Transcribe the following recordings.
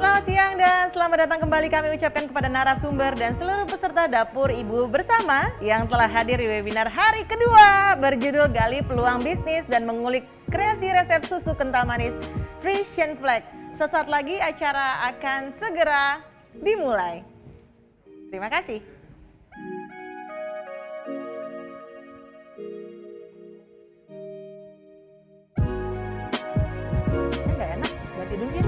Selamat siang dan selamat datang kembali kami ucapkan kepada narasumber dan seluruh peserta Dapur Ibu Bersama yang telah hadir di webinar hari kedua berjudul Gali Peluang Bisnis dan Mengulik Kreasi Resep Susu Kental Manis Frisian Flag. Sesaat lagi acara akan segera dimulai. Terima kasih. Nggak enak, ganti dulu ya.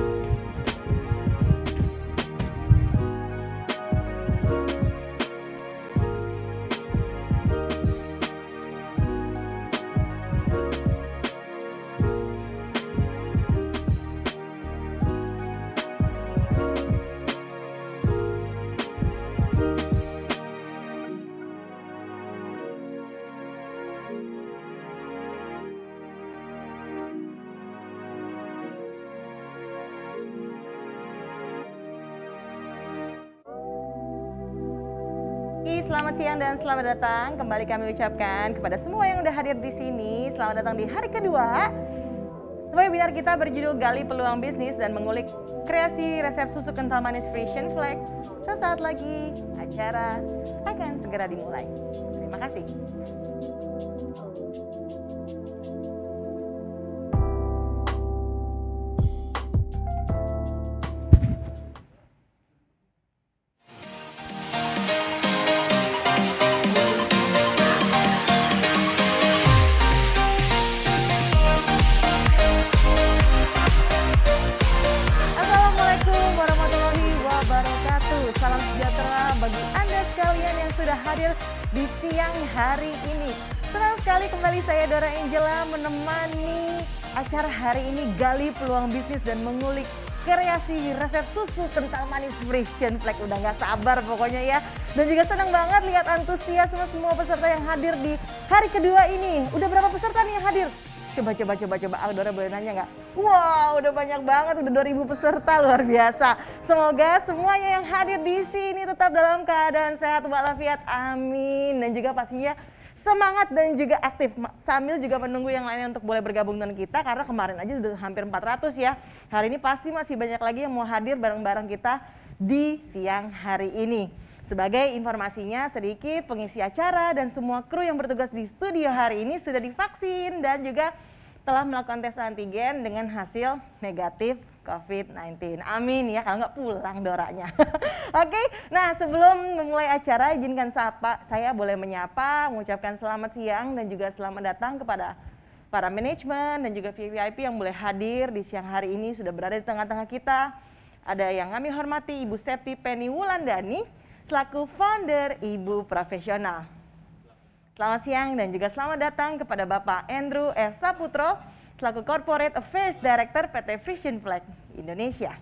Selamat siang dan selamat datang. Kembali kami ucapkan kepada semua yang sudah hadir di sini. Selamat datang di hari kedua. Webinar kita berjudul Gali Peluang Bisnis dan Mengulik Kreasi Resep Susu Kental Manis Frisian Flag. Sesaat lagi acara akan segera dimulai. Terima kasih. Di siang hari ini senang sekali kembali saya Dora Angela menemani acara hari ini Gali Peluang Bisnis dan Mengulik Kreasi Resep Susu Kental Manis Frisian Flag. Udah nggak sabar pokoknya ya, dan juga senang banget lihat antusiasme semua peserta yang hadir di hari kedua ini. Udah berapa peserta nih yang hadir? Coba Dora boleh nanya nggak? Wow, udah banyak banget, udah 2000 peserta, luar biasa. Semoga semuanya yang hadir di sini tetap dalam keadaan sehat walafiat, amin. Dan juga pastinya semangat dan juga aktif, sambil juga menunggu yang lainnya untuk boleh bergabung dengan kita, karena kemarin aja udah hampir 400 ya. Hari ini pasti masih banyak lagi yang mau hadir bareng-bareng kita di siang hari ini. Sebagai informasinya sedikit, pengisi acara dan semua kru yang bertugas di studio hari ini sudah divaksin dan juga telah melakukan tes antigen dengan hasil negatif COVID-19. Amin ya, kalau nggak pulang Doranya. Oke, nah sebelum memulai acara izinkan saya boleh menyapa, mengucapkan selamat siang dan juga selamat datang kepada para manajemen dan juga VIP yang boleh hadir di siang hari ini, sudah berada di tengah-tengah kita. Ada yang kami hormati Ibu Septi Penny Wulandani, selaku founder Ibu Profesional. Selamat siang dan juga selamat datang kepada Bapak Andrew F. Saputro, selaku Corporate Affairs Director PT Frisian Flag Indonesia.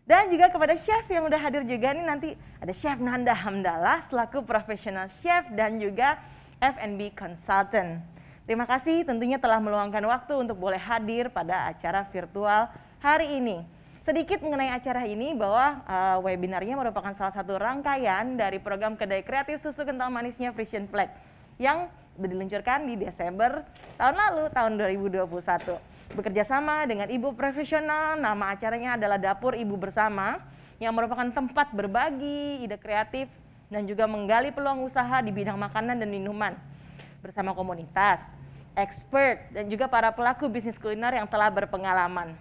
Dan juga kepada chef yang udah hadir juga nih, nanti ada Chef Nanda Hamdallah, selaku Professional Chef dan juga F&B Consultant. Terima kasih tentunya telah meluangkan waktu untuk boleh hadir pada acara virtual hari ini. Sedikit mengenai acara ini, bahwa webinarnya merupakan salah satu rangkaian dari program Kedai Kreatif Susu Kental Manisnya Frisian Flag yang diluncurkan di Desember tahun lalu, tahun 2021. Bekerja sama dengan Ibu Profesional, nama acaranya adalah Dapur Ibu Bersama, yang merupakan tempat berbagi ide kreatif dan juga menggali peluang usaha di bidang makanan dan minuman bersama komunitas, expert, dan juga para pelaku bisnis kuliner yang telah berpengalaman.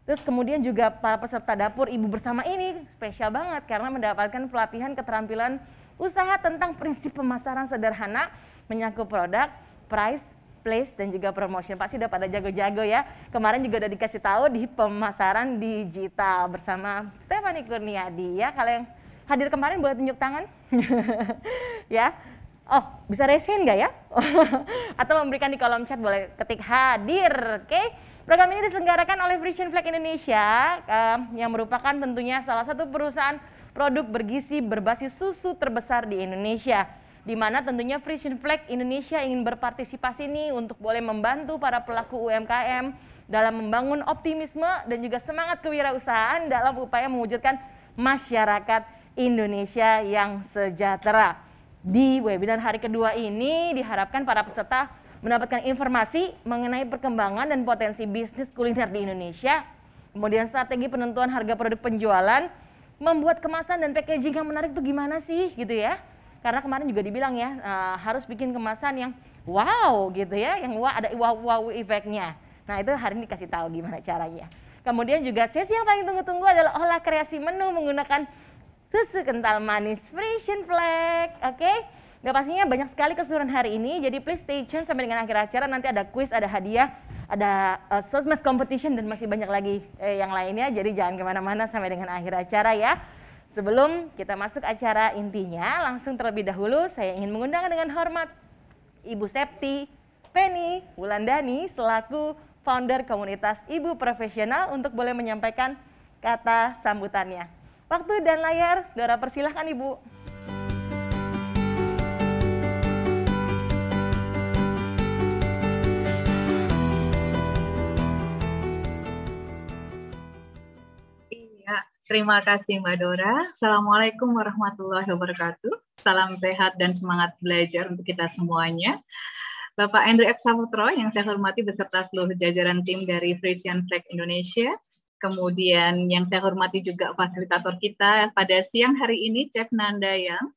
Terus kemudian juga para peserta Dapur Ibu Bersama ini spesial banget karena mendapatkan pelatihan keterampilan usaha tentang prinsip pemasaran sederhana, menyangkut produk, price, place, dan juga promotion. Pasti udah pada jago-jago ya. Kemarin juga udah dikasih tahu di pemasaran digital bersama Stephanie Kurniadi ya. Kalau yang hadir kemarin boleh tunjuk tangan. Ya. Oh, bisa resen nggak ya? Atau memberikan di kolom chat, boleh ketik hadir, oke? Program ini diselenggarakan oleh Frisian Flag Indonesia yang merupakan tentunya salah satu perusahaan produk bergizi berbasis susu terbesar di Indonesia, di mana tentunya Frisian Flag Indonesia ingin berpartisipasi nih untuk boleh membantu para pelaku UMKM dalam membangun optimisme dan juga semangat kewirausahaan dalam upaya mewujudkan masyarakat Indonesia yang sejahtera. Di webinar hari kedua ini diharapkan para peserta mendapatkan informasi mengenai perkembangan dan potensi bisnis kuliner di Indonesia, Kemudian strategi penentuan harga produk penjualan, membuat kemasan dan packaging yang menarik itu gimana sih gitu ya. Karena kemarin juga dibilang ya, harus bikin kemasan yang wow gitu ya, yang ada wow efeknya. Nah itu hari ini dikasih tahu gimana caranya. Kemudian juga sesi yang paling tunggu-tunggu adalah olah kreasi menu menggunakan susu kental manis Frisian Flag. Oke? Gak pastinya banyak sekali keseruan hari ini, jadi please stay tune sampai dengan akhir acara. Nanti ada quiz, ada hadiah, ada sosmed competition, dan masih banyak lagi yang lainnya. Jadi jangan kemana-mana sampai dengan akhir acara ya. Sebelum kita masuk acara intinya, langsung terlebih dahulu saya ingin mengundang dengan hormat Ibu Septi Penny Wulandani selaku founder komunitas Ibu Profesional untuk boleh menyampaikan kata sambutannya. Waktu dan layar, Dora persilahkan Ibu. Terima kasih Mbak Dora. Assalamualaikum warahmatullahi wabarakatuh. Salam sehat dan semangat belajar untuk kita semuanya. Bapak Andrew F. Saputro yang saya hormati beserta seluruh jajaran tim dari Frisian Flag Indonesia. Kemudian yang saya hormati juga fasilitator kita pada siang hari ini, Chef Nandayang.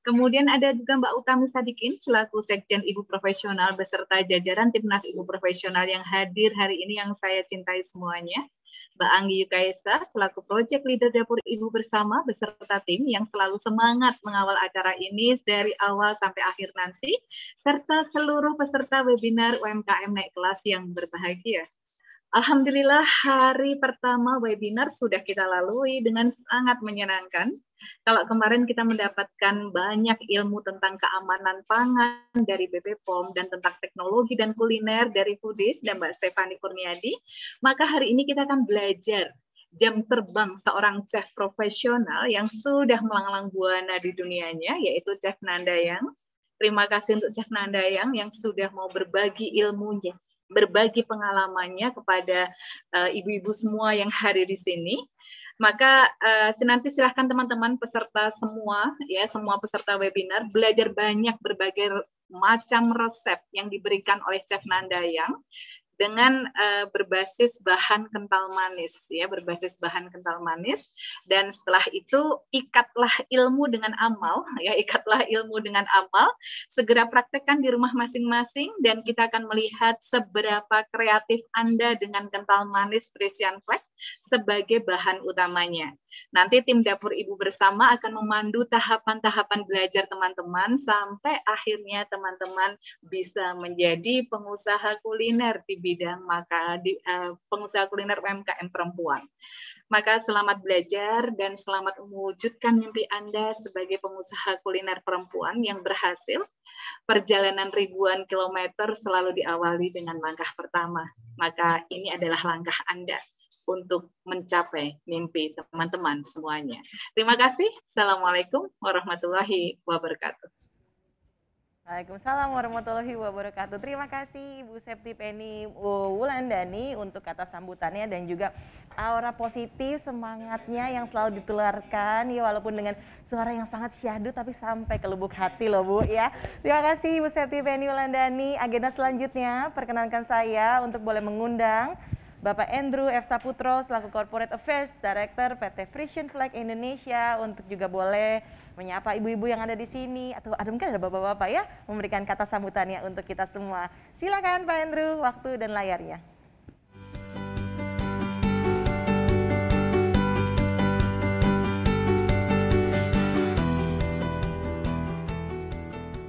Kemudian ada juga Mbak Utami Sadikin selaku Sekjen Ibu Profesional beserta jajaran Timnas Ibu Profesional yang hadir hari ini yang saya cintai semuanya. Mbak Anggi Yukaisa selaku Project Leader Dapur Ibu Bersama beserta tim yang selalu semangat mengawal acara ini dari awal sampai akhir nanti, serta seluruh peserta webinar UMKM Naik Kelas yang berbahagia. Alhamdulillah hari pertama webinar sudah kita lalui dengan sangat menyenangkan. Kalau kemarin kita mendapatkan banyak ilmu tentang keamanan pangan dari BPOM dan tentang teknologi dan kuliner dari Foodies dan Mbak Stefani Kurniadi, maka hari ini kita akan belajar jam terbang seorang chef profesional yang sudah melanglang buana di dunianya, yaitu Chef Nandayang. Terima kasih untuk Chef Nandayang yang sudah mau berbagi ilmunya, berbagi pengalamannya kepada ibu-ibu semua yang hadir di sini. Maka nanti silahkan teman-teman peserta semua, ya semua peserta webinar belajar banyak berbagai macam resep yang diberikan oleh Chef Nandayang dengan berbasis bahan kental manis, ya berbasis bahan kental manis. Dan setelah itu ikatlah ilmu dengan amal, ya ikatlah ilmu dengan amal. Segera praktekkan di rumah masing-masing dan kita akan melihat seberapa kreatif Anda dengan kental manis Frisian Flag sebagai bahan utamanya. Nanti tim Dapur Ibu Bersama akan memandu tahapan-tahapan belajar teman-teman sampai akhirnya teman-teman bisa menjadi pengusaha kuliner di bidang pengusaha kuliner UMKM perempuan. Maka selamat belajar dan selamat mewujudkan mimpi Anda sebagai pengusaha kuliner perempuan yang berhasil. Perjalanan ribuan kilometer selalu diawali dengan langkah pertama. Maka ini adalah langkah Anda untuk mencapai mimpi teman-teman semuanya. Terima kasih. Assalamualaikum warahmatullahi wabarakatuh. Waalaikumsalam warahmatullahi wabarakatuh. Terima kasih Ibu Septi Penny Wulandani untuk kata sambutannya dan juga aura positif semangatnya yang selalu ditularkan ya, walaupun dengan suara yang sangat syahdu tapi sampai ke lubuk hati loh Bu ya. Terima kasih Ibu Septi Penny Wulandani. Agenda selanjutnya perkenankan saya untuk boleh mengundang Bapak Andrew F. Saputro selaku Corporate Affairs Director PT Frisian Flag Indonesia untuk juga boleh menyapa ibu-ibu yang ada di sini atau ada mungkin ada bapak-bapak ya memberikan kata sambutannya untuk kita semua. Silakan Pak Andrew, waktu dan layarnya.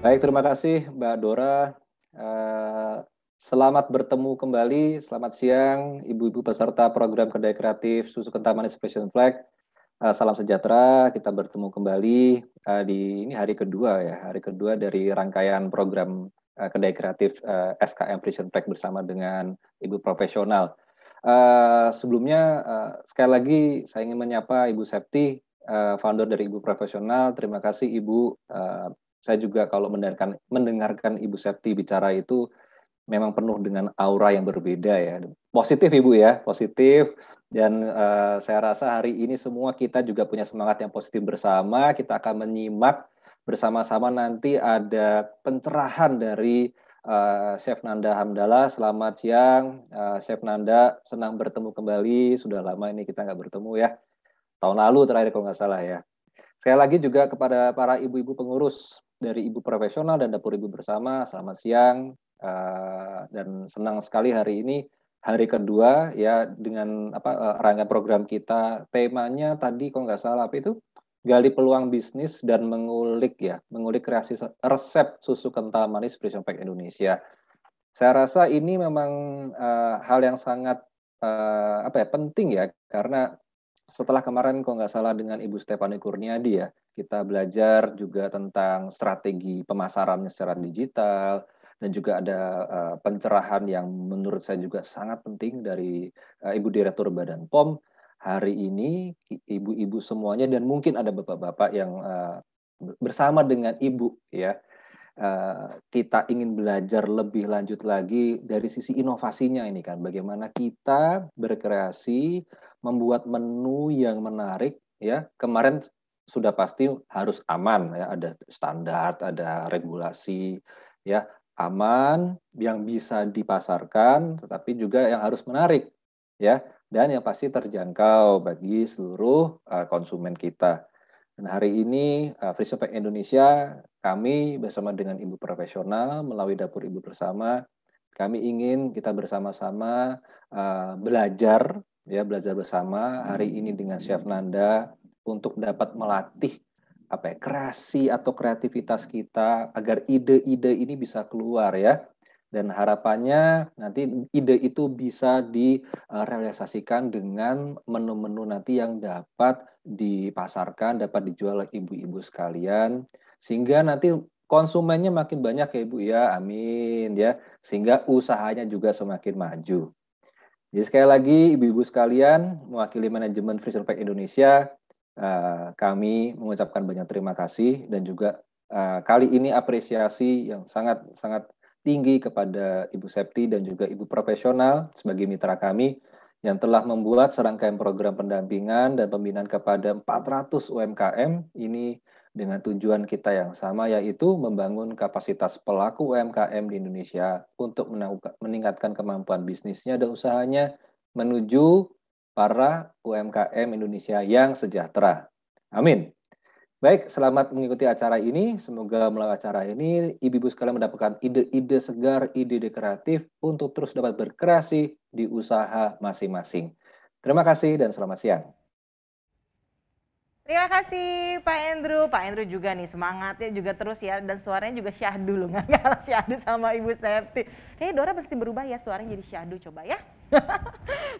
Baik, terima kasih Mbak Dora. Selamat bertemu kembali, selamat siang ibu-ibu peserta program Kedai Kreatif Susu Kental Manis Frisian Flag. Salam sejahtera, kita bertemu kembali di ini hari kedua ya, hari kedua dari rangkaian program Kedai Kreatif SKM Frisian Flag bersama dengan Ibu Profesional. Sebelumnya sekali lagi saya ingin menyapa Ibu Septi, founder dari Ibu Profesional. Terima kasih Ibu. Saya juga kalau mendengarkan Ibu Septi bicara itu memang penuh dengan aura yang berbeda ya. Positif Ibu ya, positif. Dan saya rasa hari ini semua kita juga punya semangat yang positif bersama. Kita akan menyimak bersama-sama nanti ada pencerahan dari Chef Nanda Hamdallah. Selamat siang, Chef Nanda. Senang bertemu kembali. Sudah lama ini kita nggak bertemu ya. Tahun lalu terakhir kalau nggak salah ya. Sekali lagi juga kepada para ibu-ibu pengurus dari Ibu Profesional dan Dapur Ibu Bersama, selamat siang. Dan senang sekali hari ini, hari kedua ya, dengan rangkaian program kita. Temanya tadi kalau nggak salah apa itu? Gali peluang bisnis dan mengulik kreasi resep susu kental manis Precision Pack Indonesia. Saya rasa ini memang hal yang sangat penting ya, karena setelah kemarin kalau nggak salah dengan Ibu Stephanie Kurniadi ya, kita belajar juga tentang strategi pemasarannya secara digital, dan juga ada pencerahan yang menurut saya juga sangat penting dari Ibu Direktur Badan POM. Hari ini ibu-ibu semuanya dan mungkin ada bapak-bapak yang bersama dengan ibu ya, kita ingin belajar lebih lanjut lagi dari sisi inovasinya ini kan, bagaimana kita berkreasi membuat menu yang menarik ya. Kemarin sudah pasti harus aman ya, ada standar, ada regulasi ya, aman yang bisa dipasarkan tetapi juga yang harus menarik ya, dan yang pasti terjangkau bagi seluruh konsumen kita. Dan hari ini Precision Pack Indonesia, kami bersama dengan Ibu Profesional melalui Dapur Ibu Bersama, kami ingin kita bersama-sama belajar bersama hari ini dengan Chef Nanda untuk dapat melatih kreasi atau kreativitas kita agar ide-ide ini bisa keluar ya. Dan harapannya nanti ide itu bisa direalisasikan dengan menu-menu nanti yang dapat dipasarkan, dapat dijual oleh ibu-ibu sekalian, sehingga nanti konsumennya makin banyak ya Ibu ya, amin ya, sehingga usahanya juga semakin maju. Jadi sekali lagi ibu-ibu sekalian, mewakili manajemen Precision Pack Indonesia, kami mengucapkan banyak terima kasih dan juga kali ini apresiasi yang sangat tinggi kepada Ibu Septi dan juga Ibu Profesional sebagai mitra kami yang telah membuat serangkaian program pendampingan dan pembinaan kepada 400 UMKM ini dengan tujuan kita yang sama, yaitu membangun kapasitas pelaku UMKM di Indonesia untuk meningkatkan kemampuan bisnisnya dan usahanya menuju para UMKM Indonesia yang sejahtera. Amin. Baik, selamat mengikuti acara ini. Semoga melalui acara ini, ibu-ibu sekalian mendapatkan ide-ide segar, ide-ide kreatif untuk terus dapat berkreasi di usaha masing-masing. Terima kasih dan selamat siang. Terima kasih Pak Andrew. Pak Andrew juga nih semangatnya juga terus ya, dan suaranya juga syahdu loh, nggak kalah syahdu sama Ibu Septi. Kayaknya Dora pasti berubah ya, suaranya jadi syahdu, coba ya.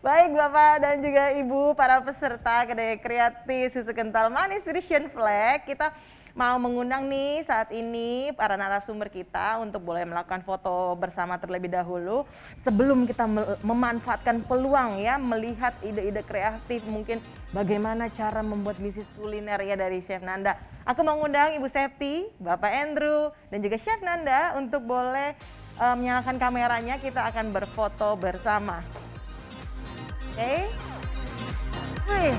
Baik Bapak dan juga Ibu, para peserta kedai kreatif susu kental manis Precision Flag, kita mau mengundang nih saat ini para narasumber kita untuk boleh melakukan foto bersama terlebih dahulu sebelum kita memanfaatkan peluang ya, melihat ide-ide kreatif, mungkin bagaimana cara membuat bisnis kuliner ya dari Chef Nanda. Aku mengundang Ibu Septi, Bapak Andrew, dan juga Chef Nanda untuk boleh menyalakan kameranya, kita akan berfoto bersama. Oke. Wih,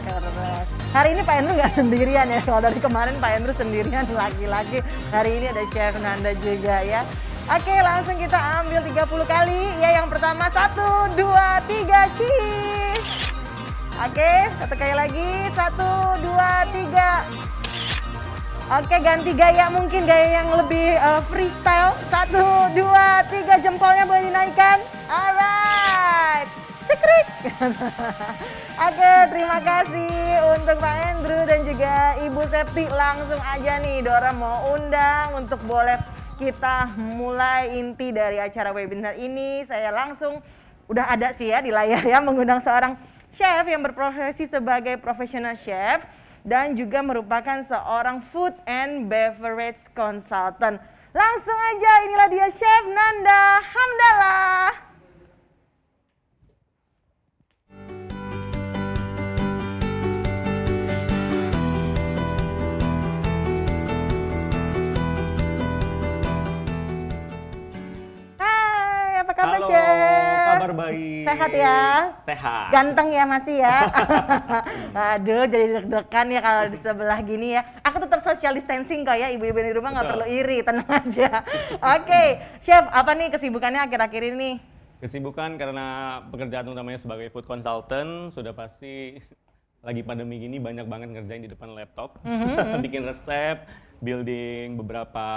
keren. Hari ini Pak Andrew nggak sendirian ya, kalau dari kemarin Pak Andrew sendirian lagi-lagi. Hari ini ada Chef Nanda juga ya. Oke, langsung kita ambil 30 kali. Ya, yang pertama 1, 2, 3, cheese. Oke, satu kali lagi, 1, 2, 3. Oke, ganti gaya, mungkin gaya yang lebih freestyle. 1, 2, 3, jempolnya boleh dinaikkan. Alright. Cekrik. Oke, terima kasih untuk Pak Andrew dan juga Ibu Septi. Langsung aja nih Dora mau undang untuk boleh kita mulai inti dari acara webinar ini. Saya langsung udah ada sih ya di layar ya, mengundang seorang chef yang berprofesi sebagai professional chef dan juga merupakan seorang food and beverage consultant. Langsung aja, inilah dia Chef Nanda Hamdallah. Apa kabar, halo, Chef? kabar baik. Sehat ya? Sehat. Ganteng ya masih ya? Aduh, jadi deg-degan ya kalau di sebelah gini ya. Aku tetap social distancing kok ya, ibu-ibu di rumah nggak perlu iri, tenang aja. Oke, Chef, apa nih kesibukannya akhir-akhir ini? Kesibukan karena pekerjaan utamanya sebagai food consultant, sudah pasti lagi pandemi gini banyak banget ngerjain di depan laptop. Bikin resep, building beberapa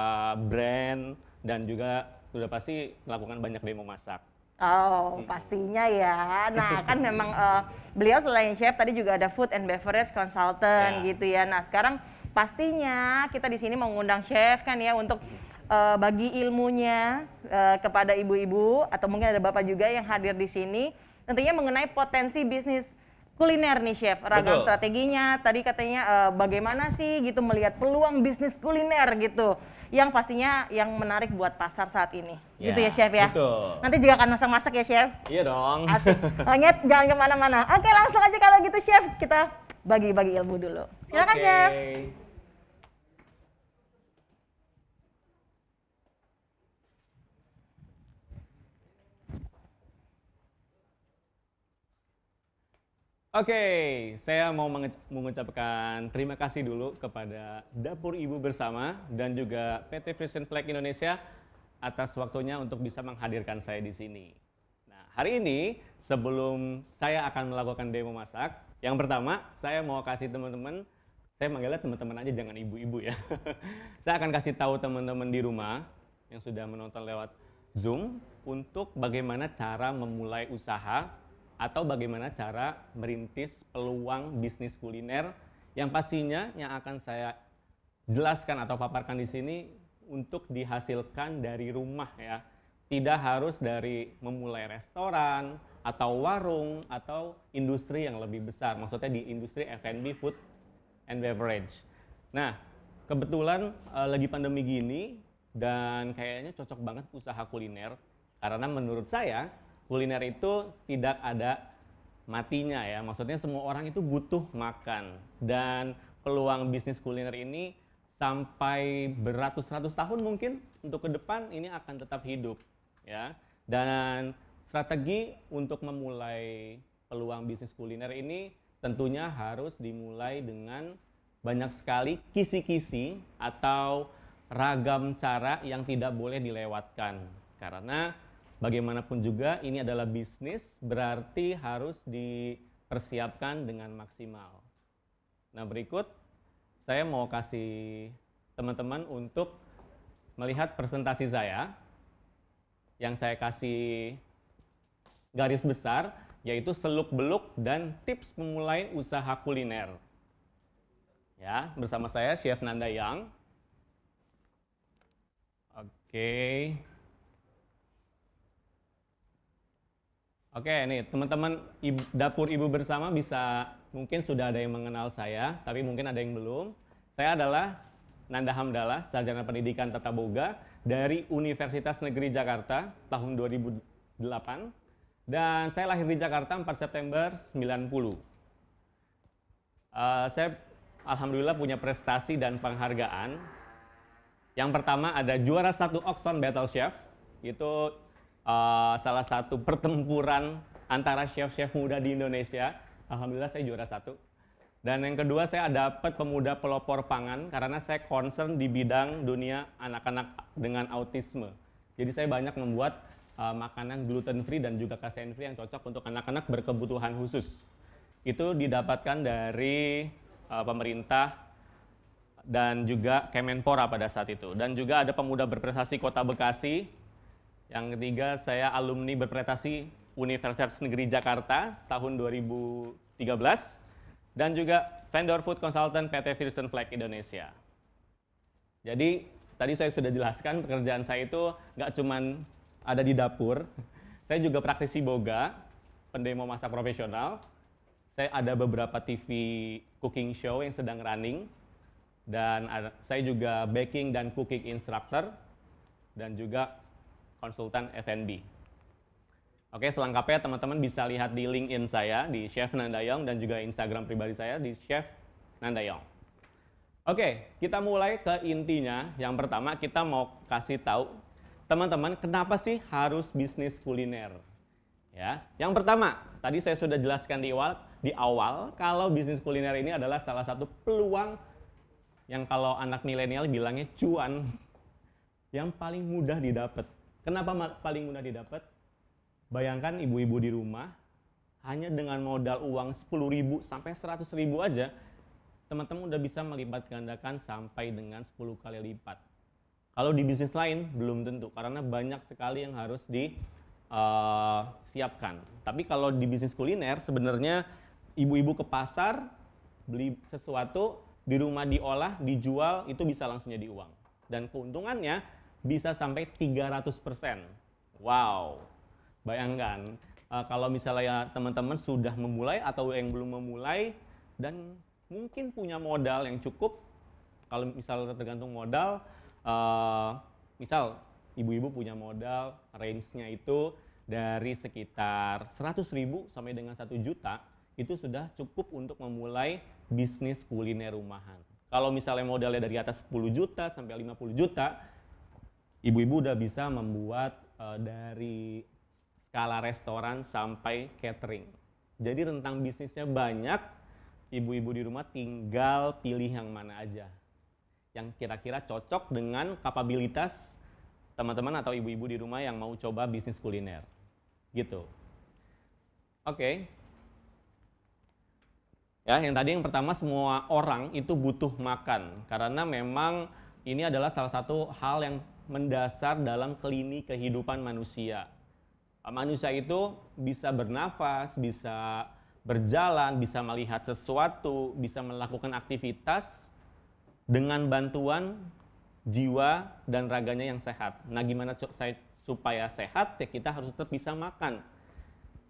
brand, dan juga sudah pasti melakukan banyak demo masak. Oh, pastinya ya. Nah, kan memang beliau selain chef tadi juga ada food and beverage consultant gitu ya. Nah, sekarang pastinya kita di sini mengundang chef kan ya untuk bagi ilmunya kepada ibu-ibu atau mungkin ada bapak juga yang hadir di sini. Tentunya mengenai potensi bisnis kuliner nih chef, ragam strateginya. Tadi katanya bagaimana sih gitu melihat peluang bisnis kuliner gitu. Yang pastinya yang menarik buat pasar saat ini. Gitu ya chef ya? Betul. Nanti juga akan masak-masak ya chef? Iya dong. Asik. Ingat jangan kemana-mana. Oke, langsung aja kalau gitu chef, kita bagi-bagi ilmu dulu. Silakan chef. Oke, saya mau mengucapkan terima kasih dulu kepada Dapur Ibu Bersama dan juga PT Frisian Flag Indonesia atas waktunya untuk bisa menghadirkan saya di sini. Nah, hari ini sebelum saya akan melakukan demo masak, yang pertama saya mau kasih teman-teman, saya manggilnya teman-teman aja jangan ibu-ibu ya. Saya akan kasih tahu teman-teman di rumah yang sudah menonton lewat Zoom untuk bagaimana cara memulai usaha atau bagaimana cara merintis peluang bisnis kuliner yang pastinya yang akan saya jelaskan atau paparkan di sini untuk dihasilkan dari rumah ya. Tidak harus dari memulai restoran atau warung atau industri yang lebih besar. Maksudnya di industri F&B, food and beverage. Nah, kebetulan lagi pandemi gini dan kayaknya cocok banget usaha kuliner karena menurut saya kuliner itu tidak ada matinya ya, maksudnya semua orang itu butuh makan dan peluang bisnis kuliner ini sampai beratus-ratus tahun mungkin untuk ke depan ini akan tetap hidup ya. Dan strategi untuk memulai peluang bisnis kuliner ini tentunya harus dimulai dengan banyak sekali kisi-kisi atau ragam cara yang tidak boleh dilewatkan karena bagaimanapun juga ini adalah bisnis, berarti harus dipersiapkan dengan maksimal. Nah, berikut saya mau kasih teman-teman untuk melihat presentasi saya. Yang saya kasih garis besar, yaitu seluk-beluk dan tips memulai usaha kuliner. Ya, bersama saya Chef Nanda Yang. Oke, nih teman-teman Dapur Ibu Bersama bisa mungkin sudah ada yang mengenal saya, tapi mungkin ada yang belum. Saya adalah Nanda Hamdallah, sarjana pendidikan tata boga dari Universitas Negeri Jakarta tahun 2008. Dan saya lahir di Jakarta 4 September 90. Saya alhamdulillah punya prestasi dan penghargaan. Yang pertama ada juara 1 Oxon Battle Chef, itu salah satu pertempuran antara chef-chef muda di Indonesia. Alhamdulillah saya juara 1. Dan yang kedua saya dapat pemuda pelopor pangan karena saya concern di bidang dunia anak-anak dengan autisme. Jadi saya banyak membuat makanan gluten free dan juga casein free yang cocok untuk anak-anak berkebutuhan khusus. Itu didapatkan dari pemerintah dan juga Kemenpora pada saat itu. Dan juga ada pemuda berprestasi Kota Bekasi. Yang ketiga, saya alumni berprestasi Universitas Negeri Jakarta tahun 2013 dan juga vendor food consultant PT Frisian Flag Indonesia. Jadi tadi saya sudah jelaskan pekerjaan saya itu nggak cuman ada di dapur, saya juga praktisi boga, pendemo masak profesional. Saya ada beberapa TV cooking show yang sedang running dan saya juga baking dan cooking instructor dan juga konsultan F&B. Oke, selengkapnya teman-teman bisa lihat di LinkedIn saya di Chef Nanda Yang dan juga Instagram pribadi saya di Chef Nanda Yang. Oke, kita mulai ke intinya. Yang pertama kita mau kasih tahu teman-teman kenapa sih harus bisnis kuliner. Ya, yang pertama, tadi saya sudah jelaskan di awal kalau bisnis kuliner ini adalah salah satu peluang yang kalau anak milenial bilangnya cuan yang paling mudah didapat. Kenapa paling mudah didapat? Bayangkan ibu-ibu di rumah hanya dengan modal uang 10.000 sampai 100.000 aja, teman-teman udah bisa melipat gandakan sampai dengan 10 kali lipat. Kalau di bisnis lain belum tentu karena banyak sekali yang harus siapkan. Tapi kalau di bisnis kuliner sebenarnya ibu-ibu ke pasar beli sesuatu di rumah diolah, dijual itu bisa langsung jadi uang. Dan keuntungannya bisa sampai 300%. Wow. Bayangkan kalau misalnya teman-teman sudah memulai atau yang belum memulai dan mungkin punya modal yang cukup. Kalau misalnya tergantung modal, misal ibu-ibu punya modal range-nya itu dari sekitar 100.000 sampai dengan 1 juta, itu sudah cukup untuk memulai bisnis kuliner rumahan. Kalau misalnya modalnya dari atas 10 juta sampai 50 juta, ibu-ibu udah bisa membuat dari skala restoran sampai catering. Jadi rentang bisnisnya banyak, ibu-ibu di rumah tinggal pilih yang mana aja yang kira-kira cocok dengan kapabilitas teman-teman atau ibu-ibu di rumah yang mau coba bisnis kuliner. Gitu. Oke. Ya, yang pertama semua orang itu butuh makan karena memang ini adalah salah satu hal yang mendasar dalam lini kehidupan manusia. Manusia itu bisa bernafas, bisa berjalan, bisa melihat sesuatu, bisa melakukan aktivitas dengan bantuan jiwa dan raganya yang sehat. Nah, gimana supaya sehat? Ya kita harus tetap bisa makan.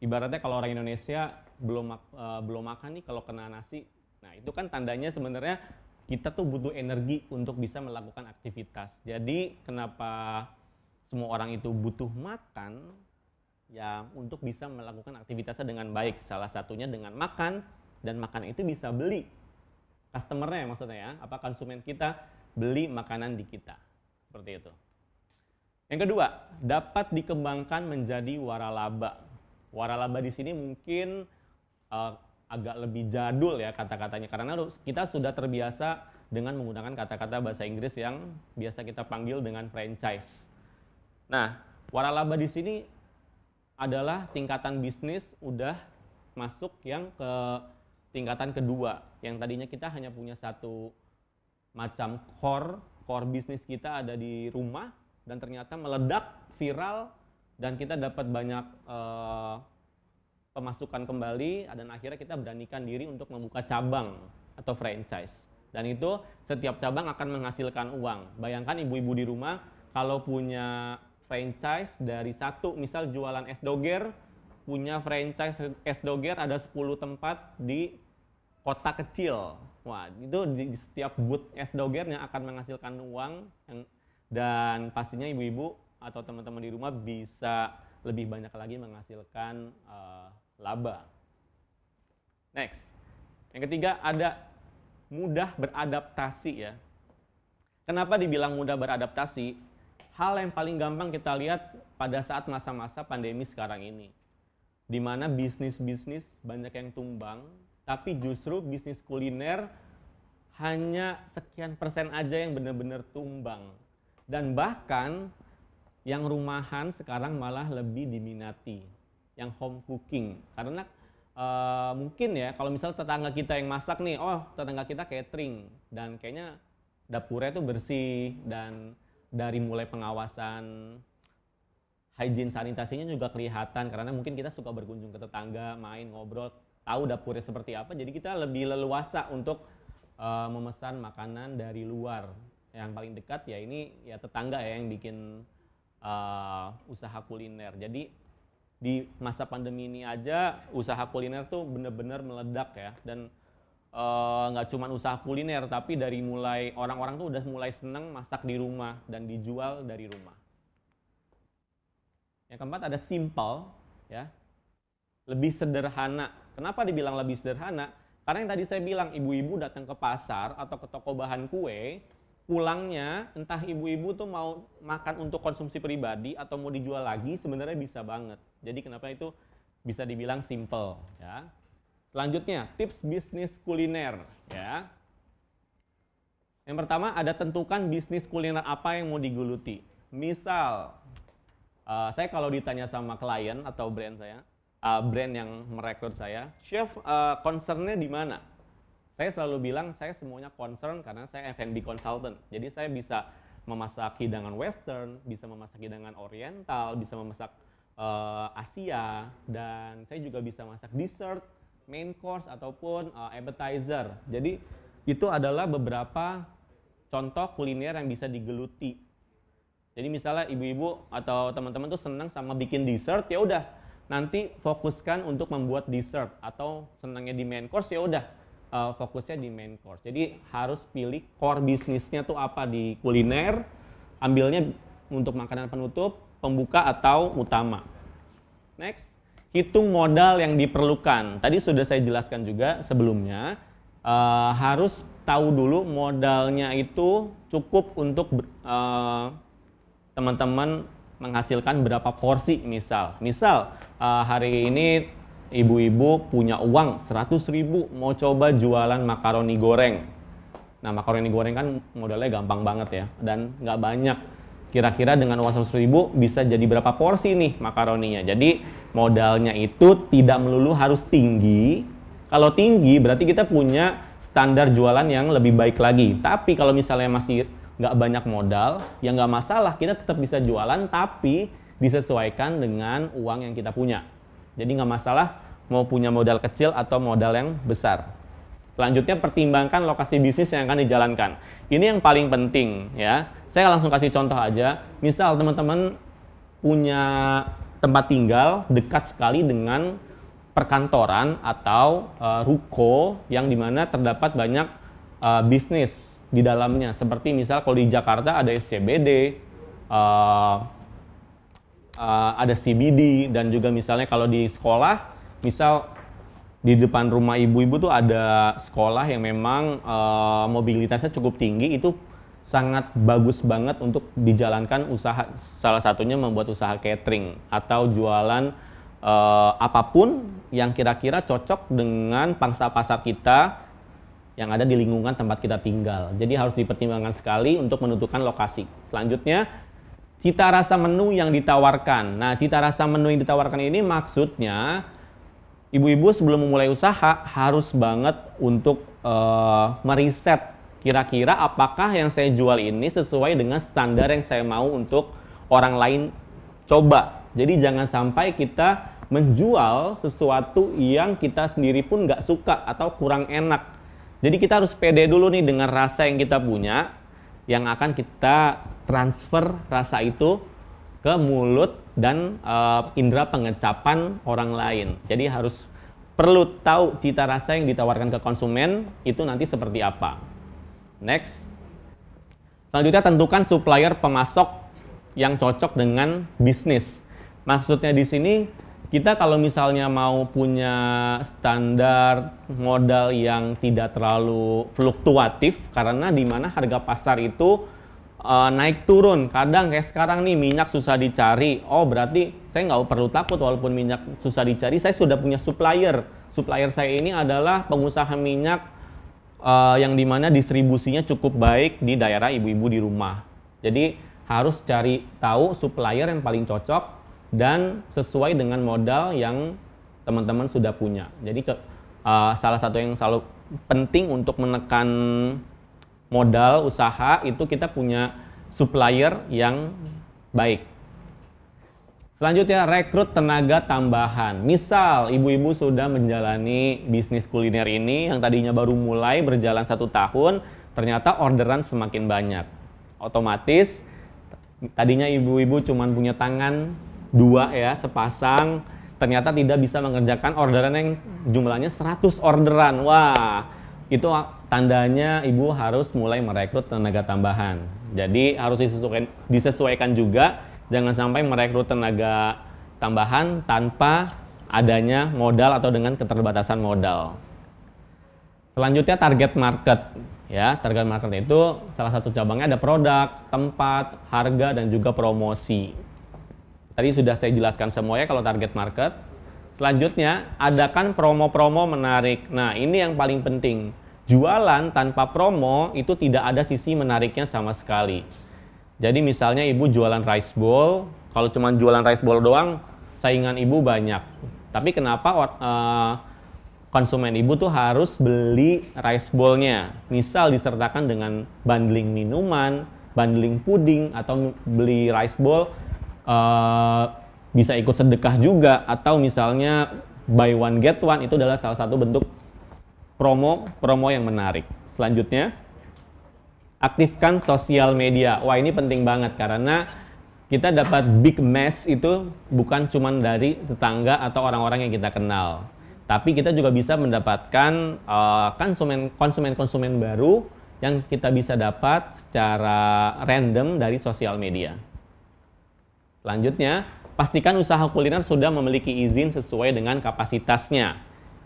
Ibaratnya kalau orang Indonesia belum makan nih kalau kena nasi, nah itu kan tandanya sebenarnya kita tuh butuh energi untuk bisa melakukan aktivitas. Jadi kenapa semua orang itu butuh makan? Ya untuk bisa melakukan aktivitasnya dengan baik. Salah satunya dengan makan, dan makan itu bisa beli. Customer-nya maksudnya ya, apa konsumen kita beli makanan di kita. Seperti itu. Yang kedua, dapat dikembangkan menjadi waralaba. Waralaba di sini mungkin agak lebih jadul ya kata-katanya karena kita sudah terbiasa dengan menggunakan kata-kata bahasa Inggris yang biasa kita panggil dengan franchise. Nah, waralaba di sini adalah tingkatan bisnis udah masuk yang ke tingkatan kedua. Yang tadinya kita hanya punya satu macam core bisnis kita ada di rumah dan ternyata meledak, viral, dan kita dapat banyak pemasukan kembali dan akhirnya kita beranikan diri untuk membuka cabang atau franchise. Dan itu setiap cabang akan menghasilkan uang. Bayangkan ibu-ibu di rumah kalau punya franchise dari satu, misal jualan es doger, punya franchise es doger ada 10 tempat di kota kecil. Wah, itu di setiap booth es dogernya akan menghasilkan uang dan pastinya ibu-ibu atau teman-teman di rumah bisa lebih banyak lagi menghasilkan laba. Next. Yang ketiga ada mudah beradaptasi ya. Kenapa dibilang mudah beradaptasi? Hal yang paling gampang kita lihat pada saat masa-masa pandemi sekarang ini. Di mana bisnis-bisnis banyak yang tumbang, tapi justru bisnis kuliner hanya sekian persen aja yang benar-benar tumbang. Dan bahkan yang rumahan sekarang malah lebih diminati, yang home cooking. Karena mungkin ya kalau misal tetangga kita yang masak nih, oh tetangga kita catering dan kayaknya dapurnya tuh bersih dan dari mulai pengawasan hygiene sanitasinya juga kelihatan karena mungkin kita suka berkunjung ke tetangga, main, ngobrol, tahu dapurnya seperti apa, jadi kita lebih leluasa untuk memesan makanan dari luar. Yang paling dekat ya ini ya tetangga ya yang bikin usaha kuliner. Jadi di masa pandemi ini aja usaha kuliner tuh bener-bener meledak ya, dan nggak cuma usaha kuliner tapi dari mulai orang-orang tuh udah mulai seneng masak di rumah dan dijual dari rumah. Yang keempat ada simple ya, lebih sederhana. Kenapa dibilang lebih sederhana? Karena yang tadi saya bilang ibu-ibu datang ke pasar atau ke toko bahan kue, pulangnya entah ibu-ibu tuh mau makan untuk konsumsi pribadi atau mau dijual lagi sebenarnya bisa banget. Jadi kenapa itu bisa dibilang simple ya. Selanjutnya tips bisnis kuliner ya. Yang pertama ada tentukan bisnis kuliner apa yang mau digeluti. Misal saya kalau ditanya sama klien atau brand saya, brand yang merekrut saya, chef concernnya di mana? Saya selalu bilang saya semuanya concern karena saya F&B consultant. Jadi saya bisa memasak hidangan western, bisa memasak hidangan oriental, bisa memasak Asia, dan saya juga bisa masak dessert, main course ataupun appetizer. Jadi itu adalah beberapa contoh kuliner yang bisa digeluti. Jadi misalnya ibu-ibu atau teman-teman tuh senang sama bikin dessert, ya udah nanti fokuskan untuk membuat dessert, atau senangnya di main course, ya udah fokusnya di main course. Jadi harus pilih core bisnisnya tuh apa di kuliner, ambilnya untuk makanan penutup, pembuka atau utama. Next, hitung modal yang diperlukan. Tadi sudah saya jelaskan juga sebelumnya, harus tahu dulu modalnya itu cukup untuk teman-teman menghasilkan berapa porsi. Misal hari ini ibu-ibu punya uang 100.000 mau coba jualan makaroni goreng. Nah, makaroni goreng kan modalnya gampang banget ya, dan nggak banyak. Kira-kira dengan uang 100.000 bisa jadi berapa porsi nih makaroninya. Jadi modalnya itu tidak melulu harus tinggi. Kalau tinggi berarti kita punya standar jualan yang lebih baik lagi. Tapi kalau misalnya masih nggak banyak modal, ya nggak masalah, kita tetap bisa jualan, tapi disesuaikan dengan uang yang kita punya. Jadi nggak masalah mau punya modal kecil atau modal yang besar. Selanjutnya pertimbangkan lokasi bisnis yang akan dijalankan. Ini yang paling penting ya. Saya langsung kasih contoh aja. Misal teman-teman punya tempat tinggal dekat sekali dengan perkantoran atau ruko yang dimana terdapat banyak bisnis di dalamnya. Seperti misal kalau di Jakarta ada SCBD, ada CBD, dan juga misalnya kalau di sekolah, misal di depan rumah ibu-ibu tuh ada sekolah yang memang mobilitasnya cukup tinggi, itu sangat bagus banget untuk dijalankan usaha, salah satunya membuat usaha catering atau jualan apapun yang kira-kira cocok dengan pangsa pasar kita yang ada di lingkungan tempat kita tinggal. Jadi harus dipertimbangkan sekali untuk menentukan lokasi. Selanjutnya, cita rasa menu yang ditawarkan. Nah, cita rasa menu yang ditawarkan ini maksudnya ibu-ibu sebelum memulai usaha harus banget untuk meriset kira-kira apakah yang saya jual ini sesuai dengan standar yang saya mau untuk orang lain coba. Jadi jangan sampai kita menjual sesuatu yang kita sendiri pun nggak suka atau kurang enak. Jadi kita harus pede dulu nih dengan rasa yang kita punya, yang akan kita transfer rasa itu ke mulut dan indera pengecapan orang lain. Jadi harus perlu tahu cita rasa yang ditawarkan ke konsumen itu nanti seperti apa. Next. Selanjutnya tentukan supplier pemasok yang cocok dengan bisnis. Maksudnya di sini kita kalau misalnya mau punya standar modal yang tidak terlalu fluktuatif, karena di mana harga pasar itu naik turun. Kadang kayak sekarang nih minyak susah dicari. Oh berarti saya nggak perlu takut walaupun minyak susah dicari, saya sudah punya supplier. Supplier saya ini adalah pengusaha minyak yang dimana distribusinya cukup baik di daerah ibu-ibu di rumah. Jadi harus cari tahu supplier yang paling cocok dan sesuai dengan modal yang teman-teman sudah punya. Jadi salah satu yang selalu penting untuk menekan modal usaha itu kita punya supplier yang baik. Selanjutnya, rekrut tenaga tambahan. Misal ibu-ibu sudah menjalani bisnis kuliner ini yang tadinya baru mulai berjalan 1 tahun, ternyata orderan semakin banyak. Otomatis tadinya ibu-ibu cuma punya tangan 2 ya, sepasang, ternyata tidak bisa mengerjakan orderan yang jumlahnya 100 orderan. Wah, itu tandanya ibu harus mulai merekrut tenaga tambahan. Jadi harus disesuaikan juga. Jangan sampai merekrut tenaga tambahan tanpa adanya modal atau dengan keterbatasan modal. Selanjutnya target market. Ya, target market itu salah satu cabangnya ada produk, tempat, harga, dan juga promosi. Tadi sudah saya jelaskan semuanya kalau target market. Selanjutnya, adakan promo-promo menarik. Nah, ini yang paling penting. Jualan tanpa promo itu tidak ada sisi menariknya sama sekali. Jadi misalnya ibu jualan rice bowl, kalau cuma jualan rice bowl doang, saingan ibu banyak. Tapi kenapa konsumen ibu tuh harus beli rice bowl-nya? Misal disertakan dengan bundling minuman, bundling puding, atau beli rice bowl, bisa ikut sedekah juga, atau misalnya buy one get one, itu adalah salah satu bentuk promo yang menarik. Selanjutnya, aktifkan sosial media. Wah, ini penting banget karena kita dapat big mass itu bukan cuma dari tetangga atau orang-orang yang kita kenal, tapi kita juga bisa mendapatkan konsumen baru yang kita bisa dapat secara random dari sosial media. Selanjutnya, pastikan usaha kuliner sudah memiliki izin sesuai dengan kapasitasnya.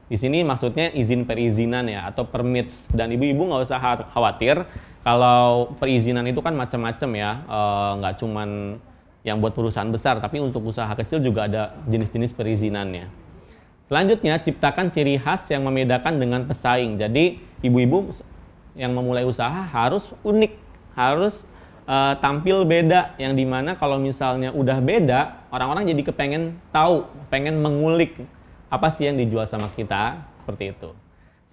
Di sini maksudnya izin perizinan ya, atau permits. Dan ibu-ibu nggak usah khawatir kalau perizinan itu kan macam-macam ya, nggak cuman yang buat perusahaan besar, tapi untuk usaha kecil juga ada jenis-jenis perizinannya. Selanjutnya, ciptakan ciri khas yang membedakan dengan pesaing. Jadi ibu-ibu yang memulai usaha harus unik, harus tampil beda, yang dimana kalau misalnya udah beda, orang-orang jadi kepengen tahu, pengen mengulik apa sih yang dijual sama kita, seperti itu.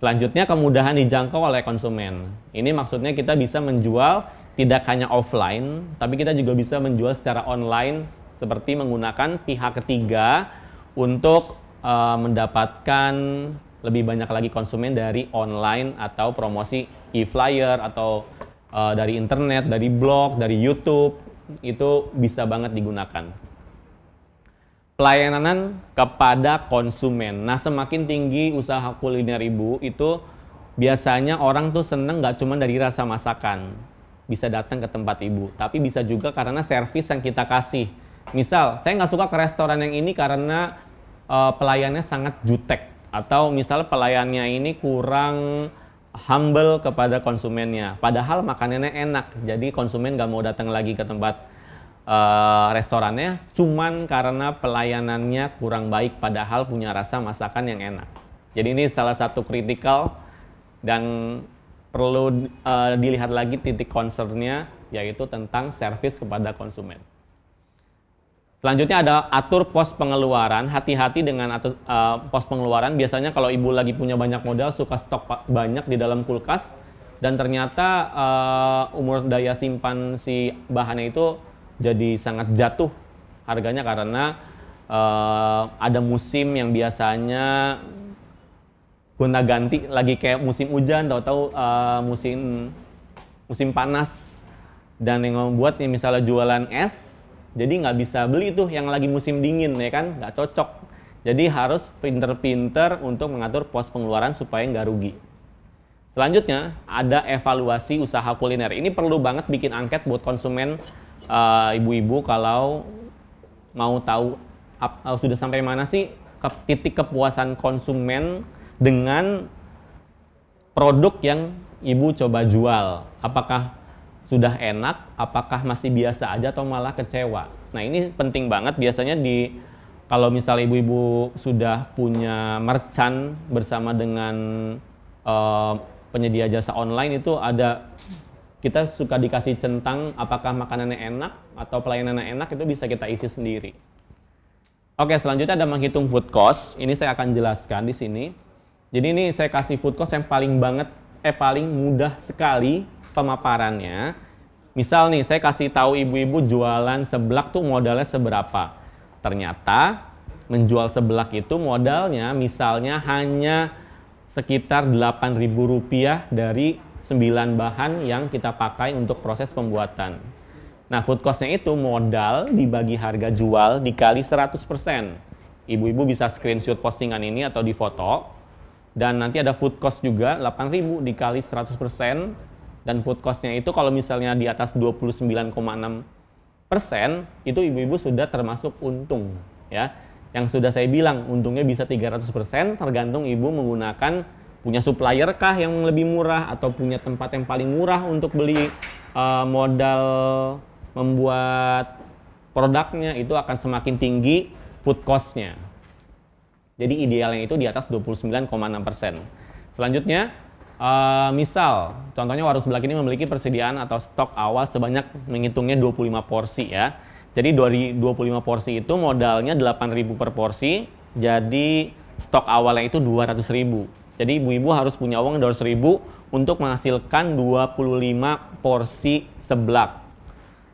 Selanjutnya, kemudahan dijangkau oleh konsumen. Ini maksudnya kita bisa menjual tidak hanya offline, tapi kita juga bisa menjual secara online, seperti menggunakan pihak ketiga untuk mendapatkan lebih banyak lagi konsumen dari online atau promosi e-flyer atau dari internet, dari blog, dari YouTube, itu bisa banget digunakan. Pelayanan kepada konsumen. Nah, semakin tinggi usaha kuliner ibu, itu biasanya orang tuh seneng nggak cuma dari rasa masakan, bisa datang ke tempat ibu, tapi bisa juga karena servis yang kita kasih. Misal, saya nggak suka ke restoran yang ini karena pelayannya sangat jutek, atau misal pelayannya ini kurang humble kepada konsumennya, padahal makanannya enak, jadi konsumen nggak mau datang lagi ke tempat restorannya cuman karena pelayanannya kurang baik, padahal punya rasa masakan yang enak. Jadi ini salah satu kritikal dan perlu dilihat lagi titik concernnya, yaitu tentang servis kepada konsumen. Selanjutnya ada atur pos pengeluaran. Hati-hati dengan atur pos pengeluaran. Biasanya kalau ibu lagi punya banyak modal, suka stok banyak di dalam kulkas, dan ternyata umur daya simpan si bahannya itu jadi sangat jatuh harganya karena ada musim yang biasanya gonta-ganti, lagi kayak musim hujan, tahu-tahu musim panas, dan yang membuatnya misalnya jualan es, jadi nggak bisa beli tuh yang lagi musim dingin ya kan, nggak cocok. Jadi harus pinter-pinter untuk mengatur pos pengeluaran supaya nggak rugi. Selanjutnya ada evaluasi usaha kuliner. Ini perlu banget bikin angket buat konsumen. Ibu-ibu kalau mau tahu sudah sampai mana sih titik kepuasan konsumen dengan produk yang ibu coba jual, apakah sudah enak, apakah masih biasa aja atau malah kecewa. Nah, ini penting banget. Biasanya kalau misal ibu-ibu sudah punya merchant bersama dengan penyedia jasa online, itu kita suka dikasih centang apakah makanannya enak atau pelayanannya enak, itu bisa kita isi sendiri. Oke, selanjutnya ada menghitung food cost. Ini saya akan jelaskan di sini. Jadi ini saya kasih food cost yang paling mudah sekali pemaparannya. Misal nih, saya kasih tahu ibu-ibu jualan seblak tuh modalnya seberapa. Ternyata menjual seblak itu modalnya misalnya hanya sekitar Rp8.000 dari 9 bahan yang kita pakai untuk proses pembuatan. Nah, food cost-nya itu modal dibagi harga jual dikali 100%. Ibu-ibu bisa screenshot postingan ini atau di foto. Dan nanti ada food cost juga, 8.000 dikali 100%. Dan food cost-nya itu kalau misalnya di atas 29,6%, itu ibu-ibu sudah termasuk untung. Ya. Yang sudah saya bilang, untungnya bisa 300%, tergantung ibu menggunakan punya supplier kah yang lebih murah, atau punya tempat yang paling murah untuk beli modal membuat produknya, itu akan semakin tinggi food cost-nya. Jadi idealnya itu di atas 29,6%. Selanjutnya, misal contohnya warung sebelah ini memiliki persediaan atau stok awal sebanyak menghitungnya 25 porsi ya. Jadi dari 25 porsi itu modalnya 8.000 per porsi, jadi stok awalnya itu 200.000. Jadi ibu-ibu harus punya uang 200.000 untuk menghasilkan 25 porsi seblak.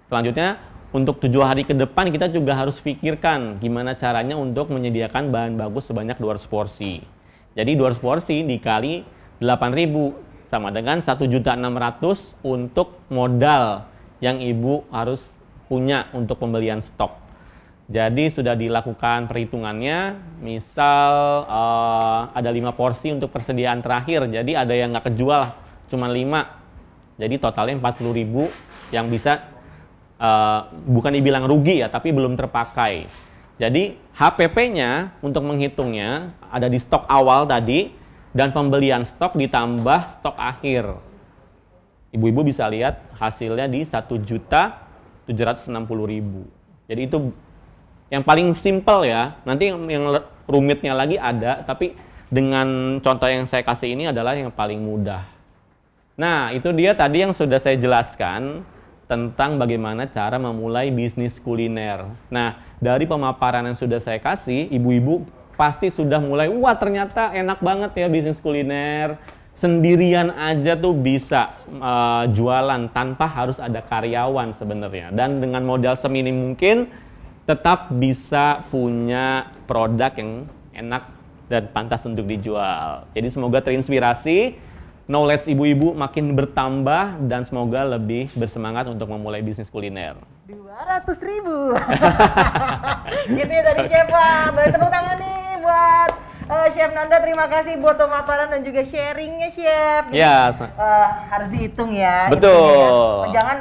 Selanjutnya, untuk 7 hari ke depan kita juga harus pikirkan gimana caranya untuk menyediakan bahan bagus sebanyak 200 porsi. Jadi 200 porsi dikali 8.000 sama dengan 1.600.000 untuk modal yang ibu harus punya untuk pembelian stok. Jadi sudah dilakukan perhitungannya, misal ada 5 porsi untuk persediaan terakhir, jadi ada yang nggak kejual, cuma 5. Jadi totalnya 40.000 yang bisa bukan dibilang rugi ya, tapi belum terpakai. Jadi HPP-nya untuk menghitungnya ada di stok awal tadi dan pembelian stok ditambah stok akhir. Ibu-ibu bisa lihat hasilnya di 1.760.000. Jadi itu yang paling simple ya. Nanti yang rumitnya lagi ada, tapi dengan contoh yang saya kasih ini adalah yang paling mudah. Nah, itu dia tadi yang sudah saya jelaskan tentang bagaimana cara memulai bisnis kuliner. Nah, dari pemaparan yang sudah saya kasih, ibu-ibu pasti sudah mulai, wah ternyata enak banget ya bisnis kuliner. Sendirian aja tuh bisa jualan tanpa harus ada karyawan sebenarnya. Dan dengan modal seminim mungkin tetap bisa punya produk yang enak dan pantas untuk dijual. Jadi semoga terinspirasi, knowledge ibu-ibu makin bertambah dan semoga lebih bersemangat untuk memulai bisnis kuliner. 200.000. Gitu ya tadi Chef. Boleh tepuk tangan nih buat Chef Nanda. Terima kasih buat pemaparan dan juga sharingnya Chef. Ya, harus dihitung ya. Betul. Ya. Jangan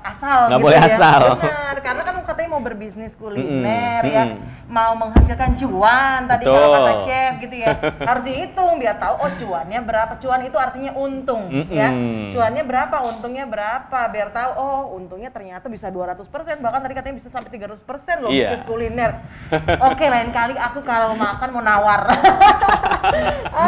asal. Nggak gitu boleh ya. asal. Benar, karena kan katanya mau berbisnis kuliner ya, mau menghasilkan cuan tadi Betul. kalau kata Chef gitu ya. Harus dihitung biar tahu oh cuannya berapa. Cuan itu artinya untung ya. Cuannya berapa, untungnya berapa, biar tahu oh untungnya ternyata bisa 200%, bahkan tadi katanya bisa sampai 300% loh bisnis kuliner. Oke, lain kali aku kalau makan mau nawar.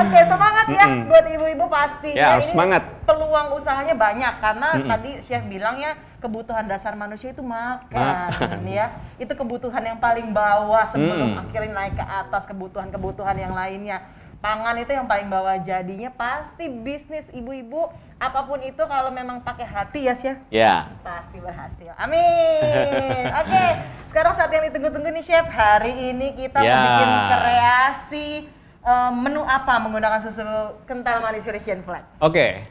Oke, semangat ya buat ibu-ibu pasti. Ya, ini semangat. Peluang usahanya banyak karena tadi Chef bilang ya kebutuhan dasar manusia itu makan ya. Itu kebutuhan yang paling bawah sebelum akhirnya naik ke atas kebutuhan-kebutuhan yang lainnya. Pangan itu yang paling bawah, jadinya pasti bisnis ibu-ibu apapun itu kalau memang pakai hati ya Chef. Ya. Pasti berhasil. Amin. Oke, sekarang saat yang ditunggu-tunggu nih Chef. Hari ini kita mau bikin kreasi menu apa menggunakan susu kental manis Frisian Flag. Oke.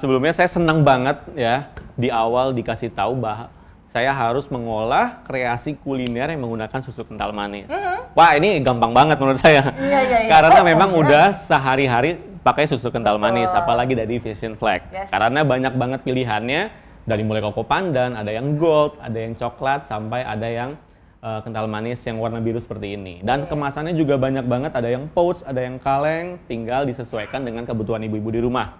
Sebelumnya saya senang banget ya di awal dikasih tahu bahwa saya harus mengolah kreasi kuliner yang menggunakan susu kental manis. Wah, ini gampang banget menurut saya. Iya. Karena memang udah sehari-hari pakai susu kental manis, apalagi dari Frisian Flag. Karena banyak banget pilihannya, dari mulai koko pandan, ada yang gold, ada yang coklat, sampai ada yang kental manis yang warna biru seperti ini. Dan kemasannya juga banyak banget, ada yang pouch, ada yang kaleng, tinggal disesuaikan dengan kebutuhan ibu-ibu di rumah.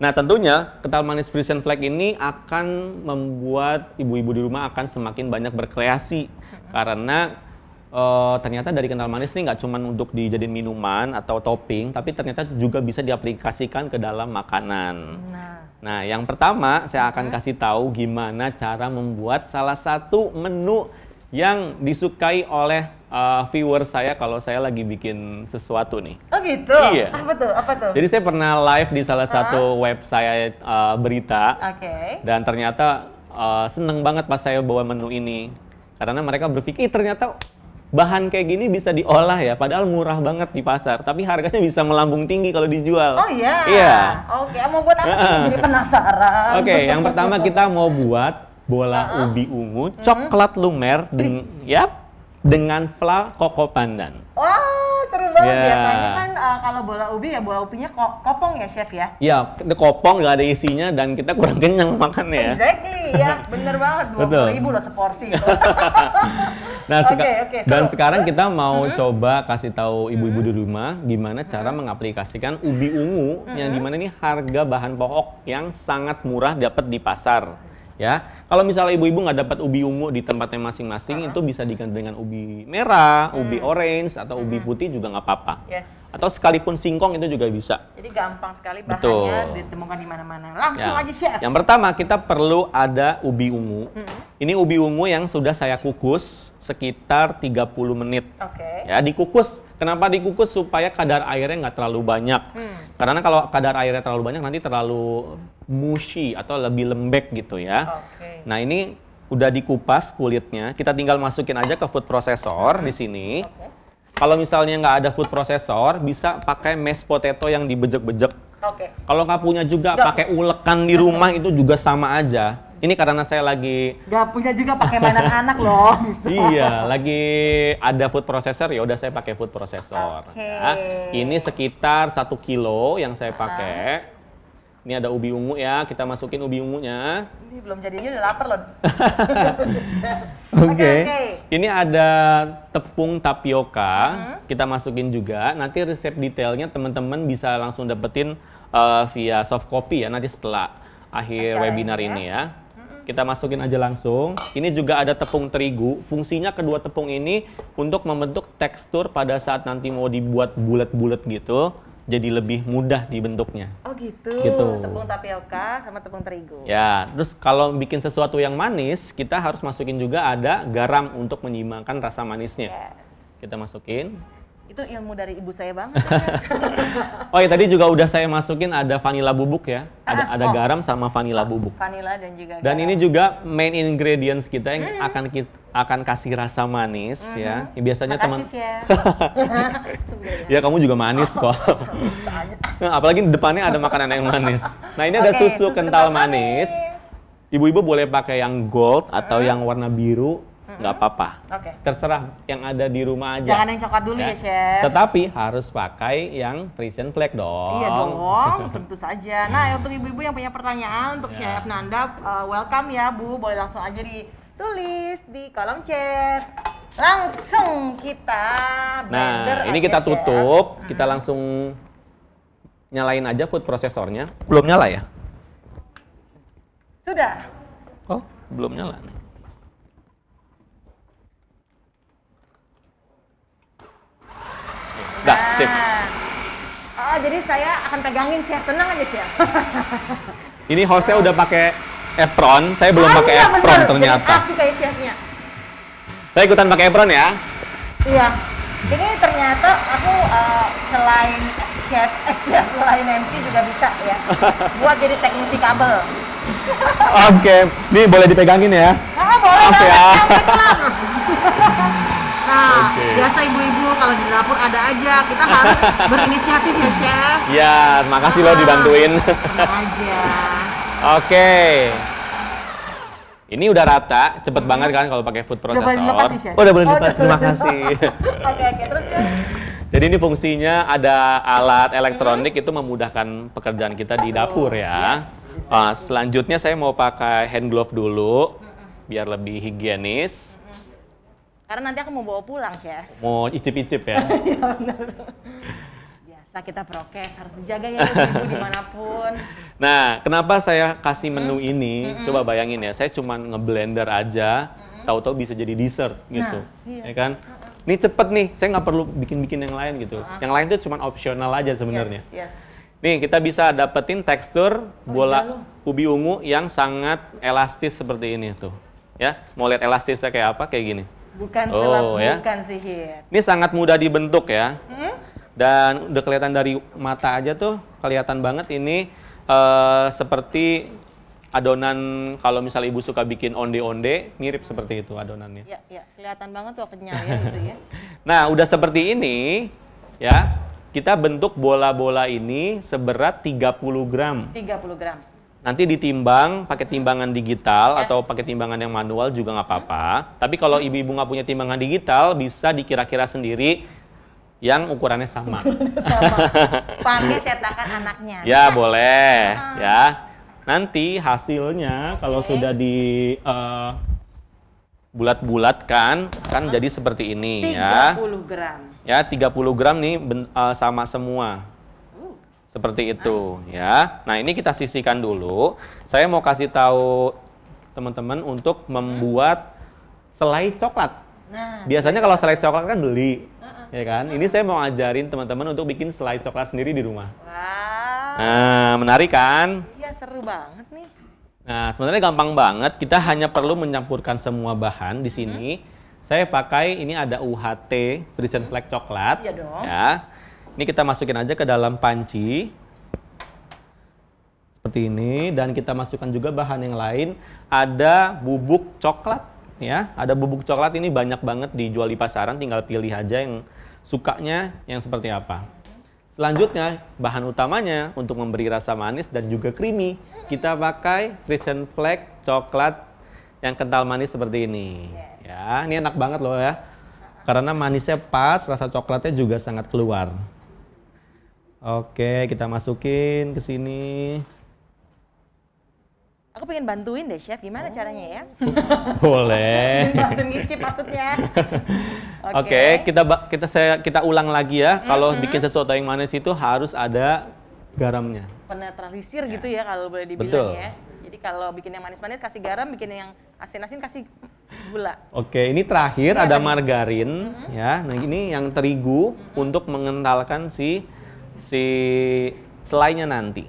Nah, tentunya kental manis Frisian Flag ini akan membuat ibu-ibu di rumah akan semakin banyak berkreasi. Karena ternyata dari kental manis ini nggak cuma untuk dijadiin minuman atau topping, tapi ternyata juga bisa diaplikasikan ke dalam makanan. Nah, yang pertama saya akan kasih tahu gimana cara membuat salah satu menu yang disukai oleh viewer saya kalau saya lagi bikin sesuatu nih. Oh gitu? Iya. Apa tuh? Jadi saya pernah live di salah satu website berita. Dan ternyata seneng banget pas saya bawa menu ini. Karena mereka berpikir, ternyata bahan kayak gini bisa diolah ya, padahal murah banget di pasar. Tapi harganya bisa melambung tinggi kalau dijual. Oh iya? Iya. Oke, mau buat apa sih? Jadi penasaran. Oke, yang pertama kita mau buat bola ubi ungu, coklat lumer, dengan fla koko pandan. Wah, seru banget. Biasanya kan kalau bola ubi ya bola ubinya kopong ya Chef ya? Iya, kopong nggak ada isinya dan kita kurang kenyang makannya ya. Exactly, ya bener banget. 20.000 loh seporsi itu. Nah, dan sekarang kita mau coba kasih tahu ibu-ibu di rumah gimana cara mengaplikasikan ubi ungu yang dimana ini harga bahan pokok yang sangat murah dapat di pasar. Ya, kalau misalnya ibu-ibu nggak dapat ubi ungu di tempatnya masing-masing, itu bisa diganti dengan ubi merah, ubi orange, atau ubi putih juga nggak apa-apa. Yes. Atau sekalipun singkong itu juga bisa. Jadi gampang sekali bahannya Betul. ditemukan di mana-mana. Langsung Ya. aja chef. Yang pertama kita perlu ada ubi ungu. Ini ubi ungu yang sudah saya kukus sekitar 30 menit. Oke. Ya, dikukus. Kenapa dikukus? Supaya kadar airnya nggak terlalu banyak. Karena kalau kadar airnya terlalu banyak nanti terlalu mushy atau lebih lembek gitu ya. Oke. Nah, ini udah dikupas kulitnya. Kita tinggal masukin aja ke food processor di sini. Kalau misalnya nggak ada food processor, bisa pakai mashed potato yang dibejek-bejek. Oke. Kalau nggak punya juga Nggak. pakai ulekan di rumah itu juga sama aja. Ini karena saya lagi Gak punya juga pakai mainan anak loh. Bisa. iya, lagi ada food processor, ya udah saya pakai food processor. Oke. Ya. Ini sekitar 1 kilo yang saya pakai. Ini ada ubi ungu ya, kita masukin ubi ungunya. Ini belum jadinya udah lapar loh. Oke. Oke. Ini ada tepung tapioka, kita masukin juga. Nanti resep detailnya teman-teman bisa langsung dapetin via soft copy ya nanti setelah akhir Acara webinar ini ini ya. Kita masukin aja langsung. Ini juga ada tepung terigu. Fungsinya kedua tepung ini untuk membentuk tekstur pada saat nanti mau dibuat bulat-bulat gitu. Jadi lebih mudah dibentuknya. Oh gitu. Gitu. Tepung tapioka sama tepung terigu. Ya, terus kalau bikin sesuatu yang manis, kita harus masukin juga ada garam untuk menyeimbangkan rasa manisnya. Yes. Kita masukin. Itu ilmu dari ibu saya banget. Oh ya, tadi juga udah saya masukin ada vanila bubuk ya. Ada oh. garam sama vanila bubuk. Vanila dan juga Dan garam. ini juga main ingredients kita yang akan kasih rasa manis ya. Ya, biasanya Makasih, Chef. ya kamu juga manis kok. Nah, apalagi di depannya ada makanan yang manis. Nah, ini ada Oke, susu kental manis. Ibu-ibu boleh pakai yang gold atau yang warna biru, nggak apa-apa. Oke. Terserah yang ada di rumah aja. Jangan yang coklat dulu ya, Chef. Tetapi harus pakai yang Frisian Flag dong. Iya dong, tentu saja. Nah, untuk ibu-ibu yang punya pertanyaan untuk Ya. Chef Nanda, welcome ya Bu. Boleh langsung aja ditulis di kolom chat. Langsung kita blender Nah, ini aja, kita Chef. tutup, kita langsung nyalain aja food processornya. Belum nyala ya? Sudah. Oh, belum nyala. Dah, sip. Oh, jadi saya akan pegangin Chef. Tenang aja, Chef. Ini hostnya udah pakai apron, saya belum pakai iya, apron bener. ternyata. Jadi aku kayak chefnya. Saya ikutan pakai apron ya. Iya. Ini ternyata aku selain chef, selain MC juga bisa ya. Buat jadi teknisi kabel. Oke, ini boleh dipegangin ya. Ah, boleh Maaf banget, ya. Chef, pelan. Nah, Oke. biasa ibu-ibu kalau di dapur ada aja. Kita harus berinisiatif ya, Chef. Ya, makasih loh dibantuin. Tenang aja. Oke. Ini udah rata, cepet banget kan kalau pakai food processor. boleh dilepas nih, Chef? Oh, udah boleh Oh, dilepas, udah terima boleh. kasih. Oke, terus kan? Jadi ini fungsinya ada alat elektronik itu memudahkan pekerjaan kita di dapur ya. Selanjutnya saya mau pakai hand glove dulu, biar lebih higienis. Karena nanti aku mau bawa pulang, Chef. Mau icip-icip ya. Biasa kita prokes, harus dijaga ya ibu-ibu dimanapun. Nah, kenapa saya kasih menu ini? Coba bayangin ya, saya cuma ngeblender aja, tahu-tahu bisa jadi dessert gitu, iya. ya kan? Ini cepet nih, saya nggak perlu bikin-bikin yang lain gitu. Yang lain tuh cuma opsional aja sebenarnya. Yes. Nih, kita bisa dapetin tekstur bola iya loh. ubi ungu yang sangat elastis seperti ini tuh. Ya, mau lihat elastisnya kayak apa? Kayak gini. Bukan Oh, sulap, ya. bukan sihir. Ini sangat mudah dibentuk ya. Dan udah kelihatan dari mata aja tuh, kelihatan banget ini seperti adonan kalau misalnya ibu suka bikin onde-onde, mirip seperti itu adonannya. Ya, kelihatan banget tuh kenyal ya gitu ya. Nah, udah seperti ini, ya, kita bentuk bola-bola ini seberat 30 gram. 30 gram. Nanti ditimbang pakai timbangan digital Yes. atau pakai timbangan yang manual juga nggak apa-apa. Tapi kalau ibu-ibu nggak punya timbangan digital, bisa dikira-kira sendiri yang ukurannya sama. Sama. Pakai cetakan anaknya. Ya, boleh. Ya. Nanti hasilnya kalau sudah di bulat-bulatkan kan jadi seperti ini 30 ya. gram. Ya, 30 gram nih sama semua. Seperti itu ya. Nah, ini kita sisihkan dulu. Saya mau kasih tahu teman-teman untuk membuat selai coklat. Nah, Biasanya kalau selai coklat kan beli, ya kan? Ini saya mau ngajarin teman-teman untuk bikin selai coklat sendiri di rumah. wow. Nah, menarik kan? Iya, seru banget nih. Nah, sebenarnya gampang banget. Kita hanya perlu mencampurkan semua bahan di sini. Saya pakai ini ada UHT Frisian Flag coklat. Iya dong. Ya. Ini kita masukin aja ke dalam panci. Seperti ini, dan kita masukkan juga bahan yang lain. Ada bubuk coklat, ya. Ada bubuk coklat, ini banyak banget dijual di pasaran, tinggal pilih aja yang sukanya yang seperti apa. Selanjutnya, bahan utamanya untuk memberi rasa manis dan juga creamy, kita pakai Frisian Flag coklat yang kental manis seperti ini. Ya, ini enak banget loh ya. Karena manisnya pas, rasa coklatnya juga sangat keluar. Oke, kita masukin ke sini. Aku pengen bantuin deh, Chef. Gimana caranya ya? Boleh. Bantuin ngicip maksudnya. Oke, kita ulang lagi ya. Kalau bikin sesuatu yang manis itu harus ada garamnya. Penetralisir gitu ya kalau boleh dibilang Betul. ya. Jadi kalau bikin yang manis-manis kasih garam, bikin yang asin-asin kasih gula. Oke, ini terakhir ada margarin ya. Nah, ini yang terigu untuk mengentalkan si selainya nanti.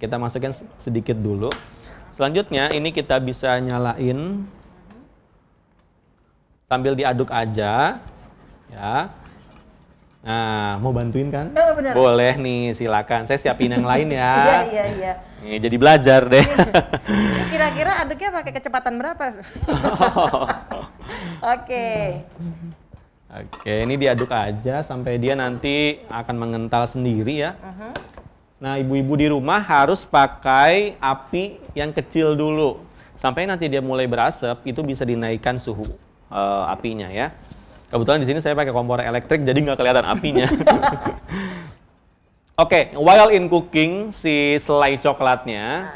Kita masukin sedikit dulu. Selanjutnya ini kita bisa nyalain sambil diaduk aja, ya. Nah, mau bantuin kan? Oh, benar. Boleh nih, silakan. Saya siapin yang lain ya. Iya. Nih, jadi belajar deh. Ini kira-kira aduknya pakai kecepatan berapa? Oke. Oke, ini diaduk aja sampai dia nanti akan mengental sendiri ya. Nah, ibu-ibu di rumah harus pakai api yang kecil dulu. Sampai nanti dia mulai berasap, itu bisa dinaikkan suhu apinya ya. Kebetulan di sini saya pakai kompor elektrik, jadi nggak kelihatan apinya. Oke, while in cooking si selai coklatnya.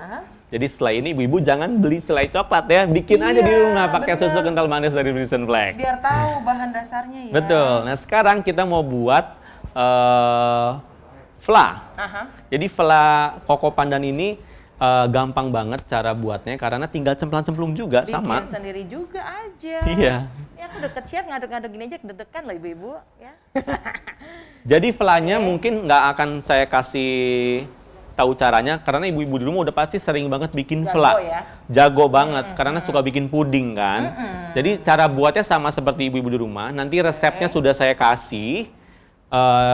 Jadi setelah ini ibu-ibu jangan beli selai coklat ya, bikin aja di rumah pakai susu kental manis dari Frisian Flag. Biar tahu bahan dasarnya ya. Betul. Nah, sekarang kita mau buat fla. Jadi fla koko pandan ini gampang banget cara buatnya karena tinggal cemplang-cemplung juga sama. Bikin sendiri juga aja. Iya. Ya aku deket chef ngaduk-ngaduk gini aja deg-degan loh ibu-ibu ya. Jadi flanya mungkin nggak akan saya kasih tahu caranya karena ibu-ibu di rumah udah pasti sering banget bikin Jago fla. ya? Jago banget karena suka bikin puding kan. Jadi cara buatnya sama seperti ibu-ibu di rumah. Nanti resepnya sudah saya kasih.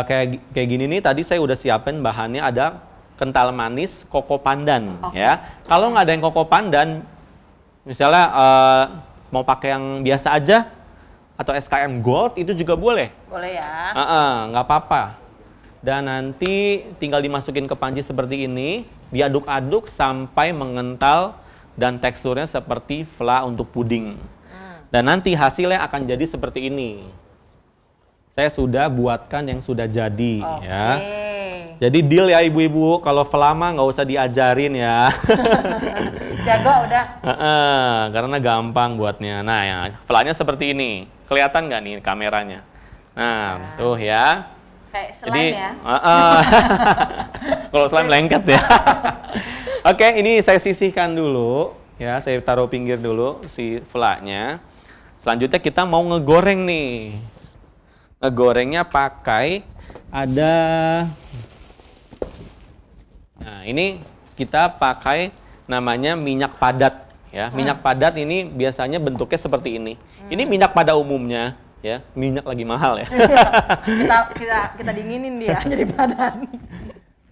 Kayak gini nih, tadi saya udah siapin bahannya, ada kental manis koko pandan ya. Kalau nggak ada yang koko pandan, misalnya mau pakai yang biasa aja atau SKM Gold itu juga boleh. Boleh ya. Nggak apa-apa. Dan nanti tinggal dimasukin ke panci seperti ini, diaduk-aduk sampai mengental dan teksturnya seperti fla untuk puding. Dan nanti hasilnya akan jadi seperti ini. Saya sudah buatkan yang sudah jadi ya. Jadi deal ya ibu-ibu, kalau fla mah nggak usah diajarin ya. Jago udah. Karena gampang buatnya. Nah, ya, flanya seperti ini. Kelihatan nggak nih kameranya? Nah, tuh ya. Kayak slime ya. Kalau slime lengket ya. Oke, ini saya sisihkan dulu. Ya, saya taruh pinggir dulu si flanya. Selanjutnya kita mau ngegoreng nih. Ngegorengnya pakai ada. Nah, ini kita pakai namanya minyak padat ya. Minyak padat ini biasanya bentuknya seperti ini. Ini minyak pada umumnya ya. Minyak lagi mahal ya. kita dinginin dia jadi badan.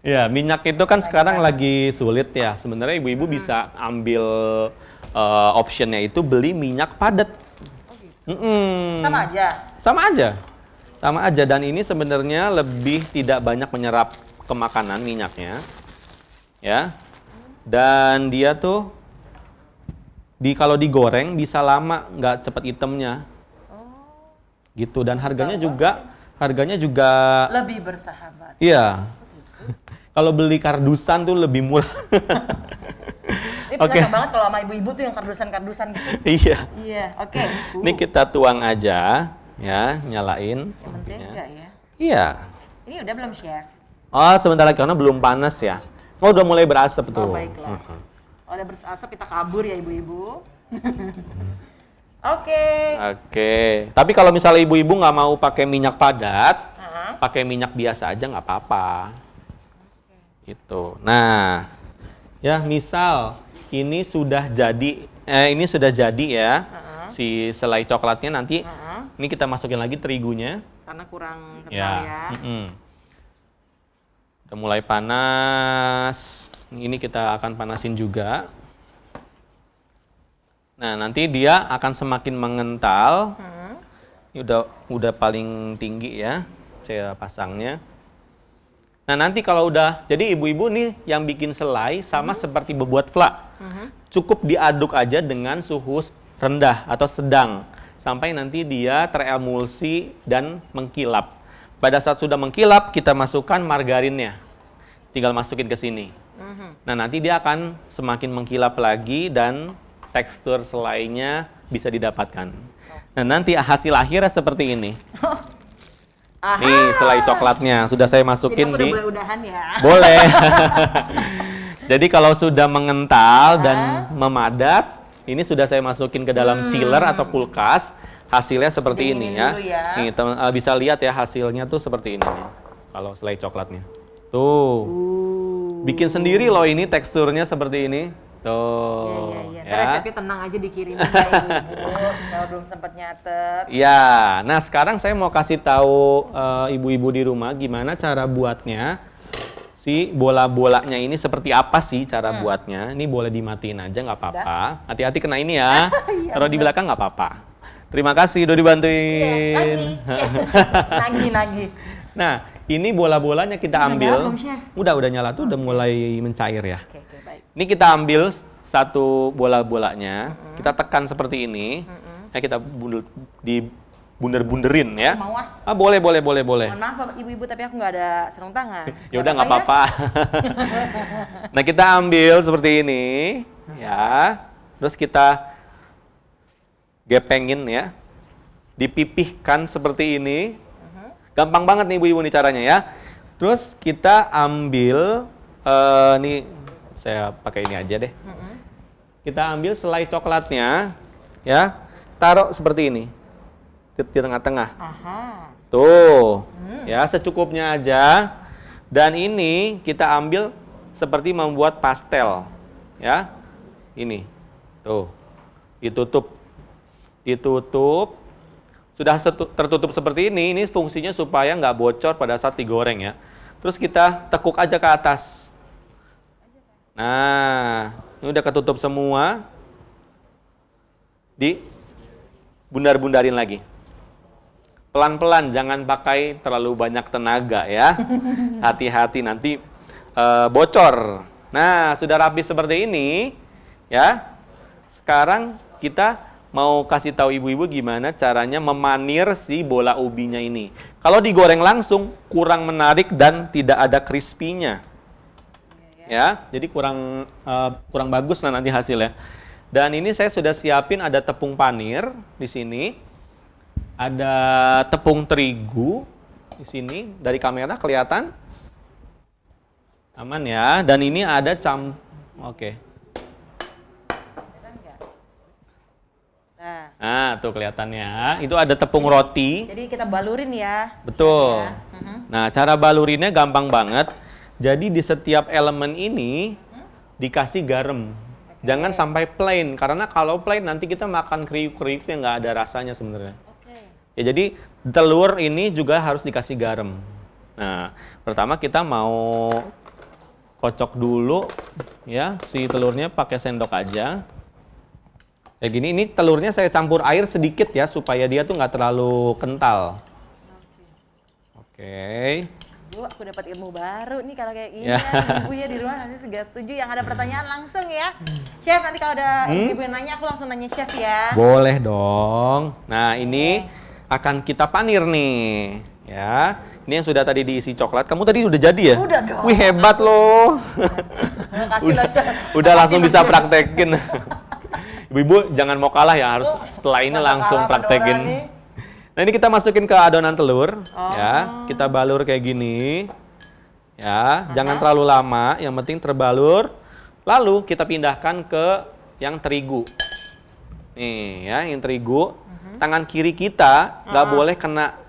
Ya, minyak itu kan sekarang lagi sulit ya. Sebenarnya ibu-ibu bisa ambil optionnya itu beli minyak padat. Sama aja. Sama aja. Sama aja, dan ini sebenarnya lebih tidak banyak menyerap ke makanan minyaknya. Ya. Dan dia tuh kalau digoreng bisa lama, nggak cepat hitamnya. Gitu, dan harganya juga lebih bersahabat. Iya. Kalau beli kardusan tuh lebih murah. Ini kelihatan banget kalau sama ibu-ibu tuh yang kardusan-kardusan gitu. Iya. Iya, oke. Ini kita tuang aja, ya, nyalain. Mentega ya. Iya. Ini udah belum, Chef? Oh, sebentar lagi karena belum panas ya. Oh, udah mulai berasap tuh. Oh, baiklah. Kalau udah berasap kita kabur ya ibu-ibu. Oke. Oke. Tapi kalau misalnya ibu-ibu nggak mau pakai minyak padat, pakai minyak biasa aja nggak apa-apa. Itu. Nah, ya misal ini sudah jadi, ya. Si selai coklatnya nanti, ini kita masukin lagi terigunya. Karena kurang kental Ya. ya. Udah mulai panas. Ini kita akan panasin juga. Nah, nanti dia akan semakin mengental. Ini udah paling tinggi ya, saya pasangnya. Nah, nanti kalau udah, jadi ibu-ibu nih yang bikin selai sama seperti membuat flak. Cukup diaduk aja dengan suhu rendah atau sedang. Sampai nanti dia teremulsi dan mengkilap. Pada saat sudah mengkilap, kita masukkan margarinnya. Tinggal masukin ke sini. Nah, nanti dia akan semakin mengkilap lagi dan tekstur selainya bisa didapatkan. Nah, nanti hasil akhirnya seperti ini. Nih, selai coklatnya sudah saya masukin di. Udah-udahan ya. Boleh. Jadi kalau sudah mengental dan memadat, ini sudah saya masukin ke dalam chiller atau kulkas. Hasilnya seperti ini ya. Nih, bisa lihat ya hasilnya tuh seperti ini nih. Kalau selai coklatnya. Tuh. Bikin sendiri loh ini teksturnya seperti ini. Tuh. Iya. Resepnya tenang aja dikirimin ya ibu-ibu. Kalau belum sempat nyatet. Ya, nah sekarang saya mau kasih tahu ibu-ibu di rumah gimana cara buatnya. Si bola-bolanya ini seperti apa sih cara buatnya. Ini boleh dimatiin aja nggak apa-apa. Hati-hati kena ini ya. Taruh di belakang nggak apa-apa. Terima kasih udah dibantuin. Nagih. Nah, ini bola-bolanya kita ambil. Udah nyala tuh, udah mulai mencair ya. Oke, baik. Ini kita ambil satu bola-bolanya, kita tekan seperti ini. Ya, kita bunder-bunderin ya. Mau ah? Boleh. Mohon maaf ibu-ibu, tapi aku nggak ada sarung tangan. Ya udah nggak apa-apa. Nah, kita ambil seperti ini ya. Terus kita gepengin ya. Dipipihkan seperti ini. Gampang banget nih ibu-ibu nih caranya ya. Terus kita ambil nih saya pakai ini aja deh. Kita ambil selai coklatnya ya. Taruh seperti ini. Di tengah-tengah. Tuh. Ya, secukupnya aja. Dan ini kita ambil seperti membuat pastel. Ya. Ini. Tuh. Ditutup. Sudah tertutup seperti ini fungsinya supaya nggak bocor pada saat digoreng ya. Terus kita tekuk aja ke atas. Nah, ini udah ketutup semua. Bundar-bundarin lagi. Pelan-pelan, jangan pakai terlalu banyak tenaga ya. Hati-hati nanti bocor. Nah, sudah rapi seperti ini ya. Sekarang kita mau kasih tahu ibu-ibu gimana caranya memanir si bola ubinya ini. Kalau digoreng langsung kurang menarik dan tidak ada crispy-nya. Ya, jadi kurang bagus nanti hasilnya. Dan ini saya sudah siapin ada tepung panir di sini. Ada tepung terigu di sini dari kamera kelihatan. Aman ya. Dan ini ada Oke. Nah, tuh kelihatannya. Itu ada tepung roti. Jadi kita balurin ya. Betul. Nah, cara balurinnya gampang banget. Jadi di setiap elemen ini dikasih garam. Jangan sampai plain, karena kalau plain nanti kita makan kriuk-kriuknya nggak ada rasanya sebenarnya. Ya, jadi telur ini juga harus dikasih garam. Nah, pertama kita mau kocok dulu ya si telurnya pakai sendok aja. Kayak gini, ini telurnya saya campur air sedikit ya, supaya dia tuh nggak terlalu kental. Oke. Bu, aku dapat ilmu baru nih kalau kayak gini ya. Ibu ya di rumah pasti segala setuju. Yang ada pertanyaan langsung ya. Chef, nanti kalau ada ibu yang nanya, aku langsung nanya Chef ya. Boleh dong. Nah, ini akan kita panir nih. Ya, ini yang sudah tadi diisi coklat. Kamu tadi udah jadi ya? Udah dong. Wih, hebat loh. Udah langsung bisa praktekin. Ibu-ibu jangan mau kalah ya, harus setelah ini langsung praktekin. Nah, ini kita masukin ke adonan telur, ya. Kita balur kayak gini, ya. Jangan terlalu lama, yang penting terbalur. Lalu kita pindahkan ke yang terigu. Nih ya, yang terigu. Tangan kiri kita nggak boleh kena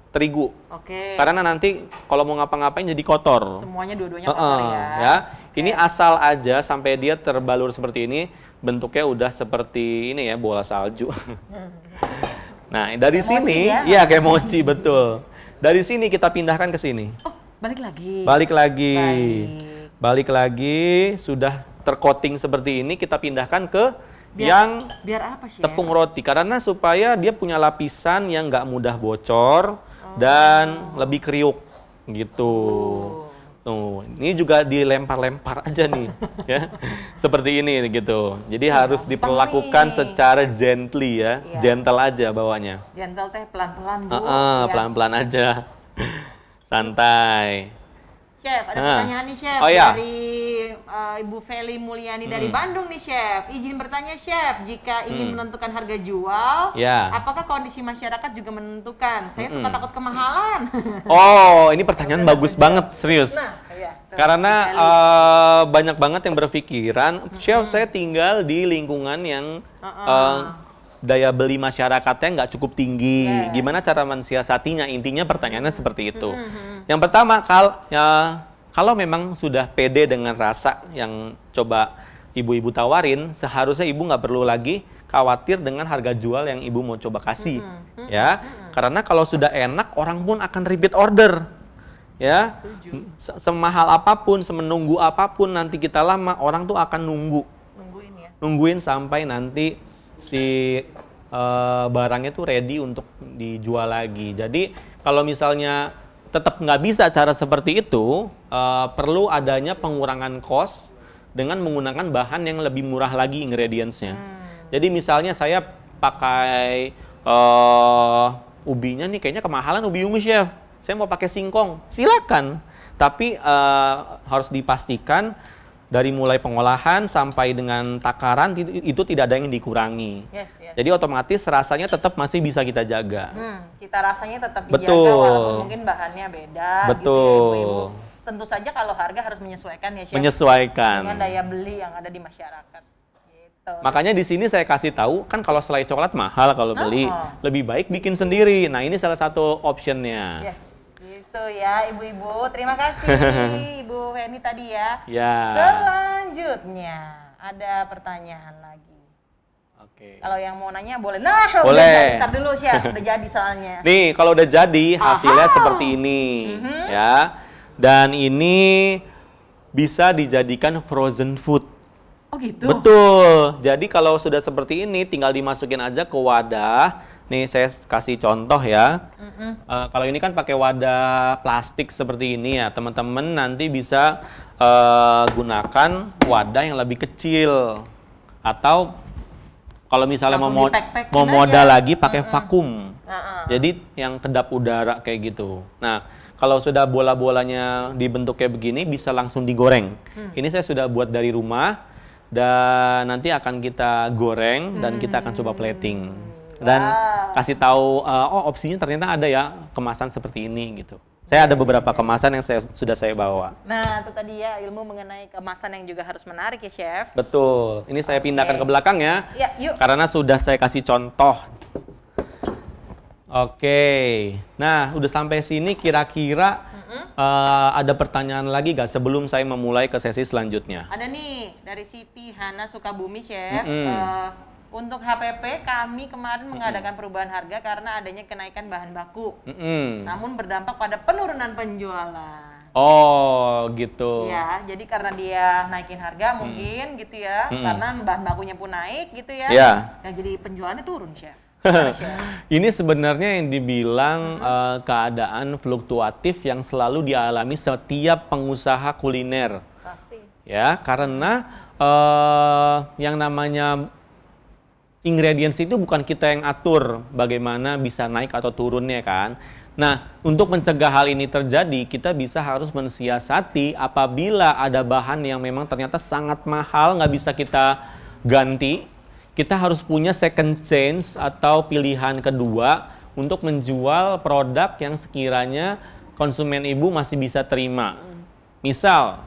terigu. Oke. Karena nanti kalau mau ngapa-ngapain jadi kotor. Semuanya dua-duanya kotor ya. Ya. Ini asal aja sampai dia terbalur seperti ini, bentuknya udah seperti ini ya, bola salju. Nah, dari kayak sini, mochi ya? iya kayak mochi, betul. Dari sini kita pindahkan ke sini. Oh, balik lagi. Balik lagi. Baik. Balik lagi, sudah tercoating seperti ini, kita pindahkan ke Biar apa sih? tepung roti. Karena supaya dia punya lapisan yang nggak mudah bocor dan lebih kriuk gitu. Tuh, ini juga dilempar-lempar aja nih, ya, seperti ini gitu. Jadi harus diperlakukan secara gently ya, gentle aja bawanya. Gentle teh pelan-pelan Bu. Pelan-pelan aja, santai. Chef, ada pertanyaan nih Chef dari Ibu Feli Mulyani dari Bandung nih Chef. Izin bertanya Chef, jika ingin menentukan harga jual, apakah kondisi masyarakat juga menentukan? Saya suka takut kemahalan. Oh, ini pertanyaan bagus banget, serius. Nah, karena banyak banget yang berpikiran, Chef saya tinggal di lingkungan yang daya beli masyarakatnya nggak cukup tinggi. Gimana cara mensiasatinya? Intinya pertanyaannya seperti itu. Yang pertama, kalau memang sudah pede dengan rasa yang coba ibu-ibu tawarin, seharusnya ibu nggak perlu lagi khawatir dengan harga jual yang ibu mau coba kasih. Ya, karena kalau sudah enak, orang pun akan repeat order. Ya, semahal apapun, semenunggu apapun, nanti kita lama, orang tuh akan nungguin sampai nanti si barangnya tuh ready untuk dijual lagi. Jadi kalau misalnya tetap nggak bisa cara seperti itu, perlu adanya pengurangan cost dengan menggunakan bahan yang lebih murah lagi ingredients-nya. Jadi misalnya saya pakai ubinya nih, kayaknya kemahalan ubi ungu Chef. Saya mau pakai singkong, silakan. Tapi harus dipastikan dari mulai pengolahan sampai dengan takaran itu tidak ada yang dikurangi. Jadi otomatis rasanya tetap masih bisa kita jaga. Kita rasanya tetap dijaga walaupun mungkin bahannya beda. Betul. Gitu, Ibu. Tentu saja kalau harga harus menyesuaikan ya Chef. Menyesuaikan. Dengan daya beli yang ada di masyarakat. Gitu. Makanya di sini saya kasih tahu, kan kalau selai coklat mahal kalau beli, lebih baik bikin sendiri. Nah ini salah satu optionnya. Gitu ya ibu-ibu. Terima kasih Ibu Feni tadi ya. Selanjutnya ada pertanyaan lagi. Kalau yang mau nanya boleh. Nah, boleh. Bentar dulu Chef, udah jadi soalnya. Nih, kalau udah jadi hasilnya seperti ini, ya. Dan ini bisa dijadikan frozen food. Oh gitu? Betul. Jadi kalau sudah seperti ini, tinggal dimasukin aja ke wadah. Nih saya kasih contoh ya. Kalau ini kan pakai wadah plastik seperti ini ya, teman-teman nanti bisa gunakan wadah yang lebih kecil. Atau kalau misalnya mau modal lagi pakai vakum. Jadi yang kedap udara kayak gitu. Nah, kalau sudah bola-bolanya dibentuk kayak begini bisa langsung digoreng. Ini saya sudah buat dari rumah dan nanti akan kita goreng dan kita akan coba plating. Dan kasih tahu oh opsinya ternyata ada ya kemasan seperti ini gitu. Saya ada beberapa kemasan yang sudah saya bawa. Nah, itu tadi ya ilmu mengenai kemasan yang juga harus menarik ya, Chef. Betul. Ini saya pindahkan ke belakang ya. Ya, yuk. Karena sudah saya kasih contoh. Oke. Nah, udah sampai sini kira-kira ada pertanyaan lagi gak sebelum saya memulai ke sesi selanjutnya? Ada nih dari Siti Hana Sukabumi, Chef. Untuk HPP, kami kemarin mengadakan perubahan harga karena adanya kenaikan bahan baku. Namun berdampak pada penurunan penjualan. Oh, gitu. Ya, jadi karena dia naikin harga mungkin gitu ya. Karena bahan bakunya pun naik gitu ya. Ya jadi penjualannya turun, Chef. Ini sebenarnya yang dibilang keadaan fluktuatif yang selalu dialami setiap pengusaha kuliner. Pasti. Ya, karena yang namanya ingredients itu bukan kita yang atur bagaimana bisa naik atau turunnya kan. Nah, untuk mencegah hal ini terjadi, kita bisa harus mensiasati apabila ada bahan yang memang ternyata sangat mahal, nggak bisa kita ganti, kita harus punya second chance atau pilihan kedua untuk menjual produk yang sekiranya konsumen ibu masih bisa terima. Misal,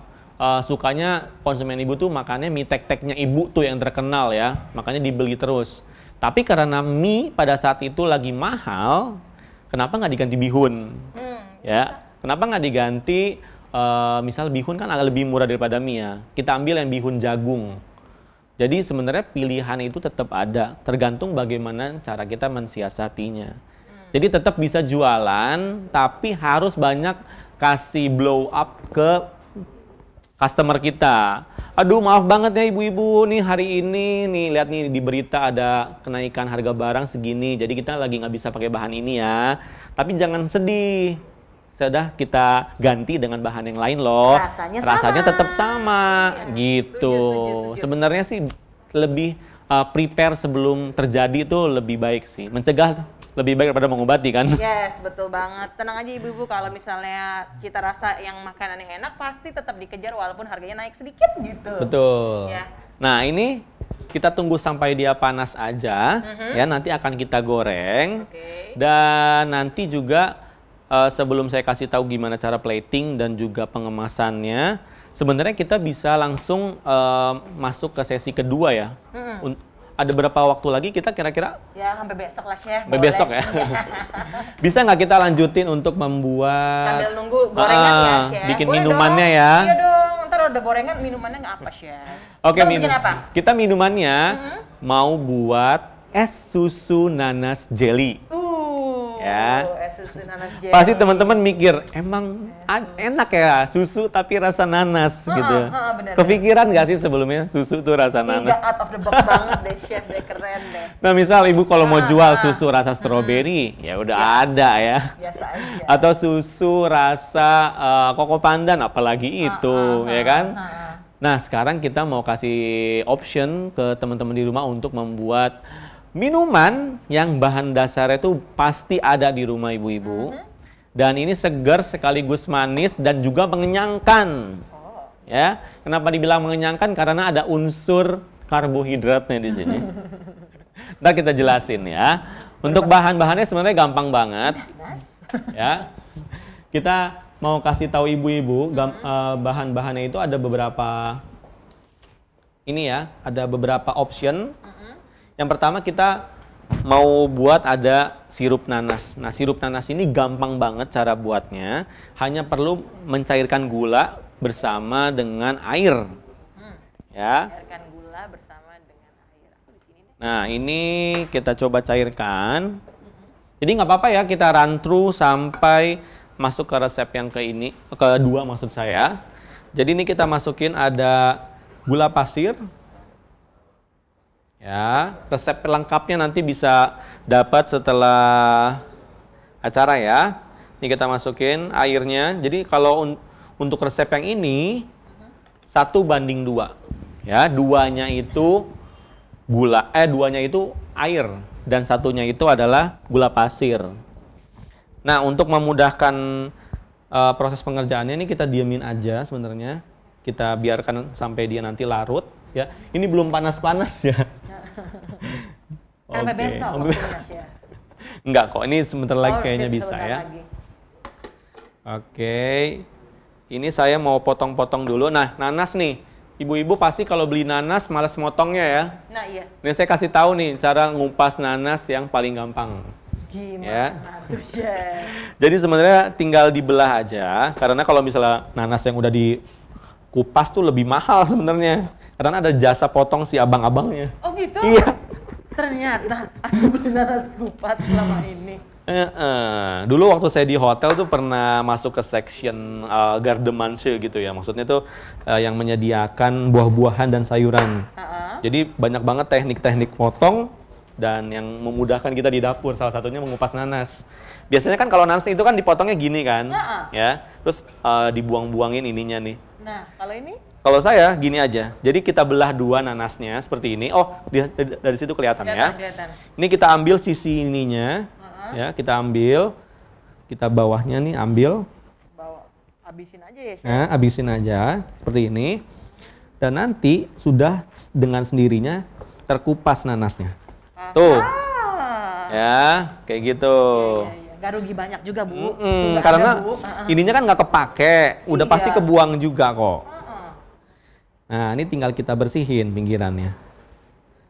sukanya konsumen ibu tuh makannya mie tek-teknya ibu tuh yang terkenal ya, makanya dibeli terus. Tapi karena mie pada saat itu lagi mahal, kenapa nggak diganti bihun? Ya, kenapa nggak diganti misal bihun kan agak lebih murah daripada mie ya. Kita ambil yang bihun jagung. Jadi sebenarnya pilihan itu tetap ada, tergantung bagaimana cara kita mensiasatinya. Jadi tetap bisa jualan, tapi harus banyak kasih blow up ke customer kita. Aduh maaf banget ya ibu-ibu nih hari ini nih lihat nih di berita ada kenaikan harga barang segini. Jadi kita lagi nggak bisa pakai bahan ini ya. Tapi jangan sedih. Sudah kita ganti dengan bahan yang lain loh. Rasanya tetap sama gitu. Setuju. Sebenarnya sih lebih prepare sebelum terjadi itu lebih baik sih. Mencegah lebih baik daripada mengobati kan. Yes, betul banget. Tenang aja ibu-ibu, kalau misalnya kita rasa yang makanan yang enak pasti tetap dikejar walaupun harganya naik sedikit gitu. Betul. Ya. Nah ini kita tunggu sampai dia panas aja, ya nanti akan kita goreng. Dan nanti juga sebelum saya kasih tahu gimana cara plating dan juga pengemasannya, sebenarnya kita bisa langsung masuk ke sesi kedua ya. Ada berapa waktu lagi kita kira-kira? Ya sampai besok lah Chef. Sampai besok ya. Bisa nggak kita lanjutin untuk membuat? Sambil nunggu gorengan ya Chef. Bikin Boleh minumannya dong. ya. Iya dong. Ntar udah gorengan minumannya nggak apa Chef. Oke, bikin apa? Kita minumannya mau buat es susu nanas jelly. Ya. Es susu nanas jelly. Pasti teman-teman mikir, emang enak ya susu tapi rasa nanas gitu. Bener, Kepikiran nggak sih sebelumnya susu tuh rasa nanas? Nggak out of the box banget deh Chef, deh keren deh. Nah misal ibu kalau mau jual susu rasa stroberi, ya udah ada ya. Biasa aja. Atau susu rasa koko pandan, apalagi itu, ya kan? Nah sekarang kita mau kasih option ke teman-teman di rumah untuk membuat minuman yang bahan dasarnya itu pasti ada di rumah ibu-ibu. Dan ini segar sekaligus manis dan juga mengenyangkan. Ya, kenapa dibilang mengenyangkan? Karena ada unsur karbohidratnya di sini. Ntar kita jelasin ya. Untuk bahan-bahannya sebenarnya gampang banget. Ya, kita mau kasih tahu ibu-ibu bahan-bahannya itu ada beberapa. Ini ya, ada beberapa option. Yang pertama kita mau buat ada sirup nanas. Nah sirup nanas ini gampang banget cara buatnya. Hanya perlu mencairkan gula bersama dengan air. Ya. Cairkan gula bersama dengan air. Aku di sini deh. Nah ini kita coba cairkan. Jadi nggak apa-apa ya kita run through sampai masuk ke resep yang kedua maksud saya. Jadi ini kita masukin ada gula pasir. Ya, resep lengkapnya nanti bisa dapat setelah acara ya. Ini kita masukin airnya. Jadi kalau untuk resep yang ini 1:2. Ya, duanya itu duanya itu air dan satunya itu adalah gula pasir. Nah, untuk memudahkan proses pengerjaannya ini kita diamin aja sebenarnya. Kita biarkan sampai dia nanti larut ya. Ini belum panas-panas ya. Sampai besok. Ya. Enggak kok, ini sebentar lagi kayaknya bisa ya. Lagi. Oke. Ini saya mau potong-potong dulu. Nah, nanas nih. Ibu-ibu pasti kalau beli nanas malas motongnya ya. Nah, iya. Ini saya kasih tahu nih cara ngupas nanas yang paling gampang. Gimana Ya. tuh, Chef? Jadi sebenarnya tinggal dibelah aja. Karena kalau misalnya nanas yang udah dikupas tuh lebih mahal sebenarnya. Karena ada jasa potong si abang-abangnya. Oh gitu? Iya. Ternyata aku beli nanas kupas selama ini. Dulu waktu saya di hotel tuh pernah masuk ke section garde manger gitu ya. Maksudnya tuh yang menyediakan buah-buahan dan sayuran. Jadi banyak banget teknik-teknik potong dan yang memudahkan kita di dapur. Salah satunya mengupas nanas. Biasanya kan kalau nanas itu kan dipotongnya gini kan, ya. Terus dibuang-buangin ininya nih. Nah, kalau ini? Kalau saya gini aja. Jadi kita belah dua nanasnya seperti ini. Oh, dari situ kelihatan ya. Ini kita ambil sisi ininya. Ya, kita ambil. Kita bawahnya nih ambil. Habisin aja ya, Chef. Nah, habisin aja seperti ini. Dan nanti sudah dengan sendirinya terkupas nanasnya. Tuh. Ya, kayak gitu. Iya. Gak rugi banyak juga, Bu. Karena ininya kan nggak kepake. Udah pasti kebuang juga kok. Nah, ini tinggal kita bersihin pinggirannya.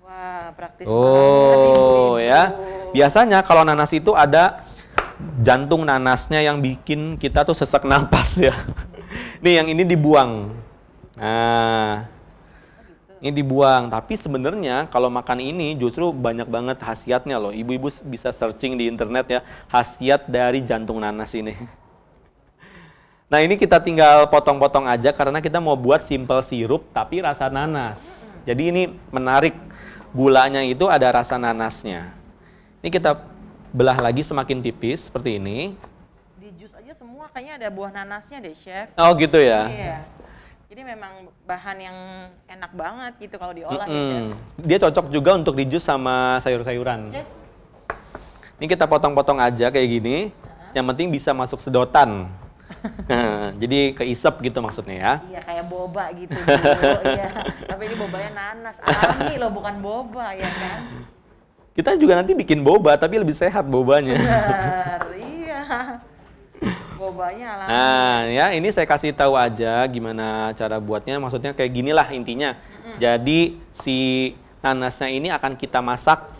Wah, praktis Oh, banget, Ibu-ibu. ya. Biasanya kalau nanas itu ada jantung nanasnya yang bikin kita tuh sesak napas ya. Nih, yang ini dibuang. Nah, ini dibuang. Tapi sebenarnya kalau makan ini justru banyak banget khasiatnya loh. Ibu-ibu bisa searching di internet ya, khasiat dari jantung nanas ini. Nah, ini kita tinggal potong-potong aja karena kita mau buat simple sirup tapi rasa nanas. Jadi ini menarik, gulanya itu ada rasa nanasnya. Ini kita belah lagi semakin tipis seperti ini. Di jus aja semua kayaknya ada buah nanasnya deh, Chef. Oh gitu ya? Iya. Jadi memang bahan yang enak banget gitu kalau diolah ya, Chef. Dia cocok juga untuk di jus sama sayur-sayuran. Yes. Ini kita potong-potong aja kayak gini. Yang penting bisa masuk sedotan. Nah, jadi keisep gitu maksudnya ya. Iya, kayak boba gitu. Iya. Tapi ini bobanya nanas. Alami loh, bukan boba ya kan? Kita juga nanti bikin boba, tapi lebih sehat bobanya. Benar, iya. Bobanya alami. Nah, ya ini saya kasih tahu aja gimana cara buatnya. Maksudnya kayak ginilah intinya. Jadi si nanasnya ini akan kita masak,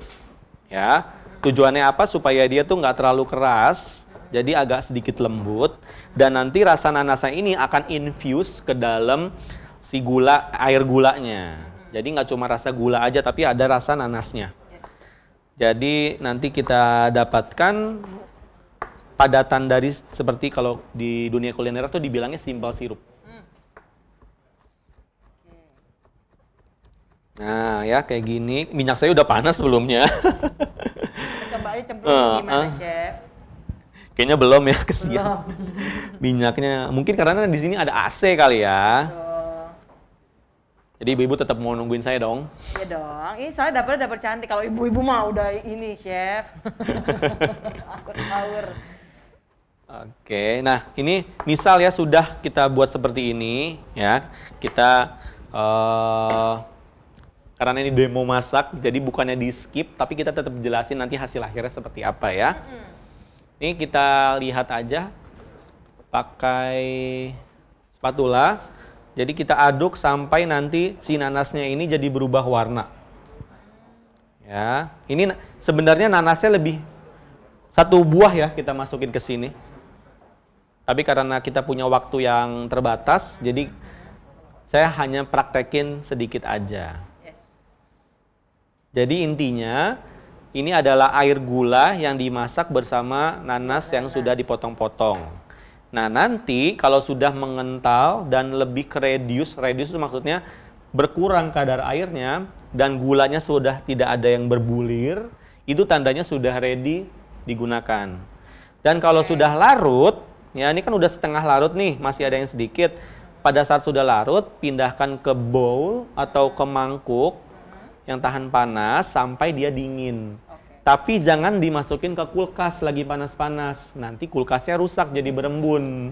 ya. Tujuannya apa? Supaya dia tuh nggak terlalu keras, jadi agak sedikit lembut. Dan nanti rasa nanasnya ini akan infuse ke dalam si gula, air gulanya. Jadi nggak cuma rasa gula aja, tapi ada rasa nanasnya. Jadi nanti kita dapatkan padatan dari seperti kalau di dunia kuliner tuh dibilangnya simple sirup. Nah ya kayak gini, minyak saya udah panas sebelumnya. Coba aja cemplung gimana, Chef? Kayaknya belum ya, kesian. Belum. Minyaknya mungkin karena di sini ada AC kali ya. Tuh. Jadi ibu-ibu tetap mau nungguin saya dong. Iya dong. Ini soalnya dapurnya dapur cantik. Kalau ibu-ibu mah udah ini, Chef. Akur-akur. Oke, nah ini misal ya sudah kita buat seperti ini ya. Kita karena ini demo masak, jadi bukannya di skip, tapi kita tetap jelasin nanti hasil akhirnya seperti apa ya. Ini kita lihat aja pakai spatula. Jadi kita aduk sampai nanti si nanasnya ini jadi berubah warna. Ya, ini sebenarnya nanasnya lebih satu buah ya kita masukin ke sini. Tapi karena kita punya waktu yang terbatas, jadi saya hanya praktekin sedikit aja. Jadi intinya ini adalah air gula yang dimasak bersama nanas yang sudah dipotong-potong. Nah nanti kalau sudah mengental dan lebih ke reduce itu maksudnya berkurang kadar airnya dan gulanya sudah tidak ada yang berbulir, itu tandanya sudah ready digunakan. Dan kalau sudah larut, ya ini kan udah setengah larut nih, masih ada yang sedikit. Pada saat sudah larut, pindahkan ke bowl atau ke mangkuk yang tahan panas sampai dia dingin. Tapi jangan dimasukin ke kulkas lagi panas-panas. Nanti kulkasnya rusak jadi berembun.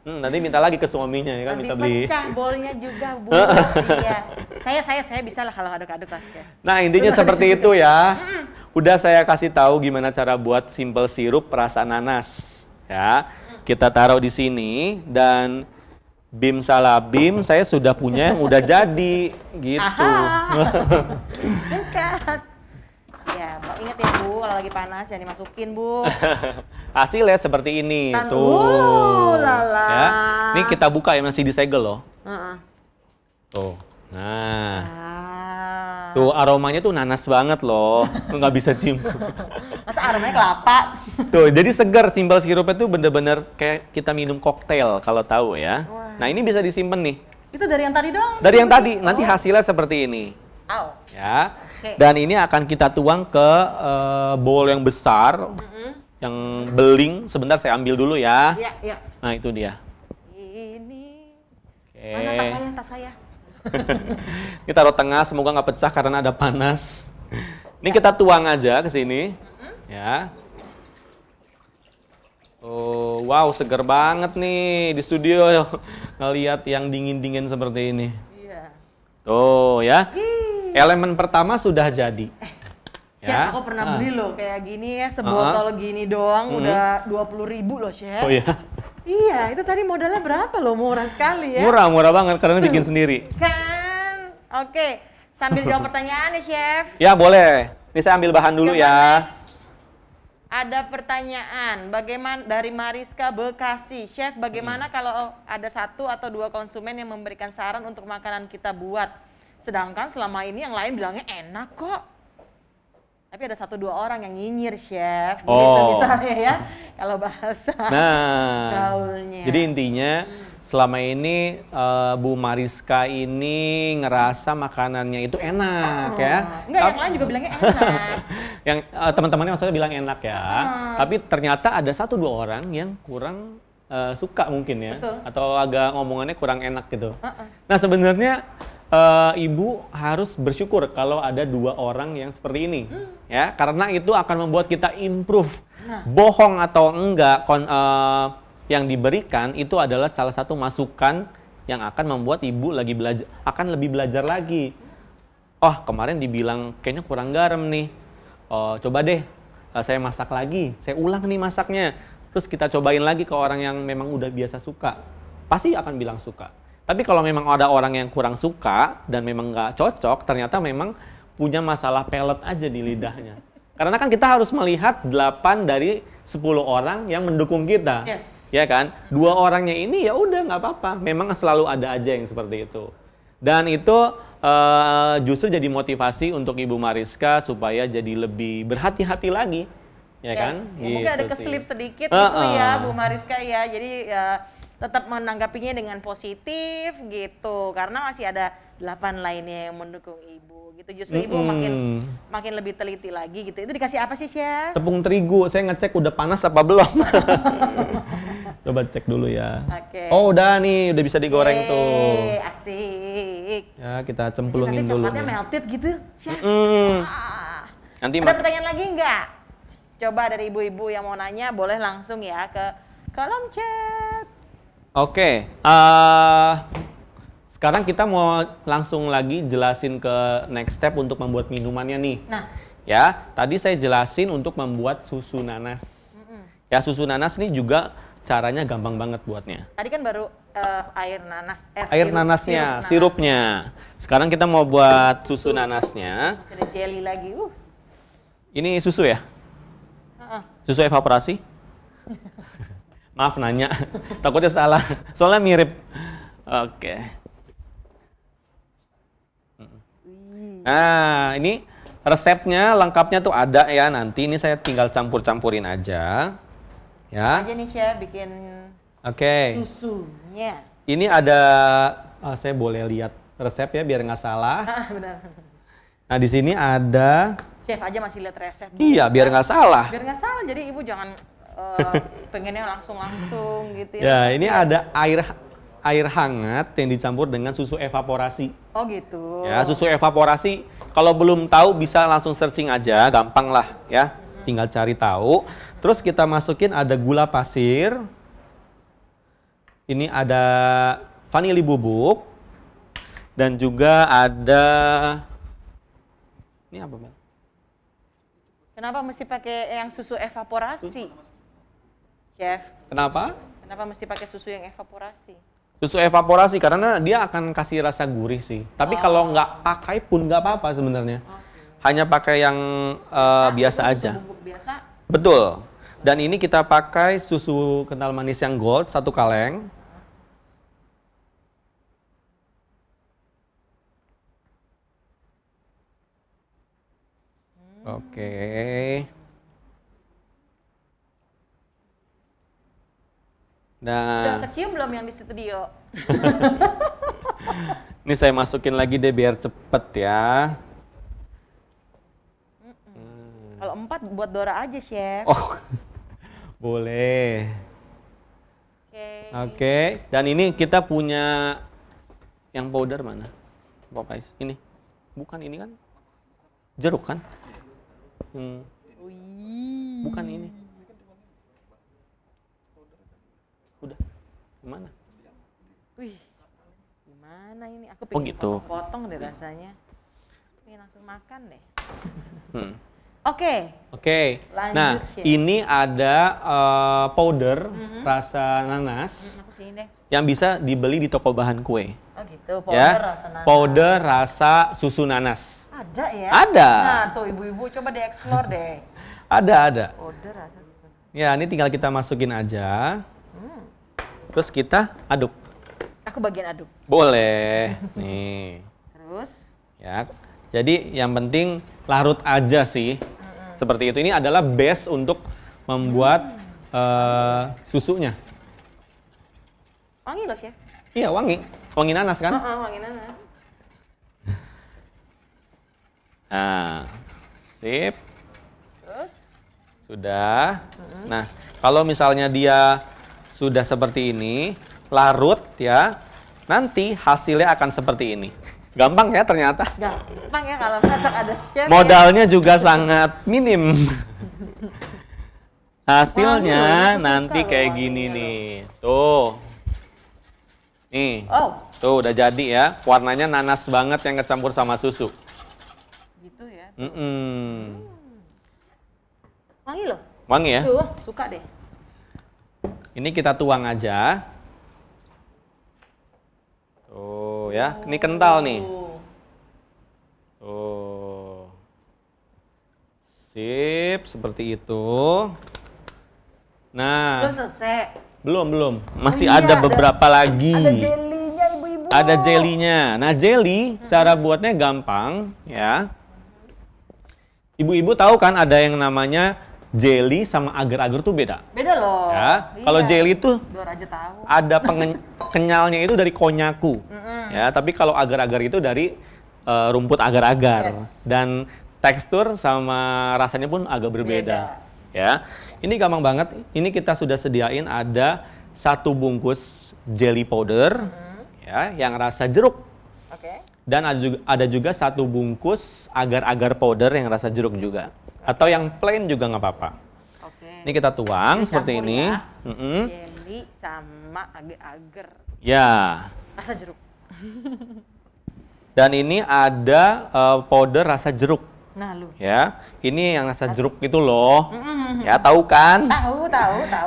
Nanti minta lagi ke suaminya ya kan, Nanti minta beli. pecah bolnya juga, Bu. Iya. Saya bisa lah kalau aduk-aduk lah. Nah intinya seperti itu ya. Udah saya kasih tahu gimana cara buat simple sirup rasa nanas. Ya, kita taruh di sini dan bim salabim saya sudah punya yang udah jadi gitu. Dekat. Ya, ingat ya Bu, kalau lagi panas jangan dimasukin Bu. Hasilnya seperti ini Tan- tuh. lala. Ya. Ini kita buka ya, masih disegel loh. Heeh. Tuh. Nah. Ah. Tuh aromanya tuh nanas banget loh. Lu nggak bisa cium. Masa aromanya kelapa? Tuh, jadi segar, simple sirupnya tuh bener-bener kayak kita minum koktail kalau tahu ya. Wah. Nah, ini bisa disimpan nih. Itu dari yang tadi doang? Dari yang tadi, nanti hasilnya seperti ini. Au. Ya. Oke. Dan ini akan kita tuang ke bowl yang besar, yang beling. Sebentar saya ambil dulu ya. Iya, iya. Nah, itu dia. Ini. Oke. Mana tas saya? Ini taruh tengah, semoga nggak pecah karena ada panas. Ini kita tuang aja ke sini. Ya. Oh, wow, seger banget nih di studio ngelihat yang dingin-dingin seperti ini. Iya. Tuh ya. Elemen pertama sudah jadi. Chef, aku pernah beli loh kayak gini ya, sebotol gini doang udah 20.000 loh, Chef. Oh ya. Iya, itu tadi modalnya berapa loh? Murah sekali ya. Murah banget karena bikin sendiri. Kan. Oke, sambil jawab pertanyaan ya, Chef. Ya, boleh. Ini saya ambil bahan dulu Coba ya. next. Ada pertanyaan, bagaimana dari Mariska Bekasi, Chef, bagaimana kalau ada 1 atau 2 konsumen yang memberikan saran untuk makanan kita buat, sedangkan selama ini yang lain bilangnya enak kok. Tapi ada 1-2 orang yang nyinyir, Chef. Gitu misalnya ya, kalau bahasa gaulnya. Jadi intinya selama ini Bu Mariska ini ngerasa makanannya itu enak ya. Enggak, yang lain juga bilangnya enak. Yang teman-temannya maksudnya bilang enak ya. Tapi ternyata ada 1-2 orang yang kurang suka mungkin ya. Betul. Atau agak ngomongannya kurang enak gitu. Nah sebenarnya Ibu harus bersyukur kalau ada 2 orang yang seperti ini, ya, karena itu akan membuat kita improve. Bohong atau enggak, yang diberikan itu adalah salah satu masukan yang akan membuat Ibu akan lebih belajar lagi. Oh, kemarin dibilang kayaknya kurang garam nih. Oh, coba deh, saya masak lagi, saya ulang nih masaknya. Terus kita cobain lagi ke orang yang memang udah biasa suka, pasti akan bilang suka. Tapi kalau memang ada orang yang kurang suka dan memang nggak cocok, ternyata memang punya masalah pelet aja di lidahnya. Karena kan kita harus melihat 8 dari 10 orang yang mendukung kita. Yes. Ya kan? 2 orangnya ini ya udah nggak apa-apa. Memang selalu ada aja yang seperti itu. Dan itu justru jadi motivasi untuk Ibu Mariska supaya jadi lebih berhati-hati lagi. Ya kan? Ya, mungkin ada Gitu keselip sih. sedikit gitu ya Bu Mariska ya. Jadi tetap menanggapinya dengan positif gitu, karena masih ada 8 lainnya yang mendukung Ibu gitu. Justru Ibu makin lebih teliti lagi gitu. Itu dikasih apa sih, Chef? Tepung terigu, saya ngecek udah panas apa belum. Coba cek dulu ya. Oke. Oh udah nih, udah bisa digoreng tuh. Asik. Ya kita cemplungin Nanti dulu coklatnya nih. melted gitu, Chef. Nanti Ada pertanyaan lagi nggak? Coba dari ibu-ibu yang mau nanya boleh langsung ya ke kolom chat. Oke, sekarang kita mau langsung lagi jelasin ke next step untuk membuat minumannya nih. Nah, ya, tadi saya jelasin untuk membuat susu nanas. Ya, susu nanas ini juga caranya gampang banget buatnya. tadi kan baru air nanas, Air nanasnya, sirupnya. Sekarang kita mau buat susu nanasnya. Ada jelly lagi. Ini susu ya? Susu evaporasi? Maaf nanya, takutnya salah. Soalnya mirip. Oke. Nah, ini resepnya lengkapnya tuh ada ya. Nanti ini saya tinggal campur-campurin aja. Ya. Aja nih Chef bikin susunya. Ini ada, saya boleh lihat resep ya biar nggak salah. Benar. Nah di sini ada. Chef aja masih lihat resep. Iya, biar nggak salah. Biar nggak salah. Jadi ibu jangan pengennya langsung gitu ya. Ya, ini ada air hangat yang dicampur dengan susu evaporasi. Oh gitu. Ya, susu evaporasi. Kalau belum tahu bisa langsung searching aja, gampang lah ya. Tinggal cari tahu. Terus kita masukin ada gula pasir. Ini ada vanili bubuk. Dan juga ada ini apa, Bang? Kenapa mesti pakai yang susu evaporasi? Chef. Kenapa? Kenapa mesti pakai susu yang evaporasi? Susu evaporasi karena dia akan kasih rasa gurih sih. Tapi kalau nggak pakai pun nggak apa-apa sebenarnya. Hanya pakai yang biasa aja. Susu bubuk biasa. Betul. Dan ini kita pakai susu kental manis yang gold 1 kaleng. Oke. Udah Nah, kecium belum yang di studio? ini saya masukin lagi deh biar cepet ya. Kalau 4 buat Dora aja, Chef. Oh, boleh. Oke. Dan ini kita punya yang powder mana? Guys, ini. Bukan ini kan? Jeruk kan? Bukan ini. Udah. Gimana? Wih. Gimana ini? Aku pengen gitu. potong deh rasanya. Pengen langsung makan deh. Oke. Oke. Lanjut, Nah, Chef. ini ada powder rasa nanas Aku sini deh. yang bisa dibeli di toko bahan kue. Oh gitu, powder Ya, rasa nanas. powder rasa susu nanas. Ada ya? Ada. Nah tuh ibu-ibu coba dieksplor deh. Ada. Powder rasa susu. Ya, ini tinggal kita masukin aja. Terus kita aduk. Aku bagian aduk. Boleh. Nih. Terus? Ya. Jadi yang penting larut aja sih. Seperti itu. Ini adalah base untuk membuat susunya. Wangi loh, Chef. Iya, wangi. Wangi nanas kan? Wangi nanas. Nah, sip. Terus? Sudah. Nah, kalau misalnya dia sudah seperti ini, larut ya, nanti hasilnya akan seperti ini. Gampang ya ternyata. Gampang ya kalau masak ada chef. Modalnya juga sangat minim. Hasilnya Wangi, aku suka nanti loh kayak wanginya gini loh. nih. Tuh. Nih. Oh, Tuh udah jadi ya. Warnanya nanas banget yang kecampur sama susu. gitu ya. Wangi loh. Wangi ya? Tuh, suka deh. Ini kita tuang aja. Tuh ya, ini kental nih. Tuh. Sip, seperti itu. Belum Nah, selesai. belum. Masih Oh iya, ada beberapa lagi. Ada jelinya ibu-ibu. Ada jelinya. Nah, jelly cara buatnya gampang ya. Ibu-ibu tahu kan ada yang namanya jelly sama agar-agar tuh beda. Beda loh. Ya, Iya. kalau jelly tuh Dor aja tahu. ada kenyalnya itu dari konyaku. Ya, tapi kalau agar-agar itu dari rumput agar-agar. Yes. Dan tekstur sama rasanya pun agak berbeda. Ya. Ini gampang banget. Ini kita sudah sediain ada 1 bungkus jelly powder ya, yang rasa jeruk. Oke. Dan ada juga 1 bungkus agar-agar powder yang rasa jeruk juga. Atau yang plain juga nggak apa-apa. Oke. Ini kita tuang Jadi seperti campur ini. ya. Mm-mm. Jelly sama agar-agar. Ya. Rasa jeruk. Dan ini ada powder rasa jeruk. Nah, lu. Ya, ini yang rasa jeruk itu loh. Ya, tahu kan? Tahu.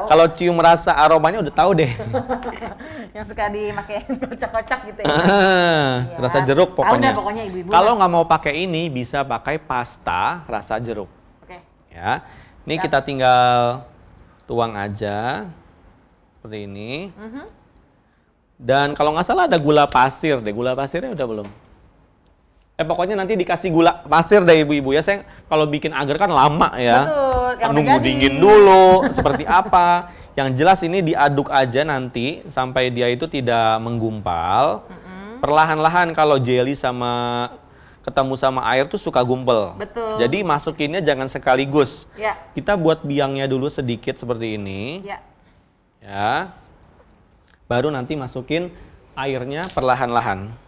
Kalau cium rasa aromanya udah tahu deh. Yang suka dimakai kocak-kocak gitu ya. Ya. Rasa jeruk Tahu pokoknya. dah pokoknya ibu-ibu. Kalau nggak mau pakai ini, bisa pakai pasta rasa jeruk. Oke. Ya, ini kita tinggal tuang aja seperti ini. Dan kalau nggak salah ada gula pasir deh. Gula pasirnya udah belum? Pokoknya nanti dikasih gula pasir deh ibu-ibu ya. Saya kalau bikin agar kan lama ya. Betul. Yang Nunggu udah jadi. dingin dulu, seperti apa. Yang jelas ini diaduk aja nanti sampai dia itu tidak menggumpal. Perlahan-lahan kalau jelly sama ketemu sama air tuh suka gumpel. Betul. Jadi masukinnya jangan sekaligus. Ya. Kita buat biangnya dulu sedikit seperti ini. Ya. Ya. Baru nanti masukin airnya perlahan-lahan.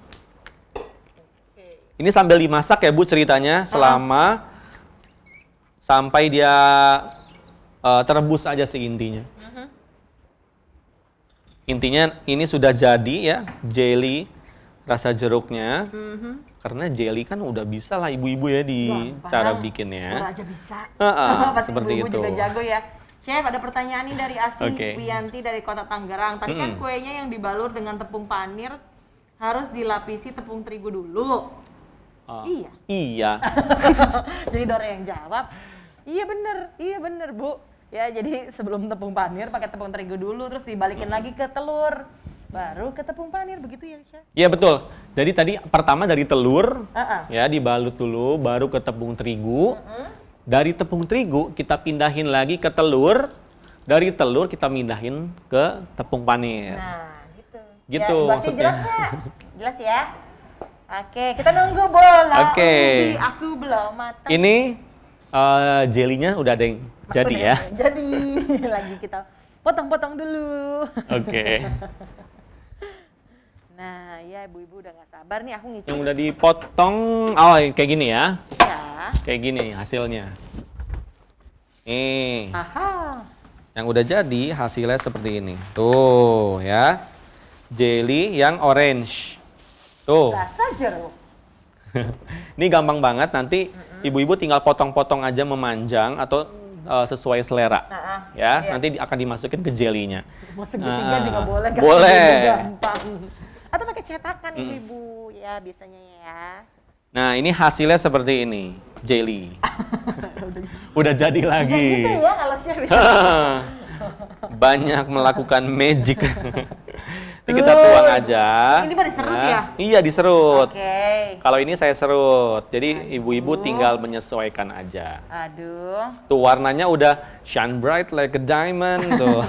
Ini sambil dimasak ya Bu ceritanya selama sampai dia terebus aja sih intinya. Intinya ini sudah jadi ya jelly rasa jeruknya. Karena jelly kan udah bisa lah ibu-ibu ya di Gampang. cara bikinnya. Udah aja bisa. Pasti Seperti ibu-ibu itu. juga jago ya. Chef, ada pertanyaan nih dari Asih Oke. Wiyanti dari Kota Tangerang. Tadi kan kuenya yang dibalur dengan tepung panir harus dilapisi tepung terigu dulu. Iya. Iya. Jadi Dora yang jawab, iya bener Bu. Ya jadi sebelum tepung panir pakai tepung terigu dulu, terus dibalikin lagi ke telur, baru ke tepung panir, begitu ya Chef? Iya betul. Jadi tadi pertama dari telur, Uh-uh. ya dibalut dulu, baru ke tepung terigu. Dari tepung terigu kita pindahin lagi ke telur. Dari telur kita pindahin ke tepung panir. Nah, gitu. Gitu Ya, buat maksudnya. jelas nggak? Jelas ya? Oke, kita nunggu bola. Oke. Ubi, aku belum matang. Ini jelinya udah ada yang jadi Udah, ya. Jadi lagi kita potong-potong dulu. Oke. Nah, ya ibu-ibu udah nggak sabar nih aku ngicip. Yang udah dipotong, oh kayak gini ya. Ya. Kayak gini hasilnya. Nih, Aha. yang udah jadi hasilnya seperti ini. Tuh ya. Jelly yang orange. Tuh. Rasa jeruk. Ini gampang banget, nanti ibu-ibu tinggal potong-potong aja memanjang atau sesuai selera. Ya, iya. nanti akan dimasukin ke jelinya. Mau segitiga juga boleh kan? Boleh. Gampang. Atau pakai cetakan ibu-ibu ya biasanya ya. Nah, ini hasilnya seperti ini, jelly. Udah jadi Bisa lagi. gitu ya kalau chef. Banyak melakukan magic. Ini kita tuang aja. Ini mah diserut ya? Iya, diserut. Oke. Kalau ini saya serut. Jadi ibu-ibu tinggal menyesuaikan aja. Aduh. Tuh warnanya udah shine bright like a diamond tuh.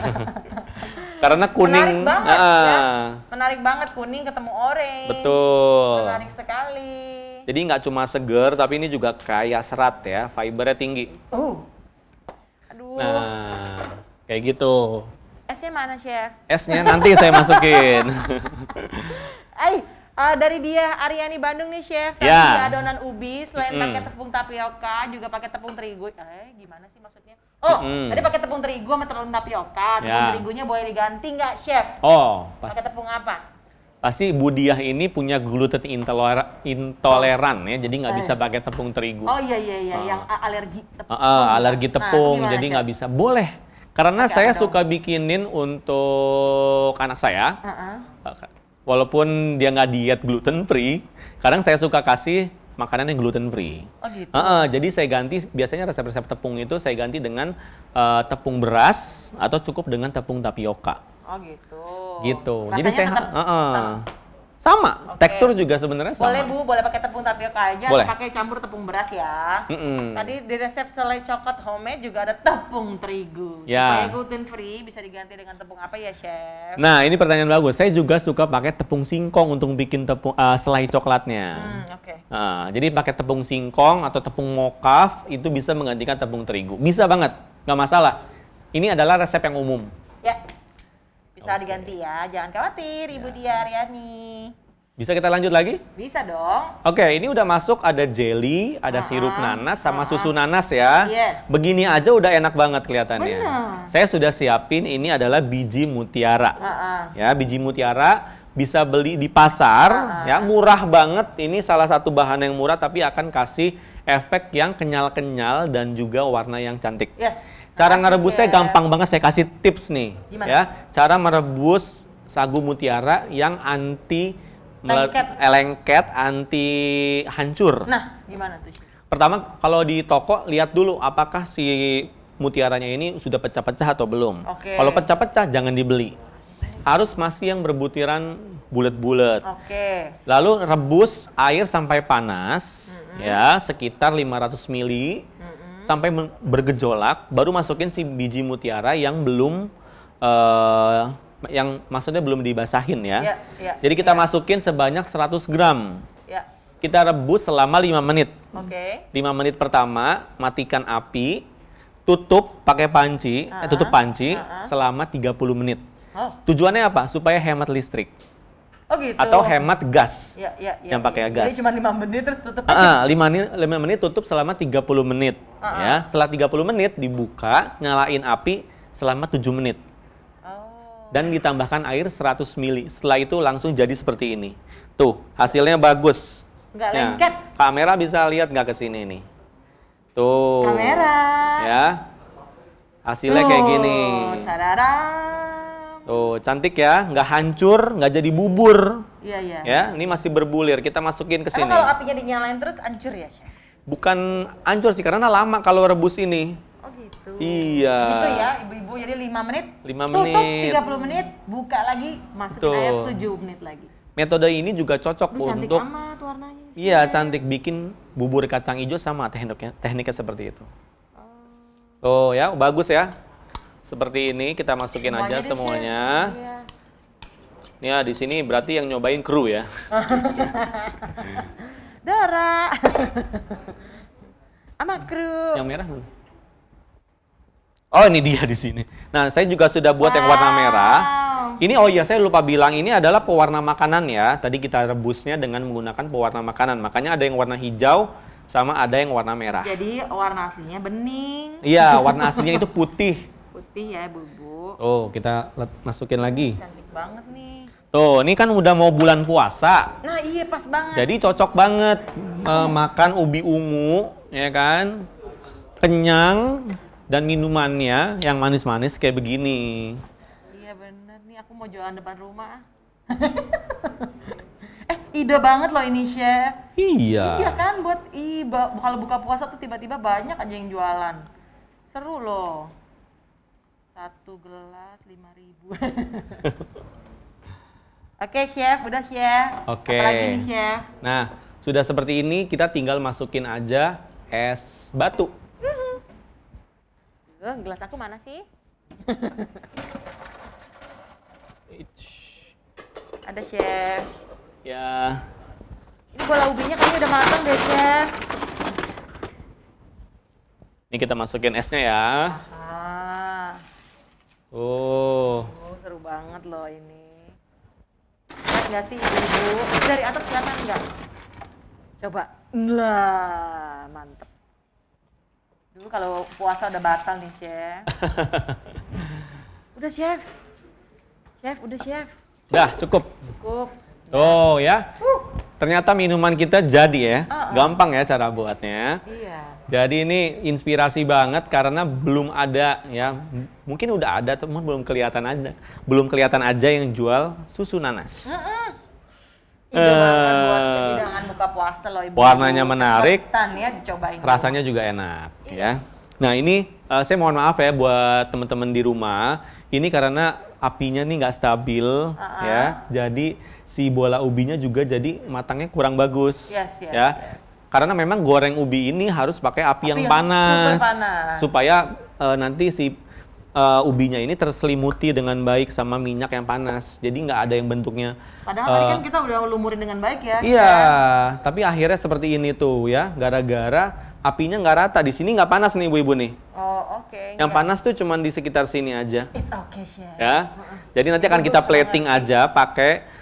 Karena kuning. Menarik banget ya. Menarik banget kuning ketemu orange. Betul. Menarik sekali. Jadi nggak cuma seger, tapi ini juga kaya serat ya, fibernya tinggi. Aduh. Nah, kayak gitu. Esnya mana, Chef? Esnya nanti saya masukin. Dari dia Aryani Bandung nih, Chef. Tadi Ya. adonan ubi, selain pakai tepung tapioka, juga pakai tepung terigu. Gimana sih maksudnya? Oh, tadi pakai tepung terigu sama tepung tapioka. Tepung Ya. terigunya boleh diganti nggak, Chef? Oh, Pakai tepung apa? pasti Bu Diah ini punya gluten intoleran ya, jadi nggak bisa pakai tepung terigu. Oh iya, yang alergi tepung. Alergi tepung, gimana, jadi Chef? nggak bisa. Boleh, karena Pakai saya apa dong? suka bikinin untuk anak saya. Walaupun dia nggak diet gluten free, kadang saya suka kasih makanan yang gluten free. Oh gitu. Jadi saya ganti, biasanya resep-resep tepung itu saya ganti dengan tepung beras atau cukup dengan tepung tapioka. Oh gitu. Gitu. Rasanya Jadi saya tetap sama. Oke. Tekstur juga sebenarnya sama. Boleh Bu, boleh pakai tepung tapioka aja, Boleh. pakai campur tepung beras ya. Mm-mm. Tadi di resep selai coklat homemade juga ada tepung terigu. Ya. Supaya gluten free bisa diganti dengan tepung apa ya, Chef? Nah, ini pertanyaan bagus. Saya juga suka pakai tepung singkong untuk bikin tepung selai coklatnya. Oke. Jadi pakai tepung singkong atau tepung mokaf itu bisa menggantikan tepung terigu. Bisa banget, nggak masalah. Ini adalah resep yang umum. Ya. Bisa diganti ya, jangan khawatir Ibu Dia Aryani. Bisa kita lanjut lagi? Bisa dong. Oke, ini udah masuk ada jelly, ada sirup nanas sama susu nanas ya. Yes. Begini aja udah enak banget kelihatannya. Benar. Saya sudah siapin ini adalah biji mutiara. Ya, biji mutiara bisa beli di pasar, ya murah banget. Ini salah satu bahan yang murah tapi akan kasih efek yang kenyal-kenyal dan juga warna yang cantik. Yes. Cara Makasih, ngerebusnya Chef. gampang banget, saya kasih tips nih. Gimana? Ya, cara merebus sagu mutiara yang lengket, anti hancur. Nah, gimana tuh, Chef? Pertama, kalau di toko lihat dulu apakah si mutiaranya ini sudah pecah-pecah atau belum. Oke. Kalau pecah-pecah jangan dibeli. Harus masih yang berbutiran bulat-bulat. Oke. Lalu rebus air sampai panas, ya sekitar 500 ml sampai bergejolak. Baru masukin si biji mutiara yang belum, yang maksudnya belum dibasahin ya. Jadi kita masukin sebanyak 100 gram. Ya. Kita rebus selama 5 menit. Oke. 5 menit pertama, matikan api, tutup pakai panci, tutup panci selama 30 menit. Tujuannya apa? Supaya hemat listrik. Oh gitu. Atau hemat gas. Yang pakai gas. Jadi cuma 5 menit terus tutup aja. 5 menit tutup selama 30 menit. Ya, setelah 30 menit dibuka, nyalain api selama 7 menit. Dan ditambahkan air 100 ml. Setelah itu langsung jadi seperti ini. Tuh, hasilnya bagus. Nggak Ya, lengket. kamera bisa lihat nggak ke sini nih? Tuh. Kamera. Ya. Hasilnya kayak gini. Tadadam. Tuh, cantik ya, nggak hancur, nggak jadi bubur. Iya. Ya, ini masih berbulir. Kita masukin ke sini. Emang kalau apinya dinyalain terus hancur ya, Chef? Bukan hancur sih, karena lama kalau rebus ini. Oh gitu. Iya. Gitu ya, ibu-ibu. Jadi 5 menit. 5 Tutup menit. 30 menit, buka lagi, masukin Betul. air 7 menit lagi. Metode ini juga cocok Cantik untuk amat warnanya. iya, cantik bikin bubur kacang hijau sama tekniknya seperti itu. Oh ya, bagus ya. Seperti ini kita masukin Semuanya aja deh, semuanya. Chef. Iya. Ya, di sini berarti yang nyobain kru ya. Dora. Sama kru. Yang merah mana? Oh, ini dia di sini. Nah, saya juga sudah buat yang warna merah. Ini oh iya, saya lupa bilang ini adalah pewarna makanan ya. Tadi kita rebusnya dengan menggunakan pewarna makanan. Makanya ada yang warna hijau sama ada yang warna merah. Jadi warna aslinya bening. Iya, warna aslinya itu putih. Putih ya, Bu. Oh, kita masukin lagi. Cantik banget nih. Tuh, ini kan udah mau bulan puasa. Nah iya pas banget. Jadi cocok banget makan ubi ungu, ya kan? Kenyang dan minumannya yang manis-manis kayak begini. Iya bener nih, aku mau jualan depan rumah. Ide banget loh ini chef. Iya. Iya kan buat kalau buka puasa tuh tiba-tiba banyak aja yang jualan. Seru loh. 1 gelas 5.000. Oke chef, udah chef. Oke. Apalagi nih chef? Nah, sudah seperti ini kita tinggal masukin aja es batu. Gelas aku mana sih? Ada chef. Ya. Ini bola ubinya kayaknya udah matang deh chef. Ini kita masukin esnya ya. Seru banget loh ini. Lihat nggak sih ibu-ibu? Dari atas kelihatan nggak? Coba. Lah, mantep. Dulu kalau puasa udah batal nih chef. Udah chef. Chef, udah chef. Dah, cukup. Cukup. Tuh ya. Ternyata minuman kita jadi ya. Gampang ya cara buatnya. Iya. Jadi ini inspirasi banget karena belum ada ya. Mungkin udah ada teman belum kelihatan aja. Belum kelihatan aja yang jual susu nanas. Ide banget buat hidangan buka puasa loh ibu. Warnanya menarik. Ya, dicobain. Rasanya juga enak ya. Nah ini saya mohon maaf ya buat teman-teman di rumah. Ini karena apinya nih nggak stabil ya. Jadi si bola ubinya juga jadi matangnya kurang bagus ya. Karena memang goreng ubi ini harus pakai api yang panas, supaya nanti si ubinya ini terselimuti dengan baik sama minyak yang panas. Jadi nggak ada yang bentuknya. Padahal tadi kan kita udah lumurin dengan baik ya. Iya, tapi akhirnya seperti ini tuh ya, gara-gara apinya nggak rata. Di sini nggak panas nih ibu-ibu nih. Oh oke. Yang panas tuh cuman di sekitar sini aja. It's okay, chef. Ya, jadi nanti akan kita plating aja pakai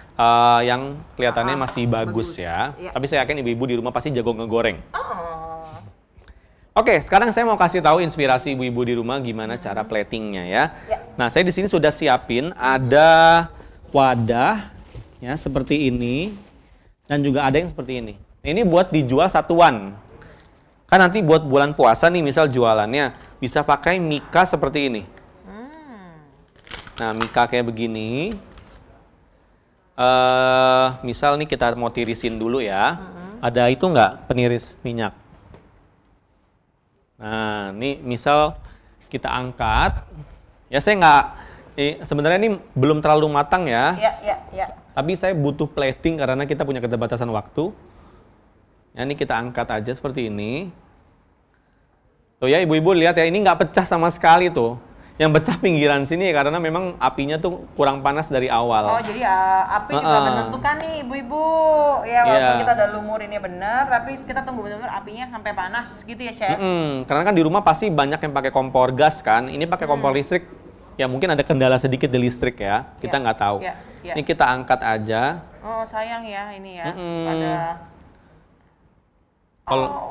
yang kelihatannya masih bagus ya. Tapi saya yakin ibu-ibu di rumah pasti jago ngegoreng. Oke, sekarang saya mau kasih tahu inspirasi ibu-ibu di rumah gimana cara platingnya ya. Nah, saya di sini sudah siapin ada wadah ya seperti ini dan juga ada yang seperti ini. Ini buat dijual satuan. Kan nanti buat bulan puasa nih misal jualannya bisa pakai mika seperti ini. Nah, mika kayak begini. Misal nih kita mau tirisin dulu ya. Ada itu nggak peniris minyak? Nah, ini misal kita angkat. Ya saya nggak, sebenarnya ini belum terlalu matang ya. Iya. Tapi saya butuh plating karena kita punya keterbatasan waktu. Ya, ini kita angkat aja seperti ini. Tuh ya ibu-ibu lihat ya, ini nggak pecah sama sekali tuh. Yang pecah pinggiran sini karena memang apinya tuh kurang panas dari awal. Oh jadi api juga menentukan nih ibu-ibu. Ya walaupun kita udah lumurinnya bener, tapi kita tunggu bener-bener apinya sampai panas gitu ya chef. Karena kan di rumah pasti banyak yang pakai kompor gas kan. Ini pakai kompor listrik. Ya mungkin ada kendala sedikit di listrik ya. Kita nggak tahu. Ini kita angkat aja. Oh sayang ya ini ya.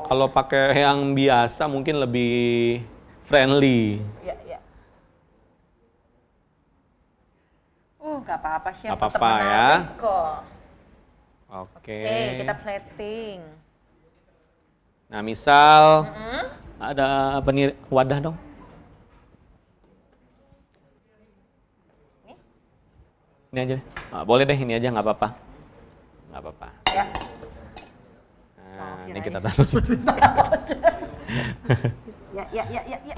Kalau pakai yang biasa mungkin lebih friendly. Iya. Gak apa-apa chef. Gak apa-apa ya. Oke, kita plating. Nah misal ada wadah dong. Ini aja. Boleh deh ini aja nggak apa-apa. Nggak apa-apa. Ya. Nah, ini kita taruh situ. Ya.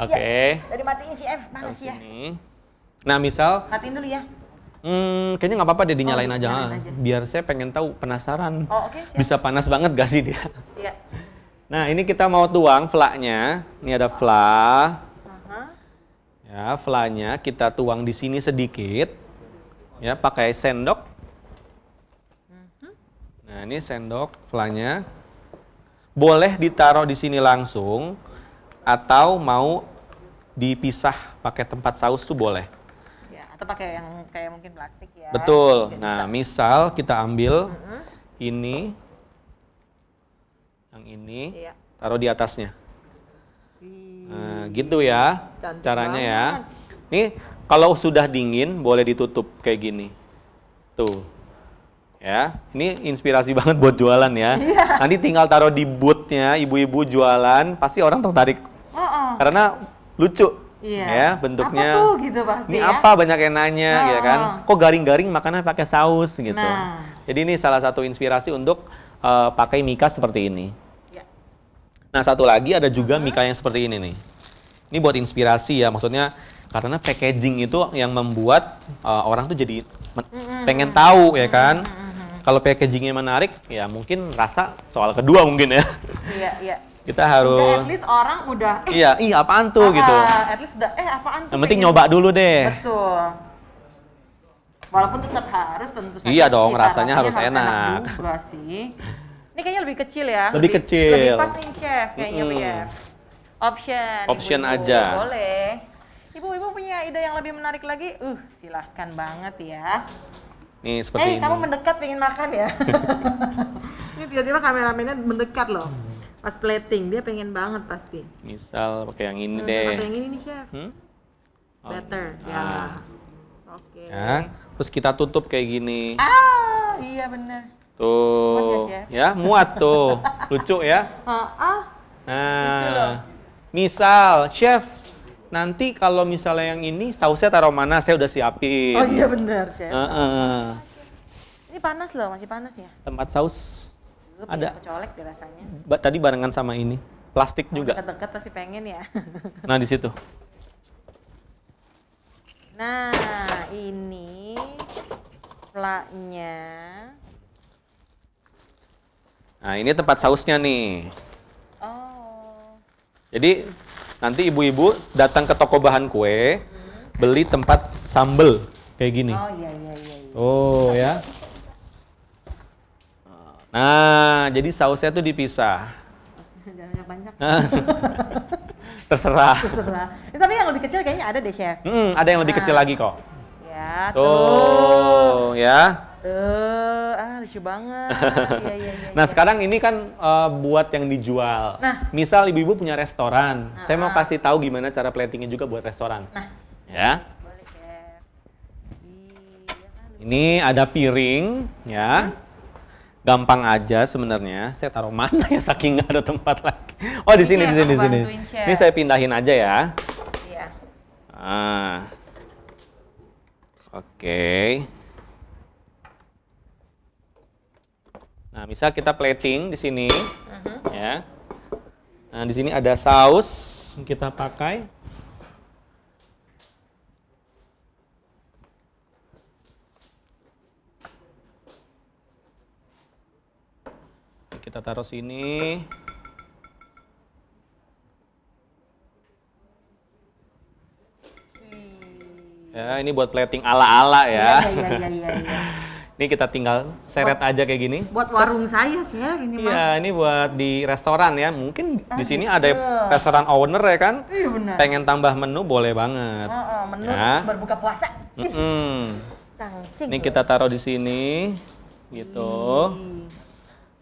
Oke. Dari matiin chef, panas ya. Nah misal. Matiin dulu ya. Kayaknya nggak apa-apa deh dinyalain aja. Biar saya pengen tahu, penasaran. Oke, bisa panas banget gak sih dia? Iya. Nah ini kita mau tuang flaknya. Ini ada flak. Ya flaknya kita tuang di sini sedikit. Ya pakai sendok. Nah ini sendok flaknya. Boleh ditaruh di sini langsung atau mau dipisah pakai tempat saus tuh boleh. Atau pakai yang kayak mungkin plastik ya. Betul. Nah, misal kita ambil ini, yang ini, taruh di atasnya. Nah, gitu ya caranya ya. Nih, kalau sudah dingin boleh ditutup kayak gini. Tuh. Ya, ini inspirasi banget buat jualan ya. Iya. Nanti tinggal taruh di boothnya, ibu-ibu jualan, pasti orang tertarik. Karena lucu, Iya. ya bentuknya. Apa tuh gitu pasti Ini ya? apa banyak yang nanya, ya kan? Kok garing-garing makannya pakai saus gitu. Nah. Jadi ini salah satu inspirasi untuk pakai mika seperti ini. Ya. Nah, satu lagi ada juga mika yang seperti ini nih. Ini buat inspirasi ya, maksudnya karena packaging itu yang membuat orang tuh jadi pengen tahu ya kan. Kalau packagingnya menarik, ya mungkin rasa soal kedua mungkin ya. Iya, iya. Kita harus. At least orang udah. Iya, apaan tuh gitu. At least udah. Apaan tuh? Yang penting nyoba dulu deh. Betul. Walaupun tetap harus tentu saja. Iya dong, sih, rasanya harus enak. juga sih. Ini kayaknya lebih kecil ya. Lebih kecil. Lebih pas nih chef kayaknya chef. Option Option ibu-ibu. aja. Boleh. Ibu-ibu punya ide yang lebih menarik lagi? Silahkan banget ya. Nih seperti ini. Kamu mendekat pengen makan ya? Ini tiba-tiba kameramennya mendekat loh. Pas plating dia pengen banget pasti. Misal pakai yang ini deh. Pakai yang ini nih chef. Better. Ya. Oke. Ya. Terus kita tutup kayak gini. Iya bener. Tuh. Muat ya, Chef? Ya, muat tuh. Lucu ya. Lucu loh. Misal, chef, nanti kalau misalnya yang ini sausnya taruh mana? Saya udah siapin. Oh iya bener chef. Ini Ini panas loh, masih panas ya? tempat saus ada. Kecolek deh rasanya. Tadi barengan sama ini. Plastik juga. Dekat-dekat pasti pengen ya. Nah, di situ. Nah, ini plaknya. Nah, ini tempat sausnya nih. Oh. Jadi nanti ibu-ibu datang ke toko bahan kue, beli tempat sambel kayak gini. Oh iya iya iya. Oh ya. Nah, jadi sausnya tuh dipisah. Jangan banyak. Terserah. Terserah. Tapi yang lebih kecil kayaknya ada deh chef. Ada yang lebih kecil lagi kok. Ya. Tuh, ya. Lucu banget. Iya iya iya. Nah, sekarang ini kan buat yang dijual. Nah. Misal ibu-ibu punya restoran, saya mau kasih tahu gimana cara platingnya juga buat restoran. Nah. Ya. Boleh chef. Iya kan. Ini ada piring, ya. Gampang aja sebenarnya. Saya taruh mana ya saking nggak ada tempat lagi. Oh, di sini, Ini di sini, di aku sini. bantuin, Chef. Ini saya pindahin aja ya. Iya. Oke. Nah, misal kita plating di sini, ya. Nah, di sini ada saus yang kita pakai. Kita taruh sini. Ya, ini buat plating ala-ala ya. Iya. Ini kita tinggal seret aja kayak gini. Buat warung saya chef ini mah. Iya, ini buat di restoran ya. Mungkin di sini ada restoran owner ya kan. Iya benar. Pengen tambah menu boleh banget. Menu Ya. berbuka puasa. Cangcing. Ini kita taruh di sini, gitu.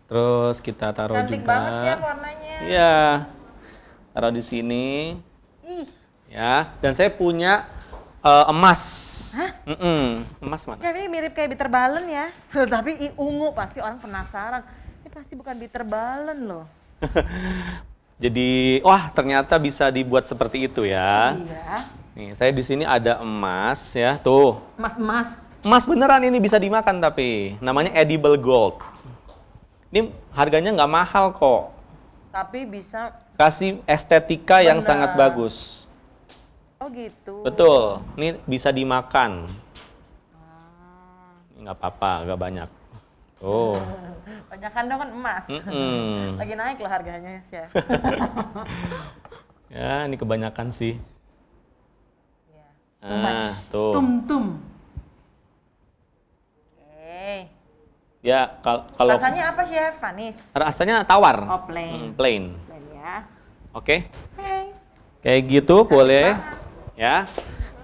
Terus kita taruh Cantik juga. banget chef warnanya. Iya, taruh di sini. Ih, Ya, dan saya punya emas. Hah? Emas mana? chef ini mirip kayak bitter ballen ya. Tapi ungu pasti orang penasaran. Ini pasti bukan bitter ballen loh. Jadi, wah ternyata bisa dibuat seperti itu ya. Iya. Nih, saya di sini ada emas ya, tuh. Emas-emas. Emas beneran ini bisa dimakan tapi namanya edible gold. Ini harganya nggak mahal kok. Tapi bisa. Kasih estetika yang Bener. sangat bagus. Oh gitu. Betul. Ini bisa dimakan. Ini nggak apa-apa, nggak banyak. Tuh. Banyakan dong kan emas. Lagi naik loh harganya chef. Ya, ini kebanyakan sih. Iya. Nah, tuh. Tum-tum. Oke. Ya, kalau Rasanya apa chef? Manis. rasanya tawar. Oh, plain. Plain. Plain ya. Oke. Oke. Kayak gitu boleh. Ya.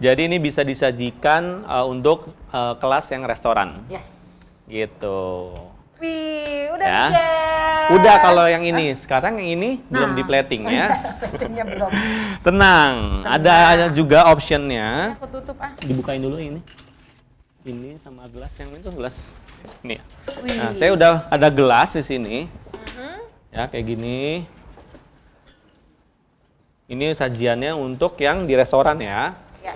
Jadi ini bisa disajikan untuk kelas yang restoran. Yes. Gitu. Wih, udah Ya. nih, chef. Udah kalau yang ini. Sekarang yang ini belum Nah. di plating ya. Platingnya belum. Tenang, ada juga optionnya. Aku tutup ah. Dibukain dulu ini. ini sama gelas yang itu gelas ini. Wih. Nah, saya udah ada gelas di sini. Ya, kayak gini. Ini sajiannya untuk yang di restoran ya. Ya.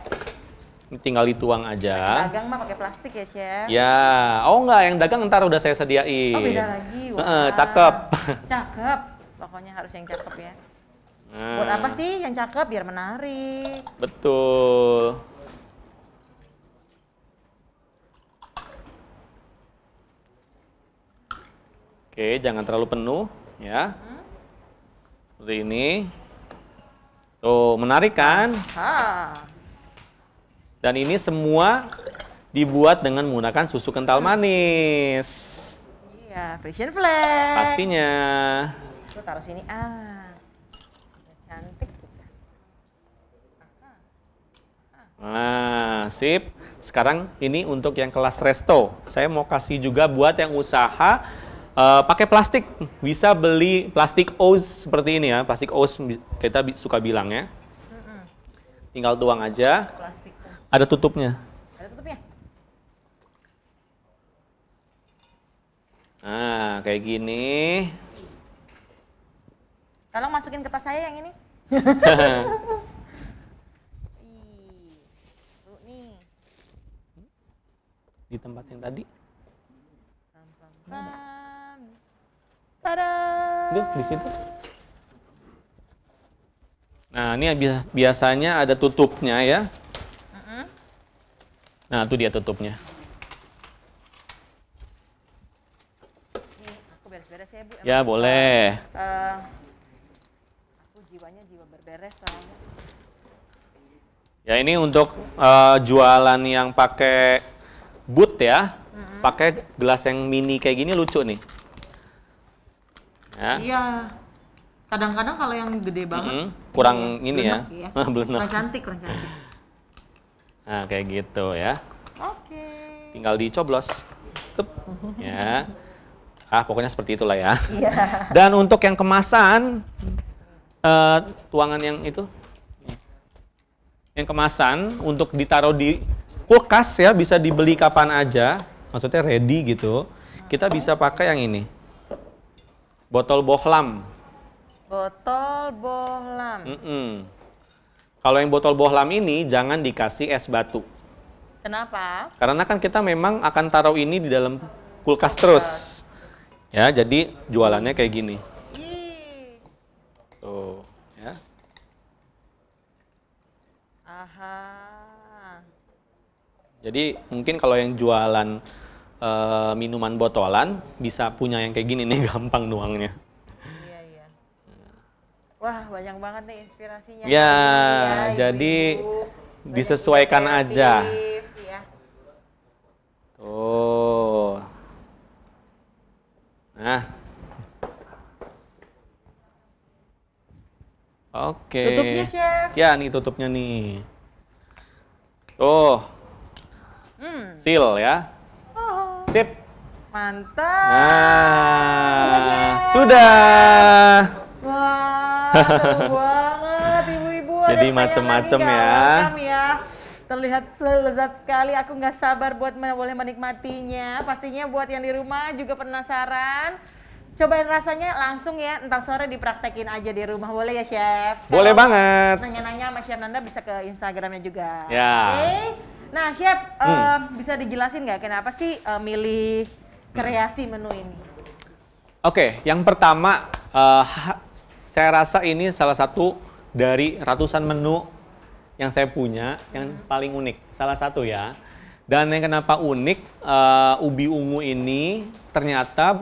Ini tinggal dituang aja. Dagang mah pakai plastik ya, Chef? Ya, oh enggak, yang dagang ntar udah saya sediain. Oh, beda lagi. Cakep. Cakep. Pokoknya harus yang cakep ya. Nah, Buat apa sih yang cakep? Biar menarik. betul. Oke, jangan terlalu penuh ya. Seperti ini. Tuh, menarik kan? Ah. Dan ini semua dibuat dengan menggunakan susu kental manis. Iya, Frisian Flag. Pastinya. Tuh taruh sini. Cantik kita. Nah, sip. Sekarang ini untuk yang kelas resto. Saya mau kasih juga buat yang usaha pakai plastik. Bisa beli plastik Oz seperti ini ya. Plastik Oz kita suka bilang ya. Tinggal tuang aja. Plastik. Ada tutupnya. Ada tutupnya? Nah, kayak gini. Tolong masukin ke tas saya yang ini. Tuh nih. Di tempat yang tadi. Pam. Tada. Tuh, di situ. Nah, ini biasanya ada tutupnya ya. Nah, itu dia tutupnya. Nih, aku beres-beres ya, Bu. Ya, boleh. Aku jiwanya jiwa berberes soalnya. Ya, ini untuk jualan yang pakai boot ya. Pakai gelas yang mini kayak gini lucu nih. Ya. Iya. Kadang-kadang kalau yang gede banget kurang ini ya. Iya. Belum. Kurang cantik, kurang cantik. Nah, kayak gitu ya. Oke. Tinggal dicoblos. Tup. Ya. Pokoknya seperti itulah ya. Iya. Dan untuk yang kemasan, tuangan yang itu, yang kemasan untuk ditaruh di kulkas ya, bisa dibeli kapan aja, maksudnya ready gitu. Kita bisa pakai yang ini, botol bohlam. Botol bohlam. Kalau yang botol bohlam ini jangan dikasih es batu. Kenapa? Karena kan kita memang akan taruh ini di dalam kulkas terus. Ya, jadi jualannya kayak gini. Ih. Tuh, ya. Aha. Jadi mungkin kalau yang jualan minuman botolan bisa punya yang kayak gini nih, gampang nuangnya. Iya, iya. Wah, banyak banget nih inspirasinya. Ya, Ibu-ibu. jadi Banyak disesuaikan ide aja. kreatif, ya. Tuh. Nah. Oke. Tutupnya, Chef. Ya, nih tutupnya nih. Tuh. Seal ya. Oh, Sip. mantap. Nah, sudah. Wah, seru banget ibu-ibu. Jadi Ada macem-macem tayangan ya. nih, welcome ya. Terlihat lezat sekali. Aku nggak sabar buat boleh menikmatinya. Pastinya buat yang di rumah juga penasaran. Cobain rasanya langsung ya. Entar sore dipraktekin aja di rumah. Boleh ya, Chef? Boleh Kalau banget. Nanya-nanya sama Chef Nanda bisa ke Instagramnya juga. Ya. Oke. Nah, Chef, bisa dijelasin nggak kenapa sih milih kreasi menu ini? Oke, yang pertama saya rasa ini salah satu dari ratusan menu yang saya punya yang paling unik. Salah satu ya. Dan yang kenapa unik, ubi ungu ini ternyata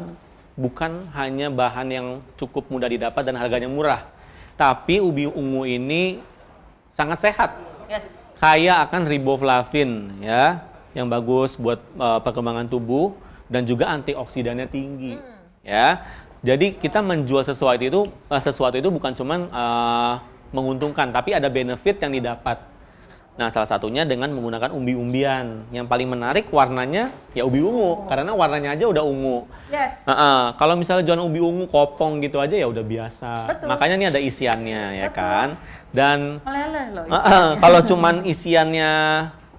bukan hanya bahan yang cukup mudah didapat dan harganya murah. Tapi ubi ungu ini sangat sehat. Yes. Kaya akan riboflavin ya, yang bagus buat perkembangan tubuh dan juga antioksidannya tinggi. Ya. Jadi kita menjual sesuatu itu bukan cuman menguntungkan, tapi ada benefit yang didapat. Nah, salah satunya dengan menggunakan umbi-umbian. Yang paling menarik warnanya ya ubi ungu, karena warnanya aja udah ungu. Yes. Kalau misalnya jualan ubi ungu kopong gitu aja ya udah biasa. Betul. Makanya ini ada isiannya ya kan. Dan Meleleh loh. kalau cuman isiannya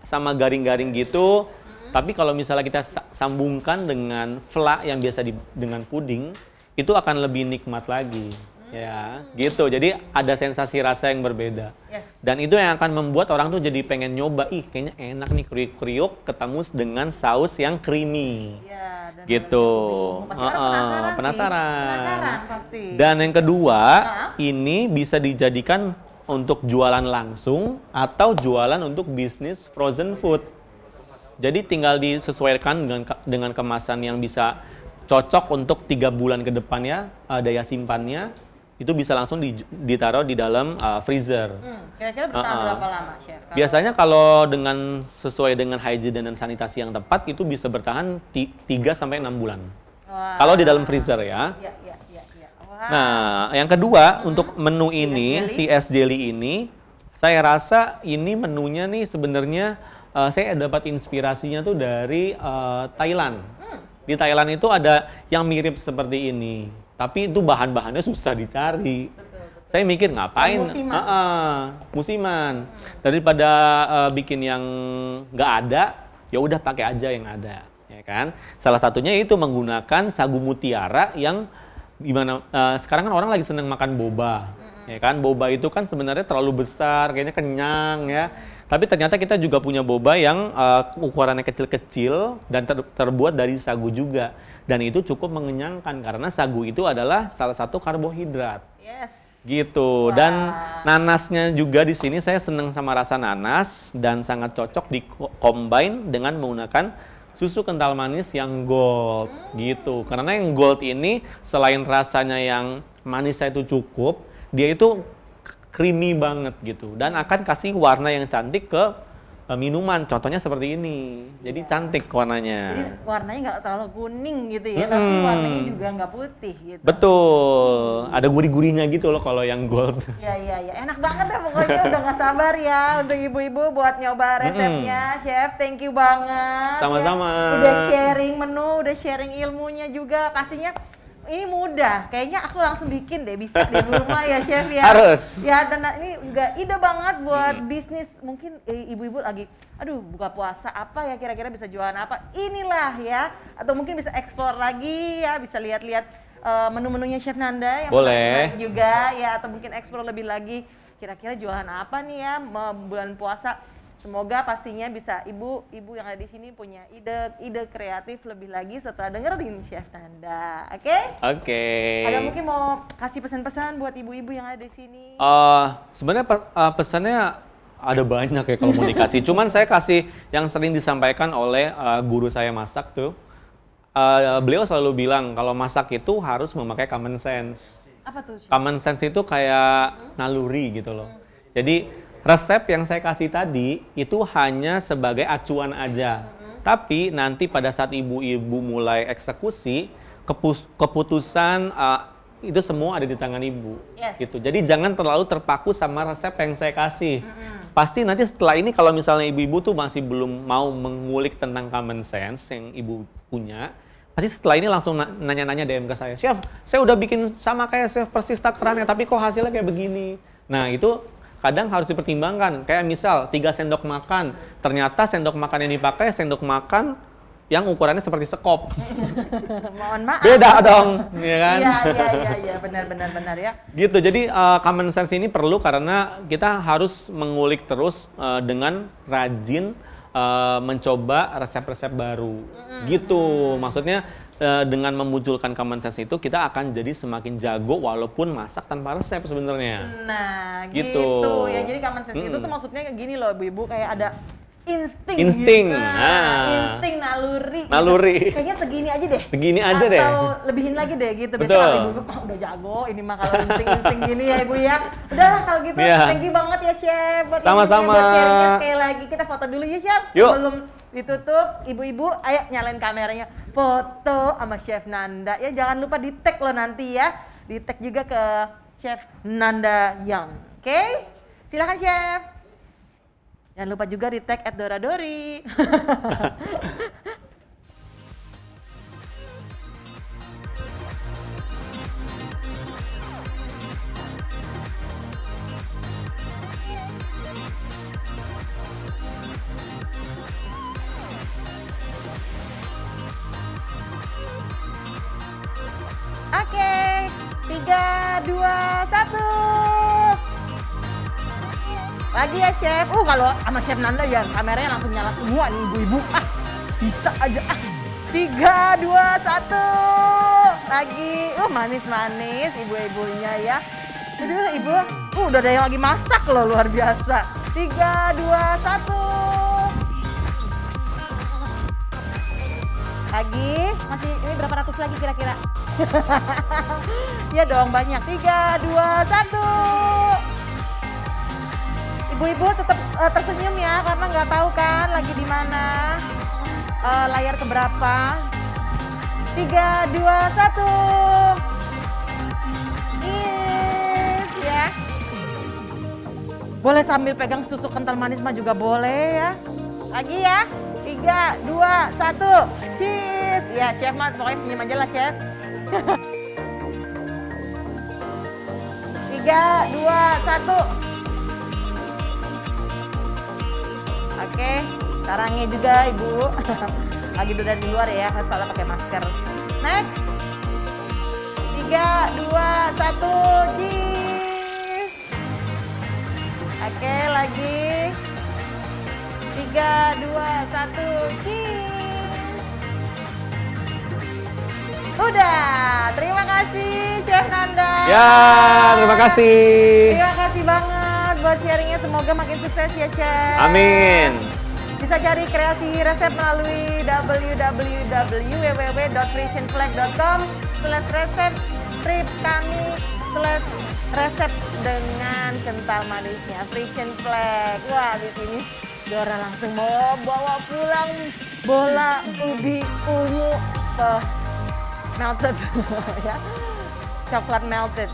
sama garing-garing gitu, Tapi kalau misalnya kita sambungkan dengan fla yang biasa dengan puding, itu akan lebih nikmat lagi. Ya, gitu. Jadi ada sensasi rasa yang berbeda. Yes. Dan itu yang akan membuat orang tuh jadi pengen nyoba, ih kayaknya enak nih kriuk-kriuk ketemu dengan saus yang creamy. Ya, dan gitu. Penasaran pasti. Dan yang kedua, ini bisa dijadikan untuk jualan langsung atau jualan untuk bisnis frozen food. Jadi tinggal disesuaikan dengan kemasan yang bisa cocok untuk 3 bulan ke depannya, daya simpannya itu bisa langsung ditaruh di dalam freezer. Kira-kira bertahan berapa lama, Chef? Biasanya kalau sesuai dengan hygiene dan sanitasi yang tepat itu bisa bertahan 3 sampai 6 bulan. Wah. Kalau di dalam freezer ya. Iya. Wah. Nah, yang kedua untuk menu ini, CS Jelly ini, saya rasa ini menunya nih sebenarnya saya dapat inspirasinya tuh dari Thailand. Di Thailand itu ada yang mirip seperti ini, tapi itu bahan-bahannya susah dicari. Betul. Saya mikir ngapain? Musiman. Daripada bikin yang nggak ada, ya udah pakai aja yang ada, ya kan? Salah satunya itu menggunakan sagu mutiara yang gimana? Sekarang kan orang lagi seneng makan boba, ya kan? Boba itu kan sebenarnya terlalu besar, kayaknya kenyang ya. Tapi ternyata kita juga punya boba yang ukurannya kecil-kecil dan terbuat dari sagu juga. Dan itu cukup mengenyangkan karena sagu itu adalah salah satu karbohidrat. Yes. Gitu. Wah. Dan nanasnya juga di sini saya senang sama rasa nanas dan sangat cocok di-combine dengan menggunakan susu kental manis yang gold. Gitu. Karena yang gold ini selain rasanya yang manisnya itu cukup, dia itu creamy banget gitu dan akan kasih warna yang cantik ke minuman. Contohnya seperti ini. Jadi cantik warnanya. Jadi warnanya nggak terlalu kuning gitu ya, tapi warnanya juga nggak putih gitu. Betul. Ada gurih-gurihnya gitu loh kalau yang gold. Iya. Enak banget ya pokoknya, udah nggak sabar ya untuk ibu-ibu buat nyoba resepnya, Chef. Thank you banget. Sama-sama. Ya. Udah sharing menu, udah sharing ilmunya juga. Pastinya ini mudah, kayaknya aku langsung bikin deh, bisa di rumah ya Chef ya. Harus. Ya, dan ini juga ide banget buat bisnis. Mungkin ibu-ibu lagi, aduh buka puasa apa ya kira-kira bisa jualan apa. Inilah ya, atau mungkin bisa explore lagi ya, bisa lihat-lihat menu-menunya Chef Nanda yang boleh juga ya, atau mungkin explore lebih lagi kira-kira jualan apa nih ya bulan puasa. Semoga pastinya bisa ibu-ibu yang ada di sini punya ide kreatif lebih lagi setelah dengerin Chef Nanda. Oke? Ada mungkin mau kasih pesan-pesan buat ibu-ibu yang ada di sini? Sebenarnya pesannya ada banyak ya kalau mau dikasih. Cuman saya kasih yang sering disampaikan oleh guru saya masak tuh. Beliau selalu bilang kalau masak itu harus memakai common sense. Apa tuh, Chef? Common sense itu kayak naluri gitu loh. Jadi resep yang saya kasih tadi itu hanya sebagai acuan aja. Tapi nanti pada saat ibu-ibu mulai eksekusi, keputusan itu semua ada di tangan ibu. Yes. Gitu. Jadi jangan terlalu terpaku sama resep yang saya kasih. Pasti nanti setelah ini kalau misalnya ibu-ibu tuh masih belum mau mengulik tentang common sense yang ibu punya, pasti setelah ini langsung nanya-nanya DM ke saya. Chef, saya udah bikin sama kayak Chef persis takarannya, tapi kok hasilnya kayak begini. Nah itu kadang harus dipertimbangkan, kayak misal 3 sendok makan, ternyata sendok makan yang dipakai sendok makan yang ukurannya seperti sekop. Mohon maaf. Beda dong, ya kan? Iya, benar ya. Gitu, jadi common sense ini perlu karena kita harus mengulik terus dengan rajin mencoba resep-resep baru. Gitu, maksudnya dengan memunculkan common sense itu kita akan jadi semakin jago walaupun masak tanpa resep sebenarnya. Nah, gitu ya. Jadi common sense itu tuh maksudnya kayak gini loh, ibu-ibu, kayak ada insting gitu. Insting naluri. Gitu. Kayaknya segini aja deh. Segini aja deh. Atau lebihin lagi deh gitu. Betul. Biasanya ibu-ibu udah jago ini mah kalau insting gini ya ibu ya. Udahlah kalau gitu. Thank you banget ya Chef. Sama-sama. Buat sharingnya sekali lagi. Kita foto dulu ya Chef. Yuk. Sebelum ditutup, ibu-ibu ayo nyalain kameranya. Foto sama Chef Nanda. Ya jangan lupa di tag lo nanti ya. Di tag juga ke Chef Nanda Young. Oke? Silakan Chef. Jangan lupa juga di tag @doradori. 2, 1. Lagi ya Chef. Kalau sama Chef Nanda ya kameranya langsung nyala semua nih ibu-ibu. Bisa aja. 3, 2, 1. Lagi. Manis-manis ibu-ibunya ya. Aduh ibu, udah ada yang lagi masak loh, luar biasa. 3, 2, 1. Lagi, masih ini berapa ratus lagi kira-kira? Iya dong banyak. 3, 2, 1. Ibu-ibu tetap tersenyum ya karena nggak tahu kan lagi di mana, layar keberapa. 3, 2, 1. Ya. Boleh sambil pegang susu kental manis mah juga boleh ya. Lagi ya. 3, 2, 1. Cheese. Ya Chef mah pokoknya senyum aja lah Chef. 3, 2, 1. Oke, sarangnya juga ibu. Lagi udah di luar ya, salah pakai masker. Next. 3, 2, 1. Cheese. Oke, lagi. 3, 2, 1. Cheese. Udah, terima kasih Chef Nanda. Ya, terima kasih. Terima kasih banget buat sharingnya, semoga makin sukses ya Chef. Amin. Bisa cari kreasi resep melalui www.frisianflag.com/resep, strip kami /resep dengan kental manisnya Frisian Flag. Wah, di sini Dora langsung mau bawa pulang bola ubi ungu melted ya, coklat melted.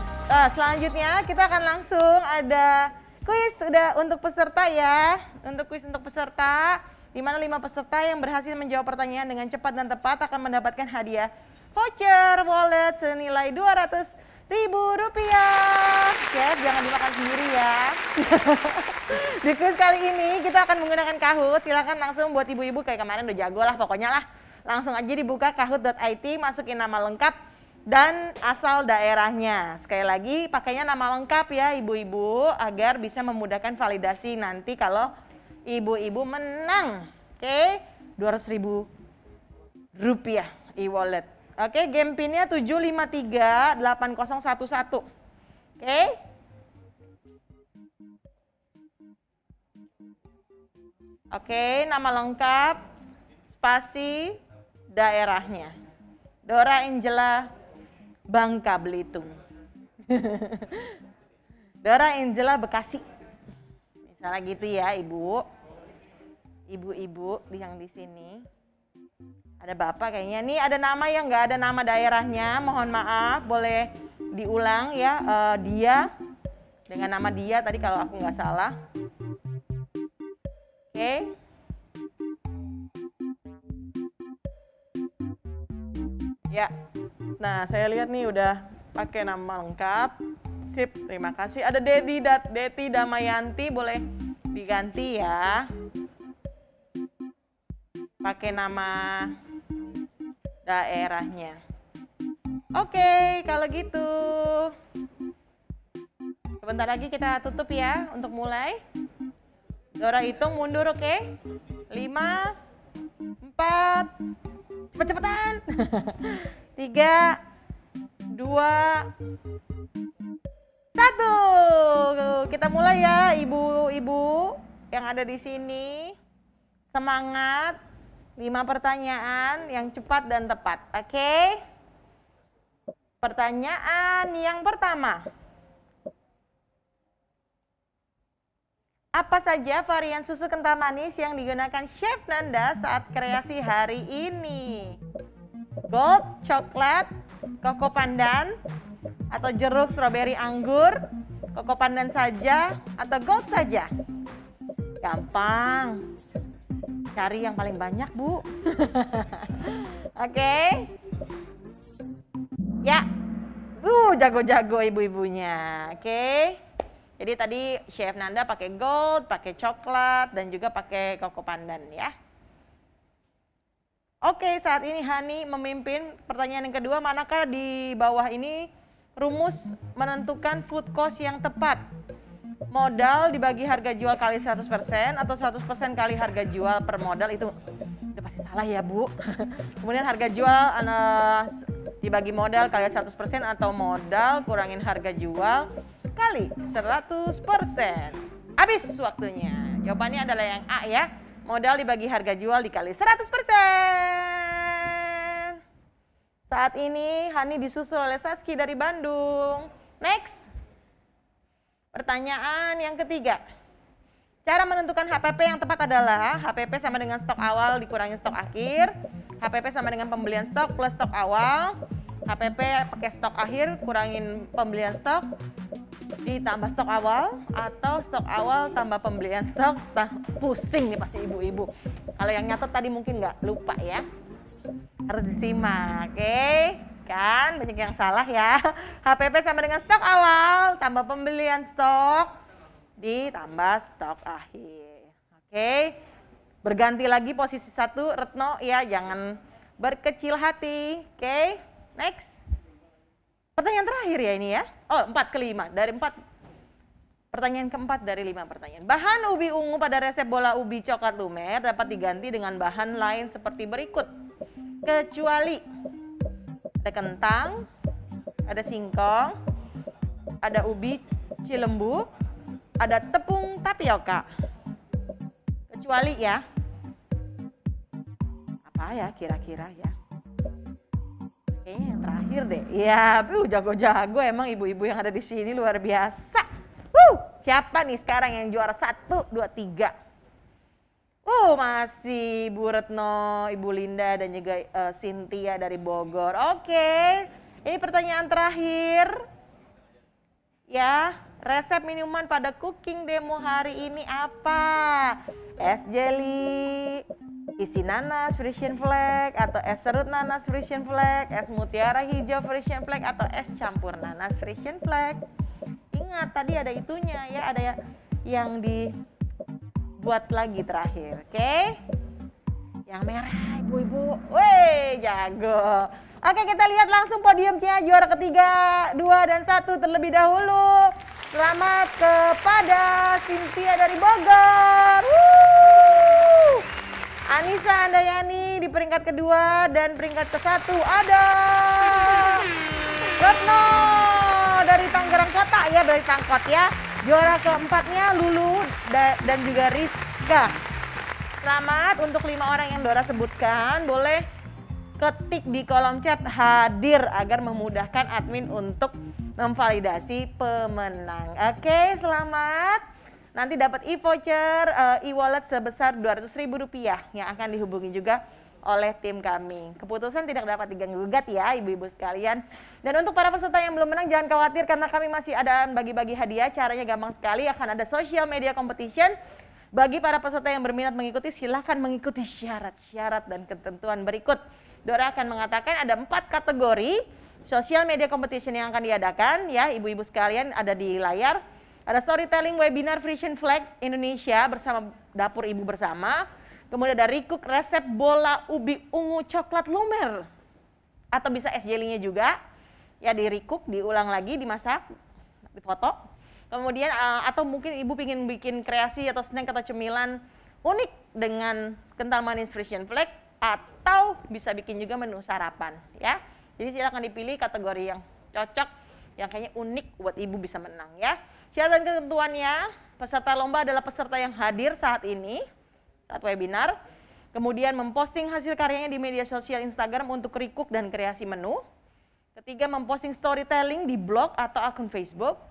Selanjutnya kita akan langsung ada kuis udah untuk peserta ya. Untuk kuis untuk peserta, di mana 5 peserta yang berhasil menjawab pertanyaan dengan cepat dan tepat akan mendapatkan hadiah voucher wallet senilai Rp200.000. Chef, jangan dimakan sendiri ya. Di kuis kali ini kita akan menggunakan Kahoot. Silakan langsung buat ibu-ibu kayak kemarin udah jago lah pokoknya lah. Langsung aja dibuka kahoot.it, masukin nama lengkap dan asal daerahnya. Sekali lagi pakainya nama lengkap ya ibu-ibu agar bisa memudahkan validasi nanti kalau ibu-ibu menang. Oke, Rp200.000 e-wallet. Oke, game pinnya 7538011. Oke. Oke, nama lengkap, spasi, daerahnya. Dora Angela Bangka Belitung. Dora Angela Bekasi. Misalnya gitu ya, Ibu. Ibu-ibu yang di sini. Ada Bapak kayaknya. Nih ada nama yang nggak ada nama daerahnya. Mohon maaf, boleh diulang ya. Dia dengan nama dia tadi kalau aku nggak salah. Oke. Ya, nah saya lihat nih udah pakai nama lengkap. Sip, terima kasih. Ada Deti Damayanti, boleh diganti ya. Pakai nama daerahnya. Oke, kalau gitu. Sebentar lagi kita tutup ya untuk mulai. Dora hitung mundur, oke? 5, 4, cepet-cepetan. 3, 2, 1. Kita mulai ya, ibu-ibu yang ada di sini. Semangat. 5 pertanyaan yang cepat dan tepat. Oke? Pertanyaan yang pertama. Apa saja varian susu kental manis yang digunakan Chef Nanda saat kreasi hari ini? Gold, coklat, koko pandan, atau jeruk, stroberi, anggur, koko pandan saja, atau gold saja? Gampang. Cari yang paling banyak, Bu. Oke. Ya. Jago-jago ibu-ibunya. Oke. Jadi tadi Chef Nanda pakai gold, pakai coklat, dan juga pakai koko pandan ya. Oke, saat ini Hani memimpin pertanyaan yang kedua. Manakah di bawah ini Rumus menentukan food cost yang tepat. Modal dibagi harga jual kali 100% atau 100% kali harga jual per modal itu pasti salah ya Bu. Kemudian harga jual dibagi modal kali 100% atau modal kurangin harga jual kali 100%. Habis waktunya. Jawabannya adalah yang A ya. Modal dibagi harga jual dikali 100%. Saat ini Hani disusul oleh Saski dari Bandung. Next. Pertanyaan yang ketiga. Cara menentukan HPP yang tepat adalah HPP sama dengan stok awal dikurangi stok akhir. HPP sama dengan pembelian stok plus stok awal. HPP pakai stok akhir kurangin pembelian stok ditambah stok awal, atau stok awal tambah pembelian stok. Pusing nih pasti ibu-ibu. Kalau yang nyatet tadi mungkin nggak lupa ya. Harus disimak, oke? Kan banyak yang salah ya. HPP sama dengan stok awal tambah pembelian stok ditambah stok akhir. Oke. Berganti lagi posisi 1 Retno ya, jangan berkecil hati. Oke. Next. Pertanyaan terakhir ya ini ya. Oh, 4 ke 5 dari 4. Pertanyaan keempat dari 5 pertanyaan. Bahan ubi ungu pada resep bola ubi coklat lumer dapat diganti dengan bahan lain seperti berikut. Kecuali ada kentang, ada singkong, ada ubi cilembu, ada tepung tapioka. Kecuali ya. Apa ya kira-kira ya? Kayaknya yang terakhir deh. Ya, jago-jago emang ibu-ibu yang ada di sini luar biasa. Siapa nih sekarang yang juara 1, 2, 3? Masih Ibu Retno, Ibu Linda, dan juga Cynthia dari Bogor. Oke, ini pertanyaan terakhir. Ya, resep minuman pada cooking demo hari ini apa? Es jelly, isi nanas Frisian Flag, atau es serut nanas Frisian Flag, es mutiara hijau Frisian Flag, atau es campur nanas Frisian Flag. Ingat tadi ada itunya ya, ada yang dibuat lagi terakhir, oke? Yang merah ibu-ibu, weh jago. Oke, kita lihat langsung podiumnya juara ketiga, 2 dan 1 terlebih dahulu. Selamat kepada Cynthia dari Bogor. Anissa Andayani di peringkat kedua, dan peringkat ke-1 ada Retno dari Tangerang Kota ya, dari Tangkot ya. Juara keempatnya Lulu dan juga Rizka. Selamat untuk 5 orang yang Dora sebutkan. Boleh ketik di kolom chat hadir agar memudahkan admin untuk memvalidasi pemenang. Oke, selamat. Nanti dapat e-voucher, e-wallet sebesar Rp200.000 yang akan dihubungi juga oleh tim kami. Keputusan tidak dapat diganggu-gugat ya ibu-ibu sekalian. Dan untuk para peserta yang belum menang jangan khawatir karena kami masih ada bagi-bagi hadiah. Caranya gampang sekali, akan ada social media competition. Bagi para peserta yang berminat mengikuti silahkan mengikuti syarat-syarat dan ketentuan berikut. Dora akan mengatakan ada 4 kategori social media competition yang akan diadakan ya ibu-ibu sekalian, ada di layar. Ada storytelling webinar Frisian Flag Indonesia bersama Dapur Ibu Bersama. Kemudian ada recook resep bola ubi ungu coklat lumer. Atau bisa es jelly-nya juga. Ya di recook, diulang lagi, dimasak, difoto. Kemudian atau mungkin ibu ingin bikin kreasi atau snack atau cemilan unik dengan kental manis Frisian Flag. Atau bisa bikin juga menu sarapan ya. Jadi silakan dipilih kategori yang cocok, yang kayaknya unik buat ibu bisa menang ya. Syarat dan ketentuannya, peserta lomba adalah peserta yang hadir saat ini, saat webinar. Kemudian memposting hasil karyanya di media sosial Instagram untuk recook dan kreasi menu. Ketiga, memposting storytelling di blog atau akun Facebook.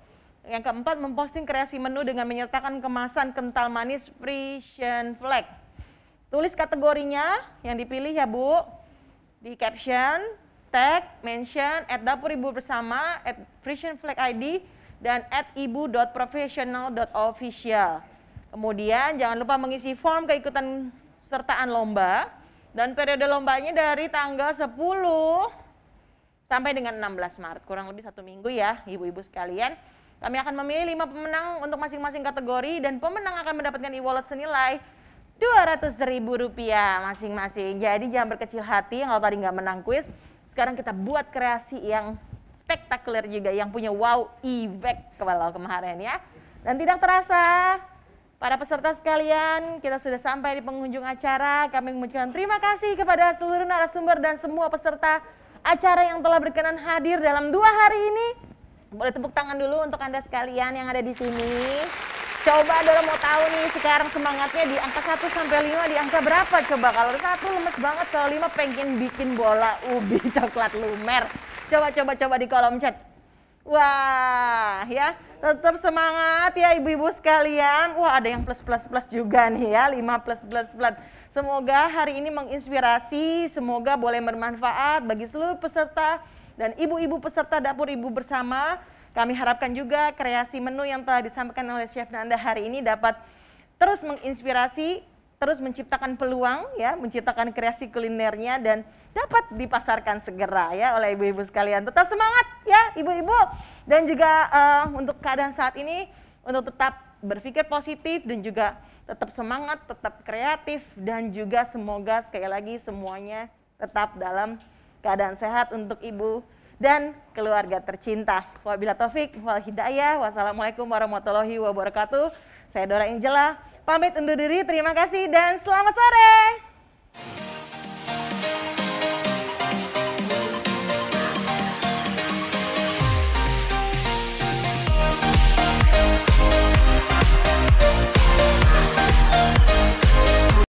Yang keempat, memposting kreasi menu dengan menyertakan kemasan kental manis Frisian Flag. Tulis kategorinya yang dipilih ya Bu, di caption, tag, mention, @dapuribu-bersama, @FrisianFlagID, dan @ibu.professional.official. Kemudian jangan lupa mengisi form keikutan sertaan lomba, dan periode lombanya dari tanggal 10 sampai dengan 16 Maret, kurang lebih 1 minggu ya ibu-ibu sekalian. Kami akan memilih 5 pemenang untuk masing-masing kategori, dan pemenang akan mendapatkan e-wallet senilai Rp200.000 masing-masing. Jadi jangan berkecil hati kalau tadi nggak menang kuis. Sekarang kita buat kreasi yang spektakuler juga yang punya wow effect kalau kemarin ya. Dan tidak terasa, para peserta sekalian, kita sudah sampai di penghujung acara. Kami mengucapkan terima kasih kepada seluruh narasumber dan semua peserta acara yang telah berkenan hadir dalam 2 hari ini. Boleh tepuk tangan dulu untuk Anda sekalian yang ada di sini. Coba Dora mau tahu nih sekarang semangatnya di angka 1 sampai 5 di angka berapa coba? Kalau 1 lemes banget, kalau 5 pengen bikin bola ubi coklat lumer. Coba di kolom chat. Wah, ya, tetap semangat ya ibu-ibu sekalian. Wah, ada yang plus juga nih ya, 5 plus. Semoga hari ini menginspirasi, semoga boleh bermanfaat bagi seluruh peserta dan ibu-ibu peserta Dapur Ibu Bersama. Kami harapkan juga kreasi menu yang telah disampaikan oleh Chef Nanda hari ini dapat terus menginspirasi, terus menciptakan peluang ya, menciptakan kreasi kulinernya dan dapat dipasarkan segera ya oleh ibu-ibu sekalian. Tetap semangat ya ibu-ibu, dan juga untuk keadaan saat ini untuk tetap berpikir positif dan juga tetap semangat, tetap kreatif, dan juga semoga sekali lagi semuanya tetap dalam keadaan sehat untuk ibu dan keluarga tercinta. Wabillahi taufik wal hidayah. Wassalamualaikum warahmatullahi wabarakatuh. Saya Dora Angela, pamit undur diri. Terima kasih dan selamat sore.